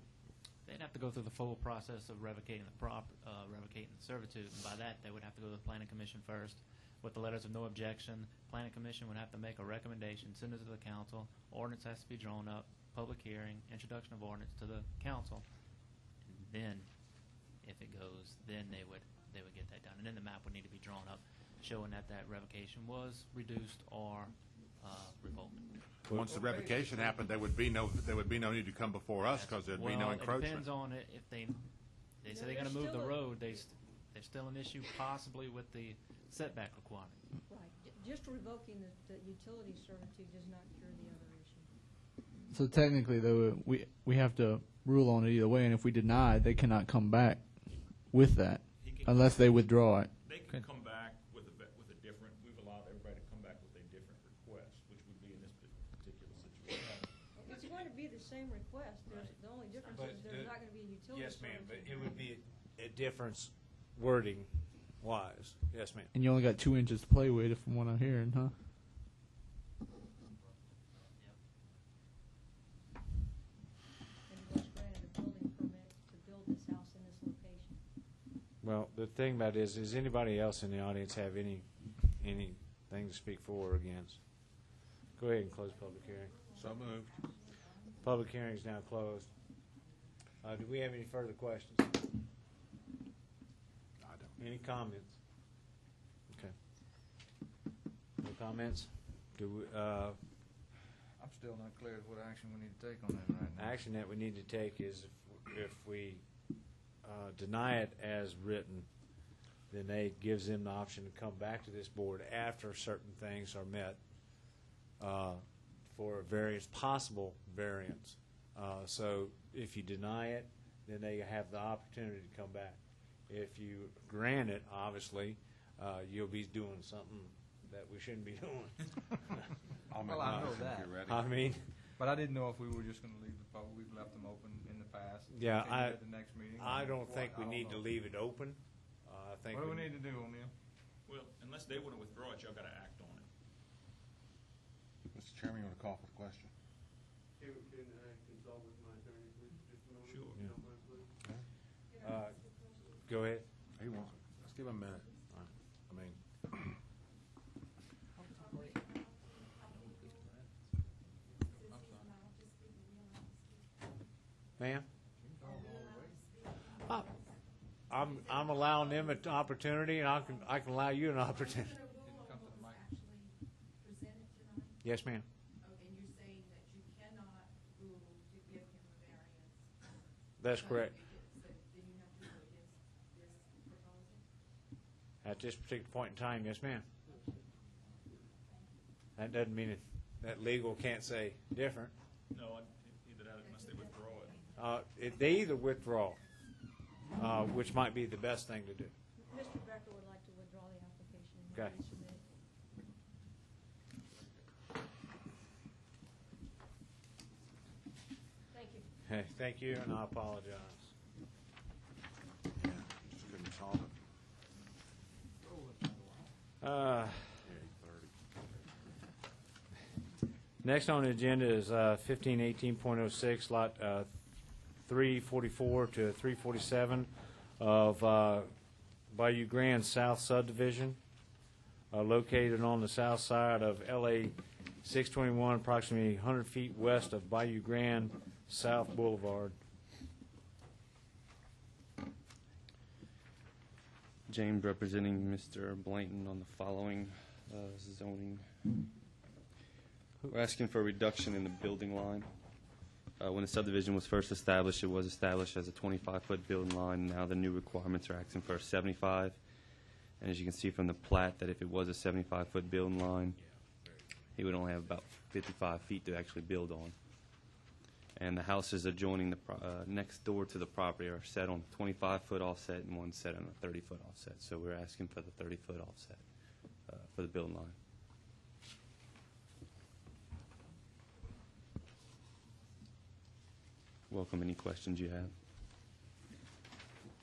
They'd have to go through the full process of revocating revocating the servitude, and by that, they would have to go to the planning commission first with the letters of no objection. Planning commission would have to make a recommendation, send it to the council. Ordinance has to be drawn up, public hearing, introduction of ordinance to the council. Then, if it goes, then they would get that done, and then the map would need to be drawn up, showing that revocation was reduced or revoked. Once the revocation happened, there would be no need to come before us, because there'd be no It encroachment. depends on it. If they say they're going to move the road, there's still an issue possibly with the setback requirement. Right. Just revoking the utility servitude does not cure the other issue. So technically, though, we have to rule on it either way, and if we deny, they cannot come back with that unless they withdraw it. They can come back with a different, we've allowed everybody to come back with a same request. The only difference But is there's not going to be a utility. Yes, ma'am, but service it in would there. be a difference wording wise. Yes, ma'am. And you only got 2 inches to play with, from what I'm hearing, huh? And he was granted a building permit to build this house in this location. Well, the thing about it is, does anybody else in the audience have anything to speak for or against? Go ahead and close public hearing. So moved. Public hearing is now closed. Do we have any further questions? I don't. Any comments? Okay. No comments? Do we, I'm still not clear as what action we need to take on that right now. action that we need to take is if we deny it as written, then they gives them the option to come back to this board after certain things are met for various possible variants. So if you deny it, then they have the opportunity to come back. If you grant it, obviously, you'll be doing something that we shouldn't be doing. Well, I know that. I mean, But I didn't know if we were just going to leave the vote. We've left them open in the past. yeah, Continue at the next meeting. I don't think we I don't need to know. leave it open. I think What do we need to do, O'Neill? Well, unless they want to withdraw it, y'all got to act on it. Mr. Chairman, you want to call for the question? Can I consult with my attorney, please, just a moment? Sure. if you don't mind, please? Go ahead. He wants it. Let's give him a minute. I mean, Ma'am? I'm allowing them an opportunity, and I can allow you an opportunity. Yes, ma'am. And you're saying that you cannot rule to give him a variance? That's correct. So then you have to rule against this proposal? At this particular point in time, yes, ma'am. That doesn't mean that legal can't say different. No, either that unless they withdraw it. They either withdraw, which might be the best thing to do. Mr. Becker would like to withdraw the application. Okay. He submitted. Thank you. Hey, thank you, and I apologize. yeah, just couldn't solve it. Uh, Yeah, 8:30. Next on the agenda is 1518.06, lot 344 to 347 of Bayou Grand South subdivision, located on the south side of LA 621, approximately 100 feet west of Bayou Grand South Boulevard. James representing Mr. Blanton on the following zoning. We're asking for a reduction in the building line. When the subdivision was first established, it was established as a 25-foot building line. Now the new requirements are asking for a 75. And as you can see from the plat, that if it was a 75-foot building line, he would only have about 55 feet to actually build on. And the houses adjoining the next door to the property are set on 25-foot offset and one set on a 30-foot offset. So we're asking for the 30-foot offset for the building line. Welcome any questions you have.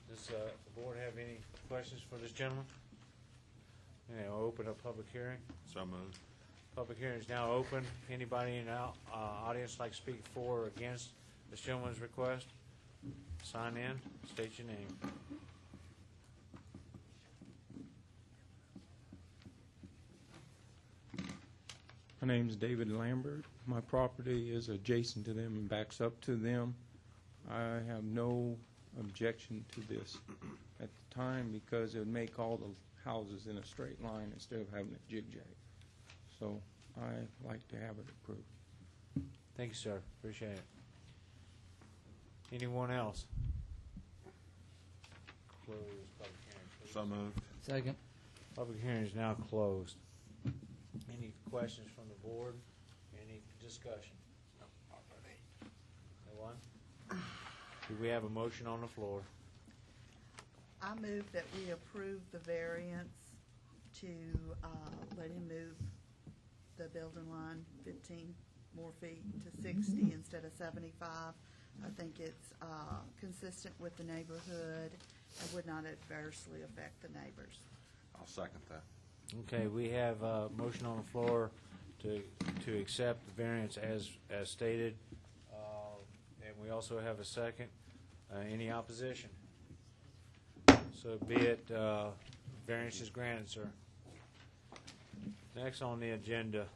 Does the board have any questions for this gentleman? Yeah, I'll open up public hearing. So moved. Public hearing is now open. Anybody in the audience like to speak for or against this gentleman's request? Sign in, state your name. My name's David Lambert. My property is adjacent to them and backs up to them. I have no objection to this at the time because it would make all the houses in a straight line instead of having it jig-jag. So I like to have it approved. Thank you, sir. Appreciate it. Anyone else? Close public hearing, please. So moved. Second. Public hearing is now closed. Any questions from the board? Any discussion? No one? Do we have a motion on the floor? I move that we approve the variance to let him move the building line 15 more feet to 60 instead of 75. I think it's consistent with the neighborhood and would not adversely affect the neighbors. I'll second that. Okay, we have a motion on the floor to accept the variance as stated, and we also have a second. Any opposition? So be it, variance is granted, sir. Next on the agenda,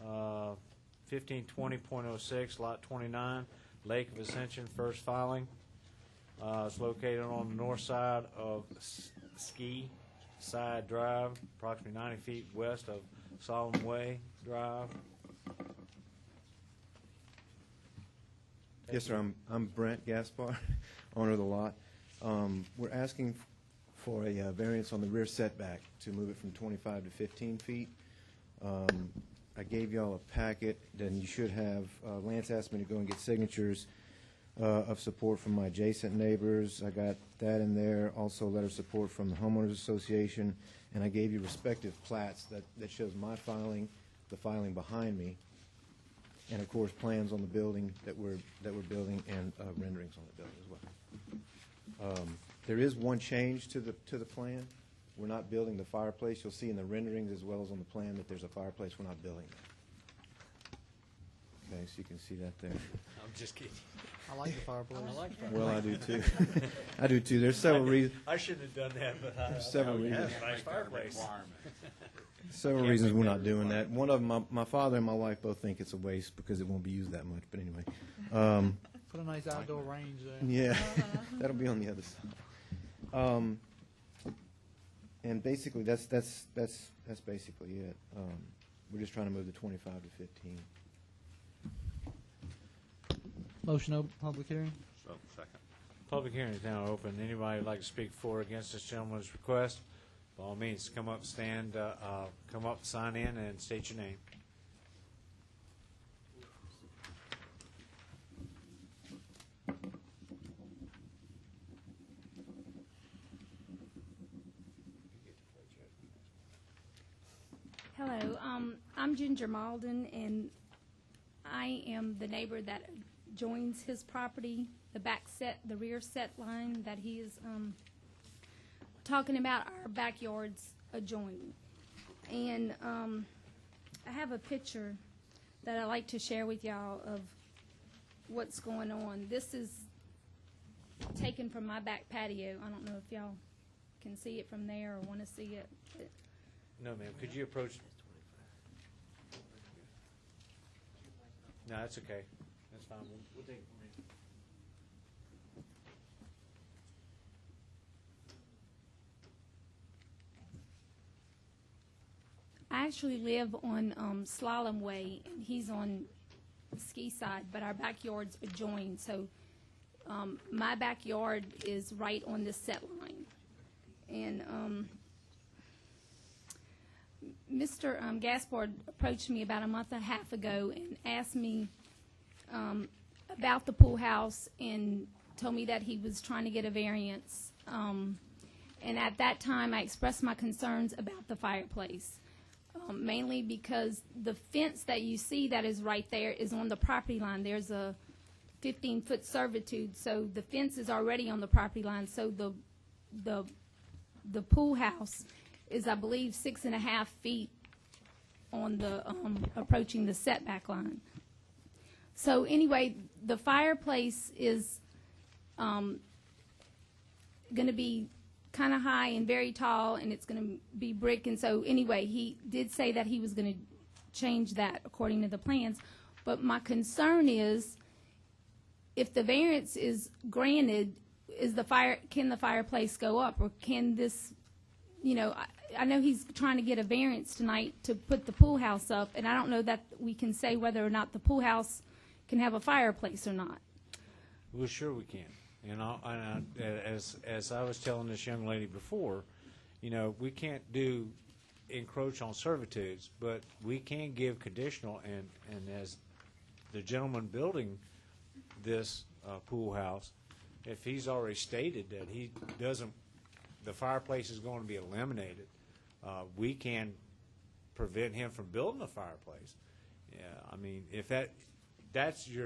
1520.06, Lot 29, Lake of Ascension, first filing. It's located on the north side of Ski Side Drive, approximately 90 feet west of Solemn Way Drive. Yes, sir. I'm Brent Gaspar, owner of the lot. We're asking for a variance on the rear setback to move it from 25 to 15 feet. I gave y'all a packet, then you should have, Lance asked me to go and get signatures of support from my adjacent neighbors. I got that in there, also a letter of support from the Homeowners Association, and I gave you respective plats that shows my filing, the filing behind me, and of course plans on the building that we're building, and renderings on the building as well. There is one change to the plan. We're not building the fireplace. You'll see in the renderings as well as on the plan that there's a fireplace. We're not building that. Okay, so you can see that there. I'm just kidding. I like the fireplace. I like the fireplace. Well, I do too. I do too. There's several reasons. I shouldn't have done that, but There's several reasons. Nice fireplace. Several reasons we're not doing that. One of them, my father and my wife both think it's a waste because it won't be used that much. But anyway. Put a nice outdoor range there. Yeah, that'll be on the other side. And basically, that's basically it. We're just trying to move the 25 to 15. Motion open public hearing. So, second. Public hearing is now open. Anybody would like to speak for or against this gentleman's request? By all means, come up, stand, come up, sign in, and state your name. Hello, I'm Ginger Malden, and I am the neighbor that joins his property, the rear set line that he is talking about. Our backyards adjoin. And I have a picture that I'd like to share with y'all of what's going on. This is taken from my back patio. I don't know if y'all can see it from there or want to see it. No, ma'am. Could you approach? No, that's okay. That's fine. We'll take it from here. I actually live on Slalom Way, and he's on Ski Side, but our backyards adjoin. So my backyard is right on this set line. And Mr. Gaspard approached me about a month and a half ago and asked me about the pool house and told me that he was trying to get a variance. And at that time, I expressed my concerns about the fireplace, mainly because the fence that you see that is right there is on the property line. There's a 15-foot servitude, so the fence is already on the property line. So the pool house is, I believe, 6.5 feet on the approaching the setback line. So anyway, the fireplace is going to be kind of high and very tall, and it's going to be brick. And so anyway, he did say that he was going to change that according to the plans. But my concern is, if the variance is granted, can the fireplace go up, or can this, I know he's trying to get a variance tonight to put the pool house up, and I don't know that we can say whether or not the pool house can have a fireplace or not. Well, sure we can. As I was telling this young lady before, we can't encroach on servitudes, but we can give conditional, and as the gentleman building this pool house, if he's already stated that the fireplace is going to be eliminated, we can prevent him from building a fireplace. Yeah, I mean, if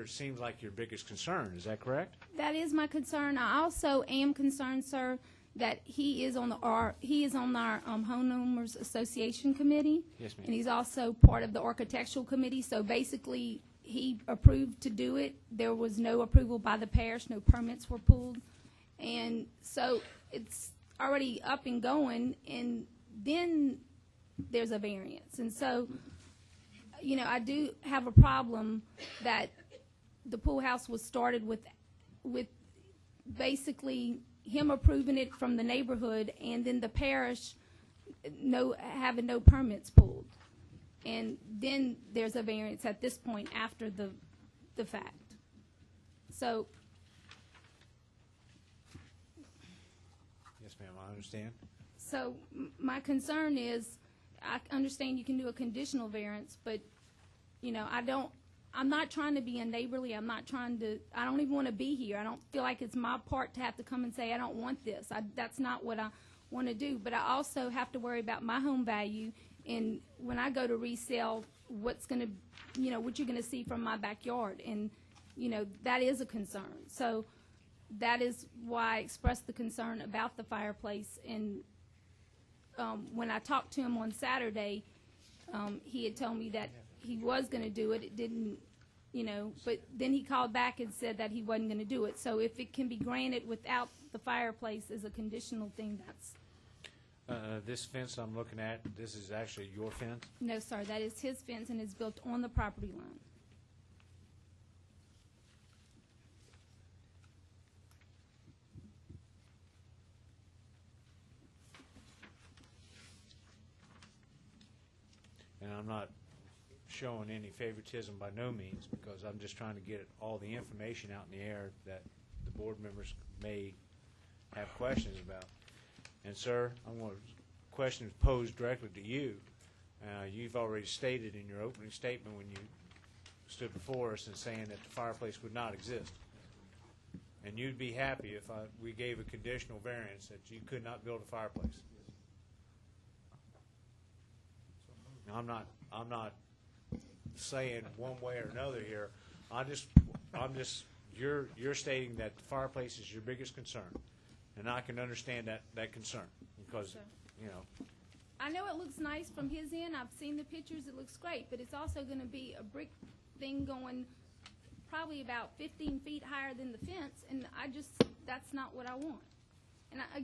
seems like your biggest concern, is that correct? That is my concern. I also am concerned, sir, that he is on our homeowners association committee. Yes, ma'am. And he's also part of the architectural committee. So basically, he approved to do it. There was no approval by the parish. No permits were pulled, and so it's already up and going. And then there's a variance, and so, you know, I do have a problem that the pool house was started with basically him approving it from the neighborhood, and then the parish having no permits pulled. And then there's a variance at this point after the fact. So. Yes, ma'am, I understand. So my concern is, I understand you can do a conditional variance, but, you know, I'm not trying to be unneighborly. I don't even want to be here. I don't feel like it's my part to have to come and say, I don't want this. That's not what I want to do. But I also have to worry about my home value. And when I go to resell, what you're going to see from my backyard. And, you know, that is a concern. So that is why I expressed the concern about the fireplace. And when I talked to him on Saturday, he had told me that he was going to do it. It didn't, you know, but then he called back and said that he wasn't going to do it. So if it can be granted without the fireplace as a conditional thing, that's. This fence I'm looking at, this is actually your fence? No, sir, that is his fence and is built on the property line. And I'm not showing any favoritism by no means, because I'm just trying to get all the information out in the air that the board members may have questions about. And, sir, I'm going to questions posed directly to you. You've already stated in your opening statement when you stood before us and saying that the fireplace would not exist. And you'd be happy if we gave a conditional variance that you could not build a fireplace. Now, I'm not saying one way or another here. You're stating that the fireplace is your biggest concern, and I can understand that concern because, you know. I know it looks nice from his end. I've seen the pictures. It looks great, but it's also going to be a brick thing going probably about 15 feet higher than the fence, and that's not what I want. And I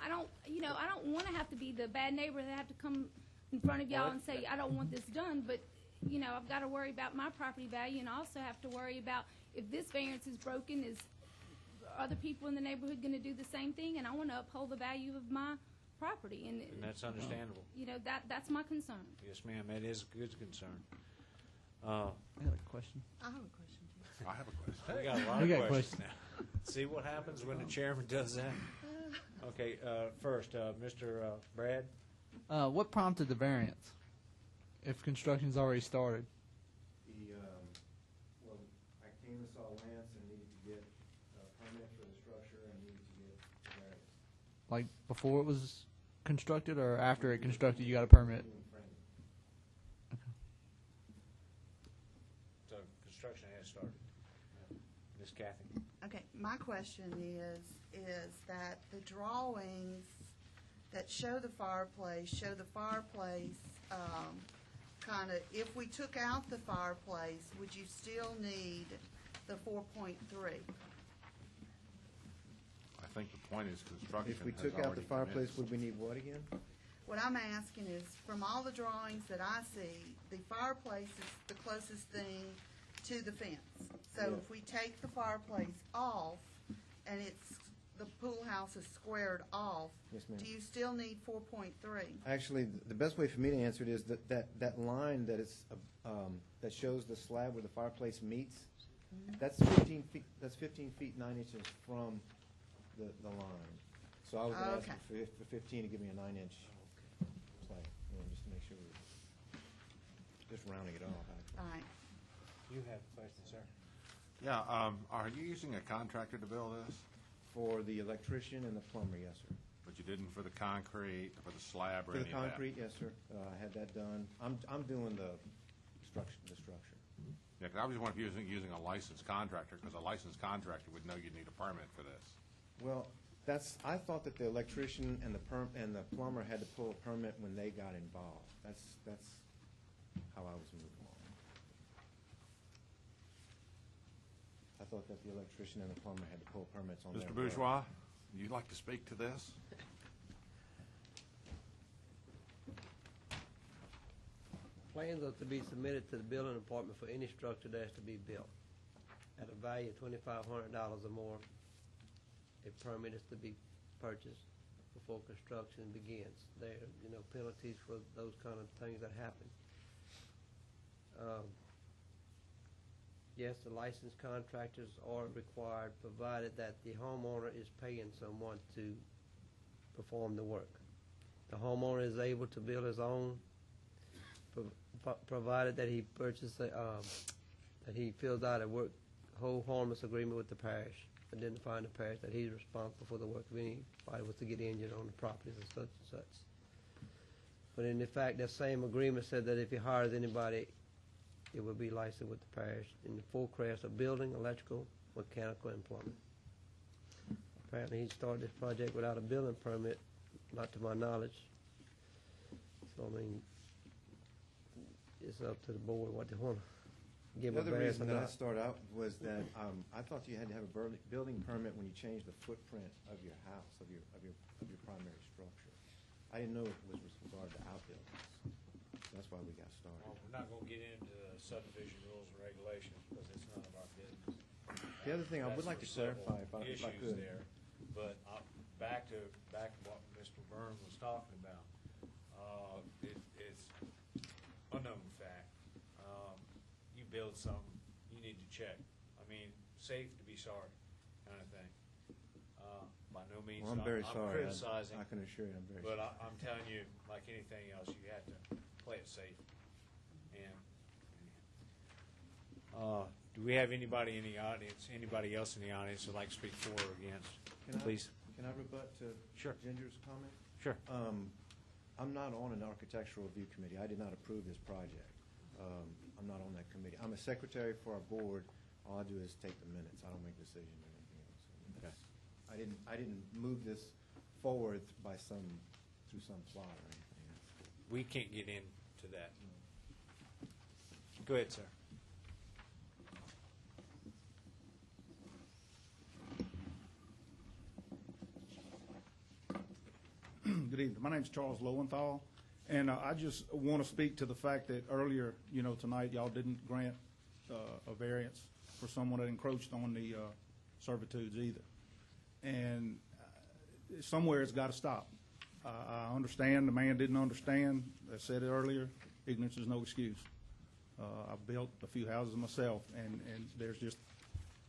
don't want to have to be the bad neighbor that have to come in front of y'all and say, I don't want this done, but, you know, I've got to worry about my property value, and I also have to worry about if this variance is broken, is other people in the neighborhood going to do the same thing? And I want to uphold the value of my property. And that's understandable. You know, that's my concern. Yes, ma'am, that is a good concern. I got a question. I have a question, too. I have a question. We got a lot of questions now. See what happens when the chairman does that? Okay, first, Mr. Brad. What prompted the variance? If construction's already started. Well, I came and saw Lance and needed to get a permit for the structure and needed to get variance. Like before it was constructed, or after it constructed, you got a permit? Okay. So construction has started. Ms. Kathy. Okay, my question is that the drawings that show the fireplace kind of, if we took out the fireplace, would you still need the 4.3? I think the point is construction If we has took out already the fireplace, commenced. would we need what again? What I'm asking is, from all the drawings that I see, the fireplace is the closest thing to the fence. So Yeah. if we take the fireplace off, and the pool house is squared off, Yes, ma'am. do you still need 4.3? Actually, the best way for me to answer it is that line that is, that shows the slab where the fireplace meets, that's 15 feet, 9 inches from the line. So I was asking for 15 to give me a 9-inch slab, just to make sure we're just rounding it off. All right. You have a question, sir. Yeah, are you using a contractor to build this? For the electrician and the plumber, yes, sir. But you didn't for the concrete, for the slab, or For any the of that? concrete, yes, sir. I had that done. I'm doing the the structure. Yeah, 'cause I was wondering if you was using a licensed contractor, because a licensed contractor would know you'd need a permit for this. Well, I thought that the electrician and the plumber had to pull a permit when they got involved. That's how I was moving on. I thought that the electrician and the plumber had to pull permits on their Mr. work. Bourgeois, you'd like to speak to this? Plans are to be submitted to the building department for any structure that's to be built. At a value of $2,500 or more, a permit is to be purchased before construction begins. There are, penalties for those kind of things that happen. Yes, the licensed contractors are required, provided that the homeowner is paying someone to perform the work. The homeowner is able to build his own, provided that he purchases that he fills out a whole harmless agreement with the parish, identifying the parish that he's responsible for the work if anybody was to get injured on the properties and such and such. But in fact, that same agreement said that if he hires anybody, it would be licensed with the parish in the full class of building, electrical, mechanical, and plumbing. Apparently, he started this project without a building permit, not to my knowledge. So, I mean, it's up to the board what they want to give The a other variance reason or that I not. started out was that I thought you had to have a building permit when you changed the footprint of your house, of your primary structure. I didn't know it was with regard to outbuildings. That's why we got started. Well, we're not going to get into the subdivision rules and regulations because it's none of our business. The other thing I would That's like to for several clarify, if I issues could. there, but back to what Mr. Byrne was talking about. It's unknown fact. You build something, you need to check. I mean, safe to be sorry, kind of thing. By no means, Well, I'm very sorry. criticizing. I can assure you I'm very But sorry. I'm telling you, like anything else, you have to play it safe. And do we have anybody in the audience, anybody else in the audience who'd like to speak for or against? Please. Can I rebut to Ginger's comment? Sure. I'm not on an architectural review committee. I did not approve this project. I'm not on that committee. I'm a secretary for our board. All I do is take the minutes. I don't make decisions or anything else. I didn't move this forward through some plot or anything else. We can't get into that. Go ahead, sir. Good evening. My name's Charles Lowenthal, and I just want to speak to the fact that earlier, tonight, y'all didn't grant a variance for someone that encroached on the servitudes either. And somewhere it's got to stop. I understand the man didn't understand. I said it earlier, ignorance is no excuse. I've built a few houses myself, and there's just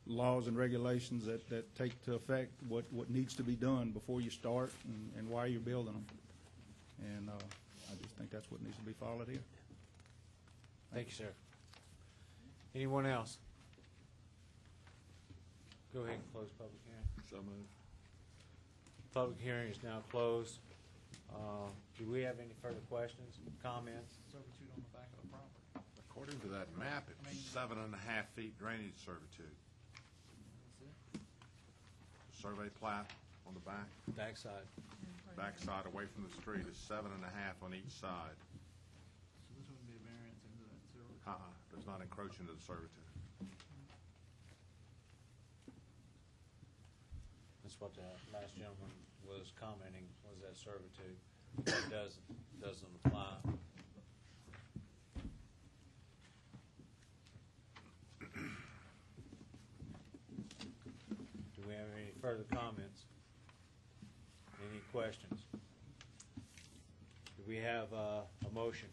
laws and regulations that take to effect what needs to be done before you start and why you're building them. And I just think that's what needs to be followed here. Thank you, sir. Anyone else? Go ahead and close public hearing. So moved. Public hearing is now closed. Do we have any further questions, comments? Servitude on the back of the property. According to that map, it's 7.5 feet drainage servitude. Survey plat on the back. Backside. Backside away from the street is 7.5 on each side. So this wouldn't be a variance into that servitude? Does not encroach into the servitude. That's what the last gentleman was commenting, was that servitude. That doesn't apply. Do we have any further comments? Any questions? Do we have a motion?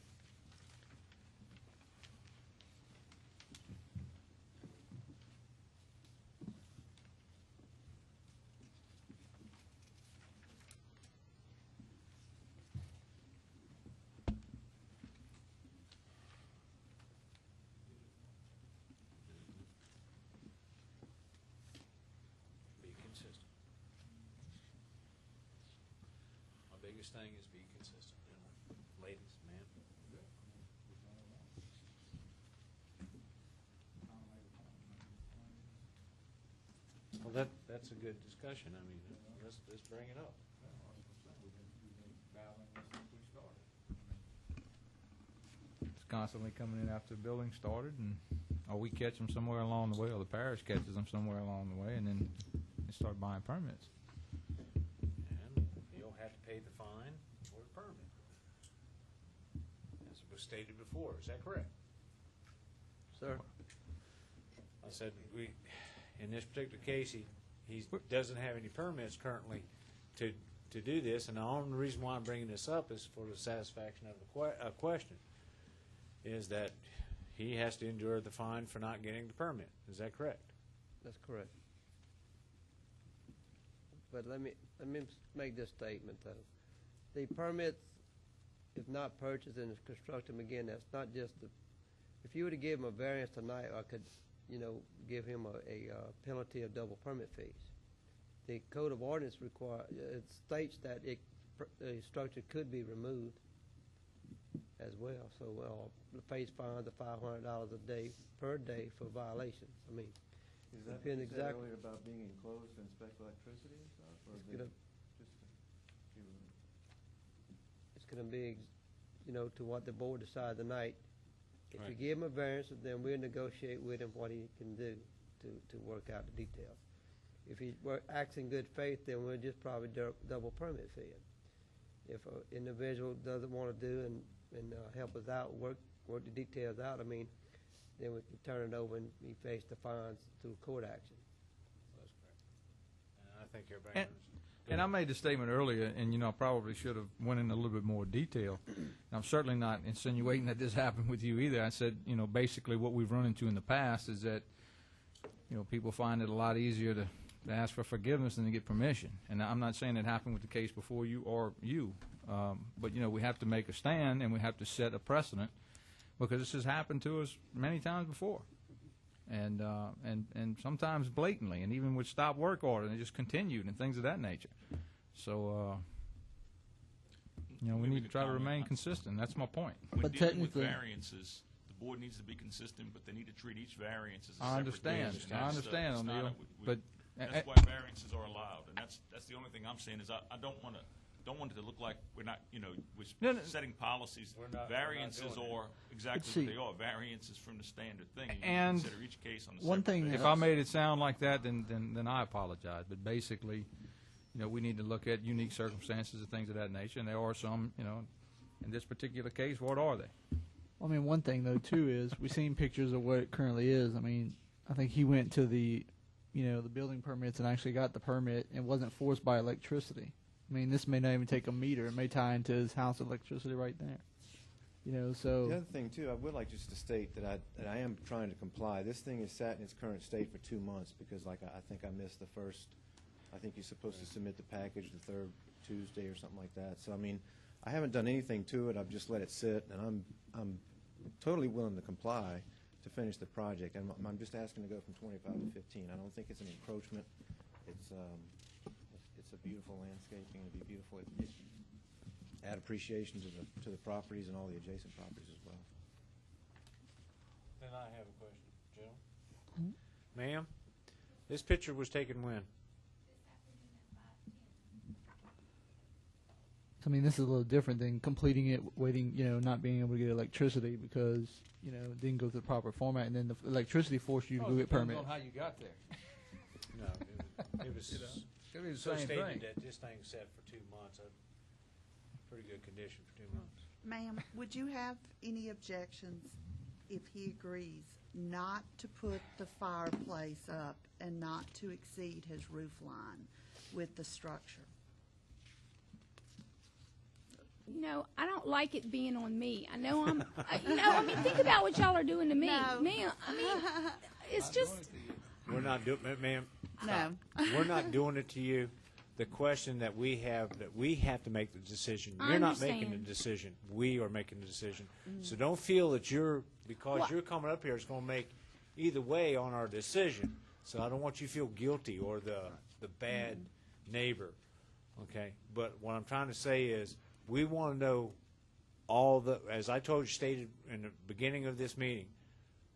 Be consistent. My biggest thing is be consistent. Ladies, man. Well, that's a good discussion. I mean, let's bring it up. It's constantly coming in after the building started, and or we catch them somewhere along the way, or the parish catches them somewhere along the way, and then they start buying permits. And you'll have to pay the fine or the permit. As was stated before, is that correct? Sir? I said, in this particular case, he doesn't have any permits currently to do this, and the only reason why I'm bringing this up is for the satisfaction of the question, is that he has to endure the fine for not getting the permit. Is that correct? That's correct. But let me make this statement, though. The permits, if not purchased and constructed again, that's not just the, if you were to give him a variance tonight, I could, give him a penalty of double permit fees. The Code of Ordinance it states that the structure could be removed as well. So, face fines of $500 a day per day for violations. I mean, Is that depending what you said exactly. earlier about being enclosed to inspect electricity and stuff? Or It's is it gonna- just to give them- It's going to be, to what the board decides tonight. If you Right. give him a variance, then we'll negotiate with him what he can do to work out the details. If he acts in good faith, then we'll just probably double permit fee him. If an individual doesn't want to do and help us out, work the details out, then we can turn it over and he face the fines through court action. That's correct. And I think everybody And, understands. and I made the statement earlier, and I probably should have went in a little bit more detail. And I'm certainly not insinuating that this happened with you either. I said, basically what we've run into in the past is that, people find it a lot easier to ask for forgiveness than to get permission. And I'm not saying it happened with the case before you or you, but we have to make a stand and we have to set a precedent because this has happened to us many times before. And sometimes blatantly, and even with stop work order, and it just continued and things of that nature. So, we need to try to remain consistent. That's my point. When But dealing with technically- variances, the board needs to be consistent, but they need to treat each variance as a I separate understand. case. And I that's, understand, it's not O'Neill, a- but- that's why variances are allowed, and that's the only thing I'm saying is I don't want it to look like we're not, we're setting policies. We're not Variances doing it. are exactly see. what they are. Variances from the standard thing. You And consider each case on a one separate thing basis. If I made it sound like that, then I apologize. But basically, we need to look at unique circumstances and things of that nature. And there are some, in this particular case, what are they? I mean, one thing though too is we've seen pictures of what it currently is. I mean, I think he went to the building permits and actually got the permit and wasn't forced by electricity. I mean, this may not even take a meter. It may tie into his house electricity right there. So The other thing, too, I would like just to state that I am trying to comply. This thing has sat in its current state for 2 months because, I think I missed the first, I think you're supposed to submit the package the third Tuesday or something like that. So, I haven't done anything to it. I've just let it sit, and I'm totally willing to comply to finish the project. I'm just asking to go from 25 to 15. I don't think it's an encroachment. It's a beautiful landscaping. It'd be beautiful. It add appreciation to the properties and all the adjacent properties as well. Then I have a question, Joe. Ma'am, this picture was taken when? I mean, this is a little different than completing it, waiting, not being able to get electricity because it didn't go through the proper format, and then the electricity forced you to go get permit. on how you got there. No, it was Could be the so same stated thing. that this thing sat for 2 months. Pretty good condition for 2 months. Ma'am, would you have any objections if he agrees not to put the fireplace up and not to exceed his roof line with the structure? I don't like it being on me. I know think about what y'all are doing to me. No. Man, it's just, We're not doing it, ma'am. No. We're not doing it to you. The question that we have to make the decision. I You're not making the understand. decision. We are making the decision. Mm. So don't feel that because Well- you're coming up here, it's going to make either way on our decision. So I don't want you to feel guilty or the bad neighbor. Okay? But what I'm trying to say is we want to know as I stated in the beginning of this meeting,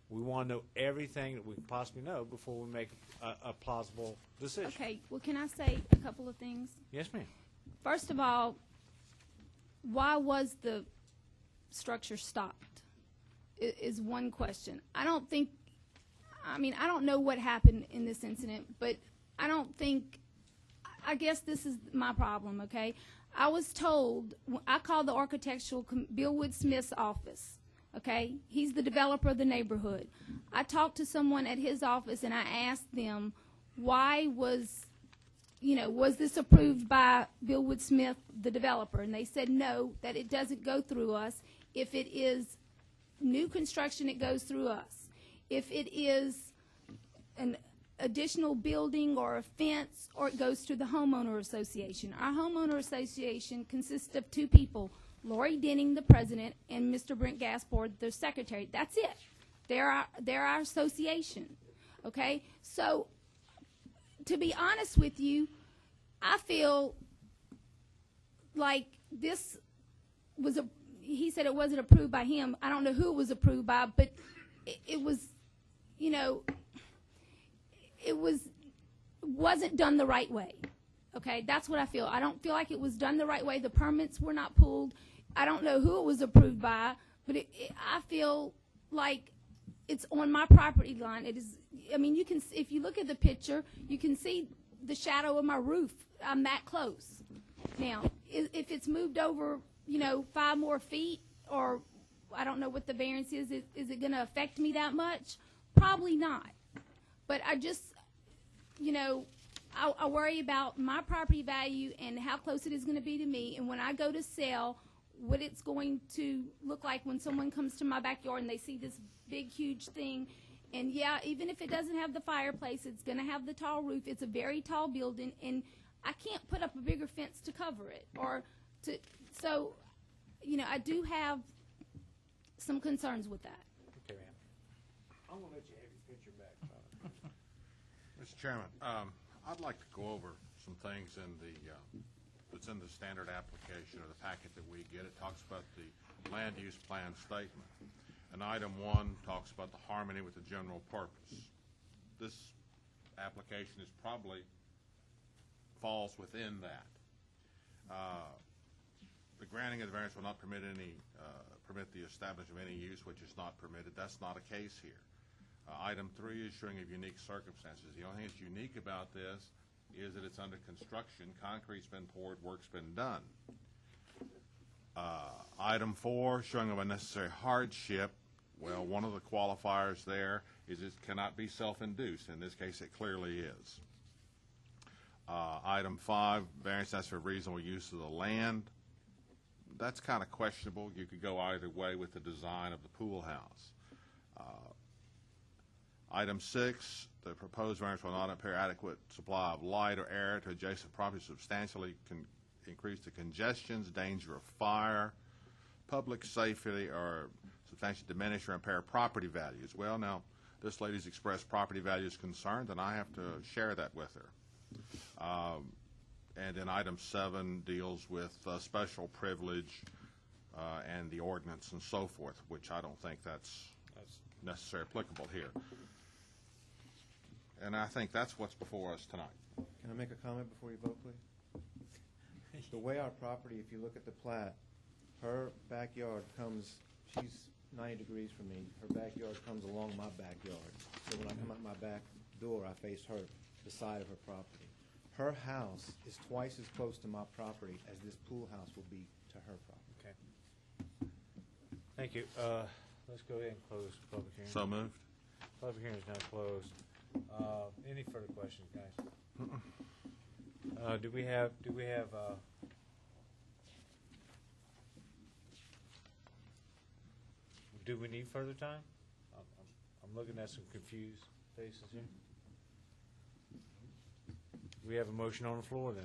We want to know everything that we can possibly know before we make a plausible decision. Okay, well, can I say a couple of things? Yes, ma'am. First of all, why was the structure stopped is one question. I don't know what happened in this incident, but I guess this is my problem, okay? I was told, I called the Bill Wood Smith's office, okay? He's the developer of the neighborhood. I talked to someone at his office and I asked them, why was this approved by Bill Wood Smith, the developer? And they said no, that it doesn't go through us. If it is new construction, it goes through us. If it is an additional building or a fence, or it goes to the homeowner association. Our homeowner association consists of two people, Lori Denning, the president, and Mr. Brent Gaspard, the secretary. That's it. They're our association. Okay? So, to be honest with you, I feel like this was he said it wasn't approved by him. I don't know who it was approved by, but it was, wasn't done the right way. Okay, that's what I feel. I don't feel like it was done the right way. The permits were not pulled. I don't know who it was approved by, but I feel like it's on my property line. It is. I mean, if you look at the picture, you can see the shadow of my roof. I'm that close. Now, if it's moved over, 5 more feet, or I don't know what the variance is it going to affect me that much? Probably not. But I just, I worry about my property value and how close it is going to be to me. And when I go to sell, what it's going to look like when someone comes to my backyard and they see this big, huge thing. And, yeah, even if it doesn't have the fireplace, it's going to have the tall roof. It's a very tall building, and I can't put up a bigger fence to cover it. So, I do have some concerns with that. Okay, ma'am. I'm going to let you have your picture back. Mr. Chairman, I'd like to go over some things that's in the standard application or the packet that we get. It talks about the land use plan statement. And item 1 talks about the harmony with the general purpose. This application probably falls within that. The granting of the variance will not permit the establishment of any use which is not permitted. That's not a case here. Item 3 is showing of unique circumstances. The only thing that's unique about this is that it's under construction. Concrete's been poured, work's been done. Item 4, showing of unnecessary hardship. Well, one of the qualifiers there is it cannot be self-induced. In this case, it clearly is. Item 5, variance necessary for reasonable use of the land. That's kind of questionable. You could go either way with the design of the pool house. Item 6, the proposed variance will not impair adequate supply of light or air to adjacent properties, substantially increase the congestions, danger of fire, public safety, or substantially diminish or impair property values. Well, now, this lady's expressed property values concerned, and I have to share that with her. And then item 7 deals with special privilege and the ordinance and so forth, which I don't think that's necessarily applicable here. And I think that's what's before us tonight. Can I make a comment before you vote, please? The way our property, if you look at the plat, her backyard comes, she's 90 degrees from me. Her backyard comes along my backyard. So when I come out my back door, I face her, the side of her property. Her house is twice as close to my property as this pool house will be to her property. Okay. Thank you. Let's go ahead and close the public hearing. So moved. Public hearing is now closed. Any further questions, guys? Do we have do we need further time? I'm looking at some confused faces here. We have a motion on the floor then.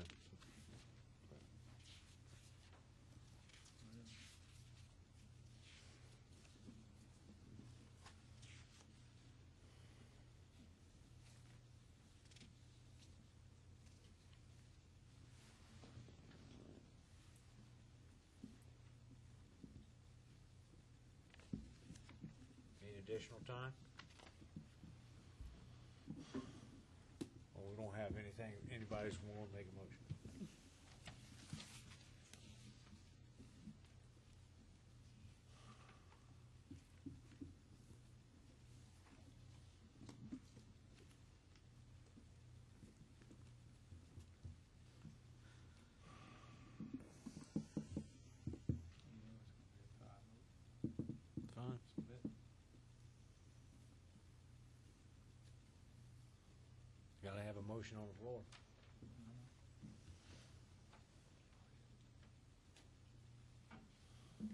Any additional time? entertain anybody's want to make a motion. Fine. Gotta have a motion on the floor.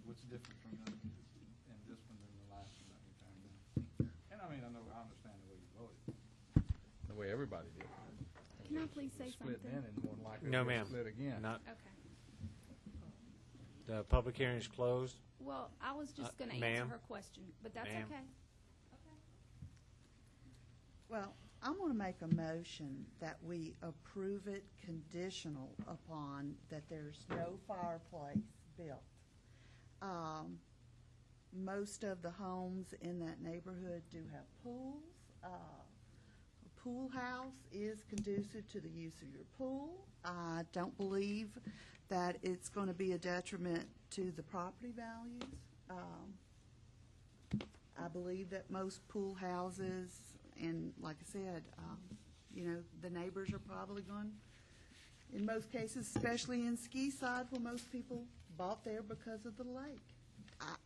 What's different from the, in this one than the last one that we turned in? And I mean, I understand the way you voted, the way everybody did. Can I please say Split something? then and more than likely No, it'll ma'am. split again. Not, Okay. the public hearing is closed. Well, I was just going to ma'am. answer her question, but that's Ma'am. okay. Well, I want to make a motion that we approve it conditional upon that there's no fireplace built. Most of the homes in that neighborhood do have pools. A pool house is conducive to the use of your pool. I don't believe that it's going to be a detriment to the property values. I believe that most pool houses, and like I said, the neighbors are probably going, in most cases, especially in ski side, where most people bought there because of the lake.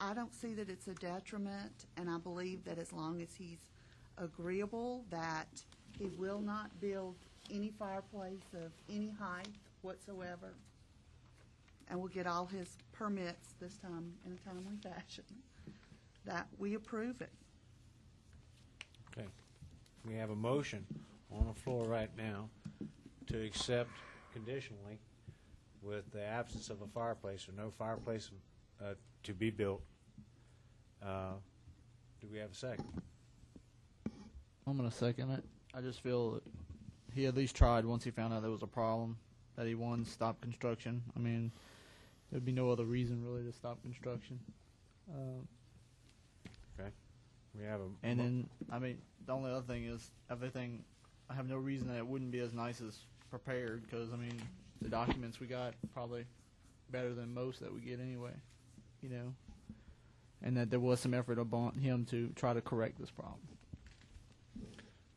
I don't see that it's a detriment, and I believe that as long as he's agreeable that he will not build any fireplace of any height whatsoever, and will get all his permits this time in a timely fashion, that we approve it. Okay. We have a motion on the floor right now to accept conditionally with the absence of a fireplace or no fireplace to be built. Do we have a second? I'm going to second it. I just feel that he at least tried once he found out there was a problem, that he, one, stopped construction. I mean, there'd be no other reason really to stop construction. Okay. We have a. And then, I mean, the only other thing is everything, I have no reason that it wouldn't be as nice as prepared, because, I mean, the documents we got probably better than most that we get anyway, you know, and that there was some effort upon him to try to correct this problem.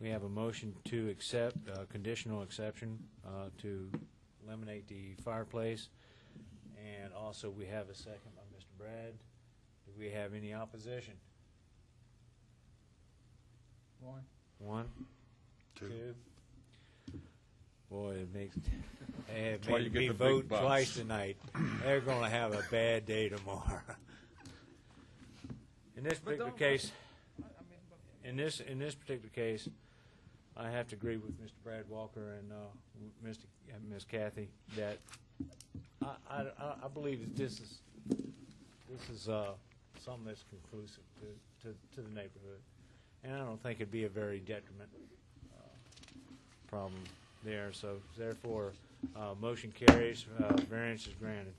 We have a motion to accept conditional exception to eliminate the fireplace, and also we have a second by Mr. Brad. Do we have any opposition? One, two. Boy, it makes That's why you me get the big vote bucks. twice tonight. They're going to have a bad day tomorrow. In this particular case, in this particular case, I have to agree with Mr. Brad Walker and Ms. Kathy that I believe that this is something that's conclusive to the neighborhood, and I don't think it'd be a very detriment problem there. So therefore, motion carries. Variance is granted.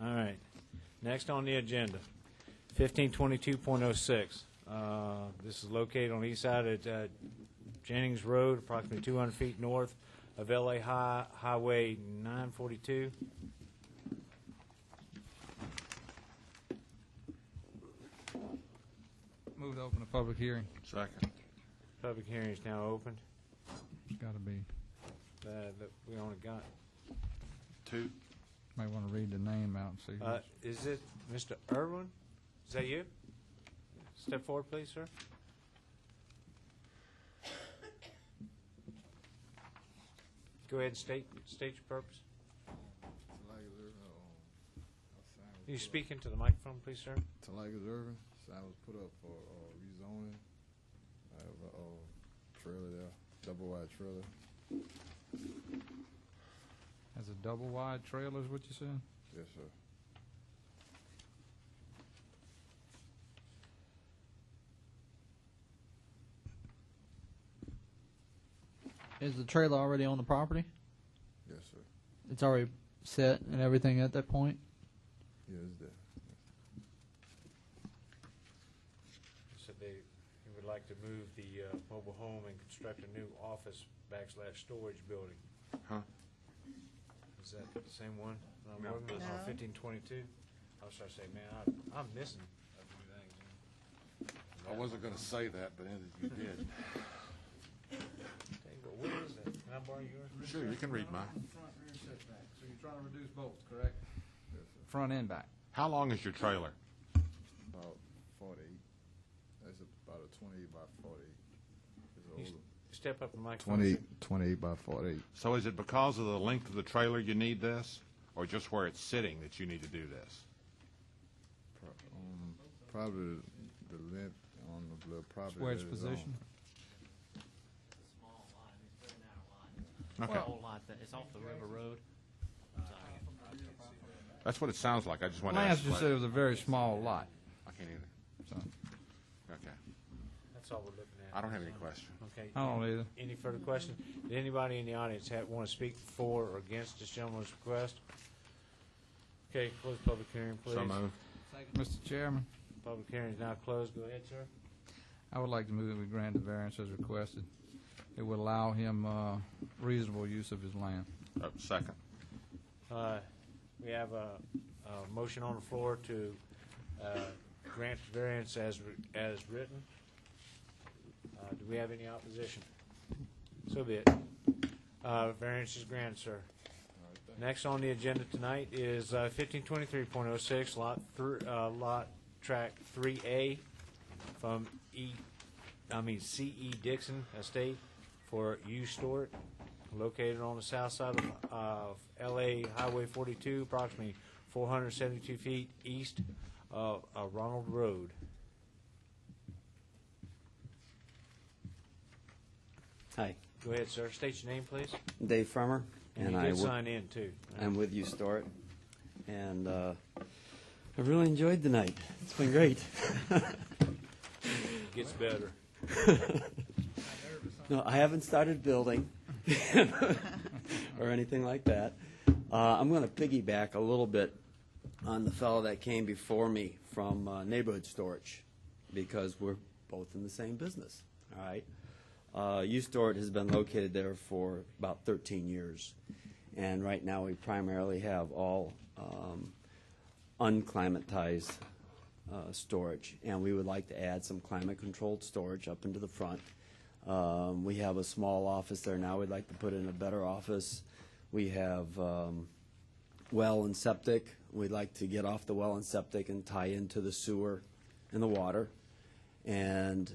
All right. Next on the agenda, 1522.06. This is located on the east side of Jennings Road, approximately 200 feet north of LA Highway 942. Move to open a public hearing. Second. Public hearing is now opened. Got to be. We only got. Two. Might want to read the name out and see. who's- Is it Mr. Irwin? Is that you? Step forward, please, sir. Go ahead and state your purpose. Can you speak into the microphone, please, sir? Talaga Irvin. Sign was put up for rezoning. I have a trailer there, double wide trailer. Has a double wide trailer, is what you said? Yes, sir. Is the trailer already on the property? Yes, sir. It's already set and everything at that point? Yeah, it's there. So he would like to move the mobile home and construct a new office / storage building. Huh? Is that the same one? No. 1522? I was trying to say, man, I'm missing a few things. I wasn't going to say that, but you did. Tell you what is that? Can I borrow yours? Sure, you can read mine. Front rear setback. So you're trying to reduce both, correct? Front and back. How long is your trailer? About 48. That's about a 28 by 48. You It's older. Step up the microphone. 28 by 48. So is it because of the length of the trailer you need this, or just where it's sitting that you need to do this? Probably the length on the property. Where it's that it's positioned. Small lot, it's a very narrow lot. Okay. The whole lot, it's off the river road. That's what it sounds like. I just wanted to Lance ask. just said it was a very small lot. I can't either. So, Okay. That's all we're looking at. I don't have any questions. Okay. I don't either. Any further questions? Did anybody in the audience want to speak for or against this gentleman's request? Okay, close the public hearing, please. So moved. Mr. Chairman, Public hearing is now closed. Go ahead, sir. I would like to move that we grant the variance as requested. It would allow him reasonable use of his land. Second. We have a motion on the floor to grant the variance as written. Do we have any opposition? So be it. Variance is granted, sir. Next on the agenda tonight is 1523.06, lot track 3A from C.E. Dixon Estate for U Stewart, located on the south side of L.A. Highway 42, approximately 472 feet east of Ronald Road. Hi, Go ahead, sir. State your name, please. Dave Frummer. And you did sign in, too. I'm with you, Stuart. And I've really enjoyed the night. It's been great. It gets better. No, I haven't started building or anything like that. I'm going to piggyback a little bit on the fellow that came before me from Neighborhood Storage, because we're both in the same business, all right? U-Stewart has been located there for about 13 years, and right now we primarily have all unclimatized storage, and we would like to add some climate-controlled storage up into the front. We have a small office there now. We'd like to put in a better office. We have well and septic. We'd like to get off the well and septic and tie into the sewer and the water. And,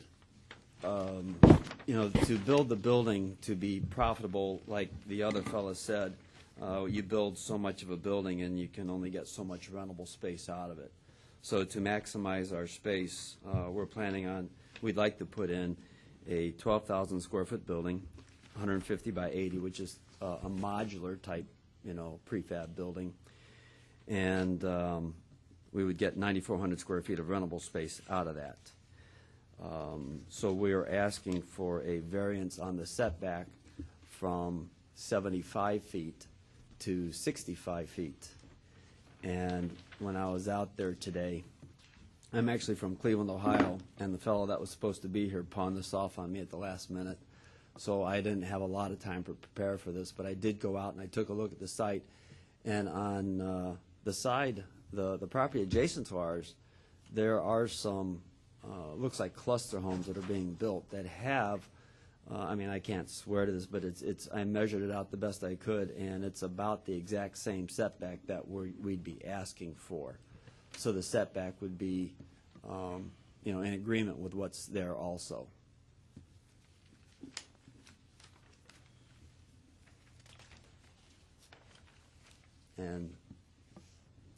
you know, to build the building to be profitable, like the other fellow said, you build so much of a building and you can only get so much rentable space out of it. So to maximize our space, we're planning on, we'd like to put in a 12,000 square foot building, 150 by 80, which is a modular type, you know, prefab building. And we would get 9,400 square feet of rentable space out of that. So we are asking for a variance on the setback from 75 feet to 65 feet. And when I was out there today, I'm actually from Cleveland, Ohio, and the fellow that was supposed to be here pawned this off on me at the last minute. So I didn't have a lot of time to prepare for this, but I did go out and I took a look at the site. And on the side, the property adjacent to ours, there are some, looks like cluster homes that are being built that have, I mean, I can't swear to this, but I measured it out the best I could, and it's about the exact same setback that we'd be asking for. So the setback would be, you know, in agreement with what's there also. And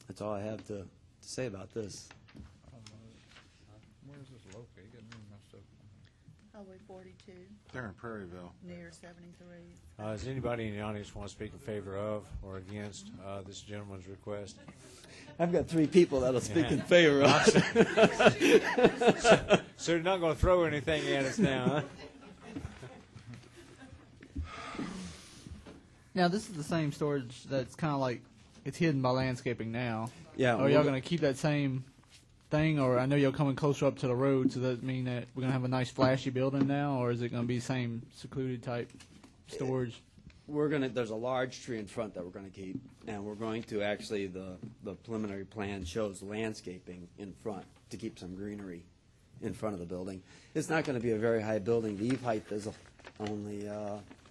that's all I have to say about this. Where is this located? Getting me messed up. Highway 42, They're in Prairieville. near 73. Does anybody in the audience want to speak in favor of or against this gentleman's request? I've got 3 people that'll speak in favor of it. So you're not going to throw anything at us now, huh? Now, this is the same storage that's kind of like, it's hidden by landscaping now. Yeah. Are y'all going to keep that same thing, or I know you're coming closer up to the road, so does that mean that we're going to have a nice flashy building now, or is it going to be same secluded type storage? There's a large tree in front that we're gonna keep, and we're going to actually, the preliminary plan shows landscaping in front to keep some greenery in front of the building. It's not gonna be a very high building. The eve height is only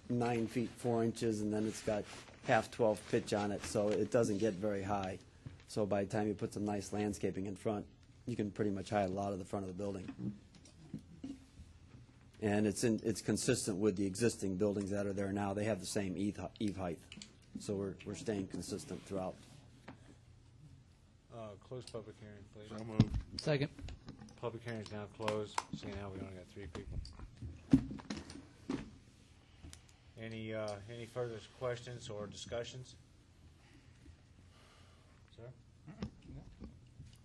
9 feet 4 inches, and then it's got half 12 pitch on it, so it doesn't get very high. So by the time you put some nice landscaping in front, you can pretty much hide a lot of the front of the building. And it's consistent with the existing buildings that are there now. They have the same eve height, so we're staying consistent throughout. Close public hearing, please. So moved. Second. Public hearing is now closed. Seeing how we only got 3 people. Any further questions or discussions? Sir?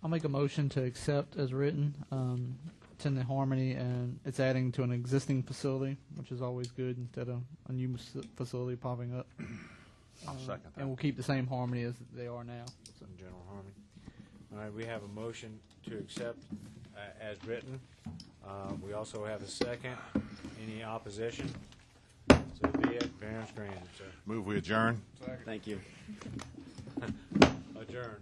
I'll make a motion to accept as written. It's in the Harmony, and it's adding to an existing facility, which is always good instead of a new facility popping up. I'll second that. And we'll keep the same Harmony as they are now. In general harmony. All right, we have a motion to accept as written. We also have a second. Any opposition? So be it. Variance granted, sir. Move we adjourn. Thank you. Adjourned.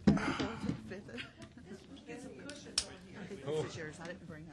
Get some cushions on here. I think this is yours. I didn't bring up.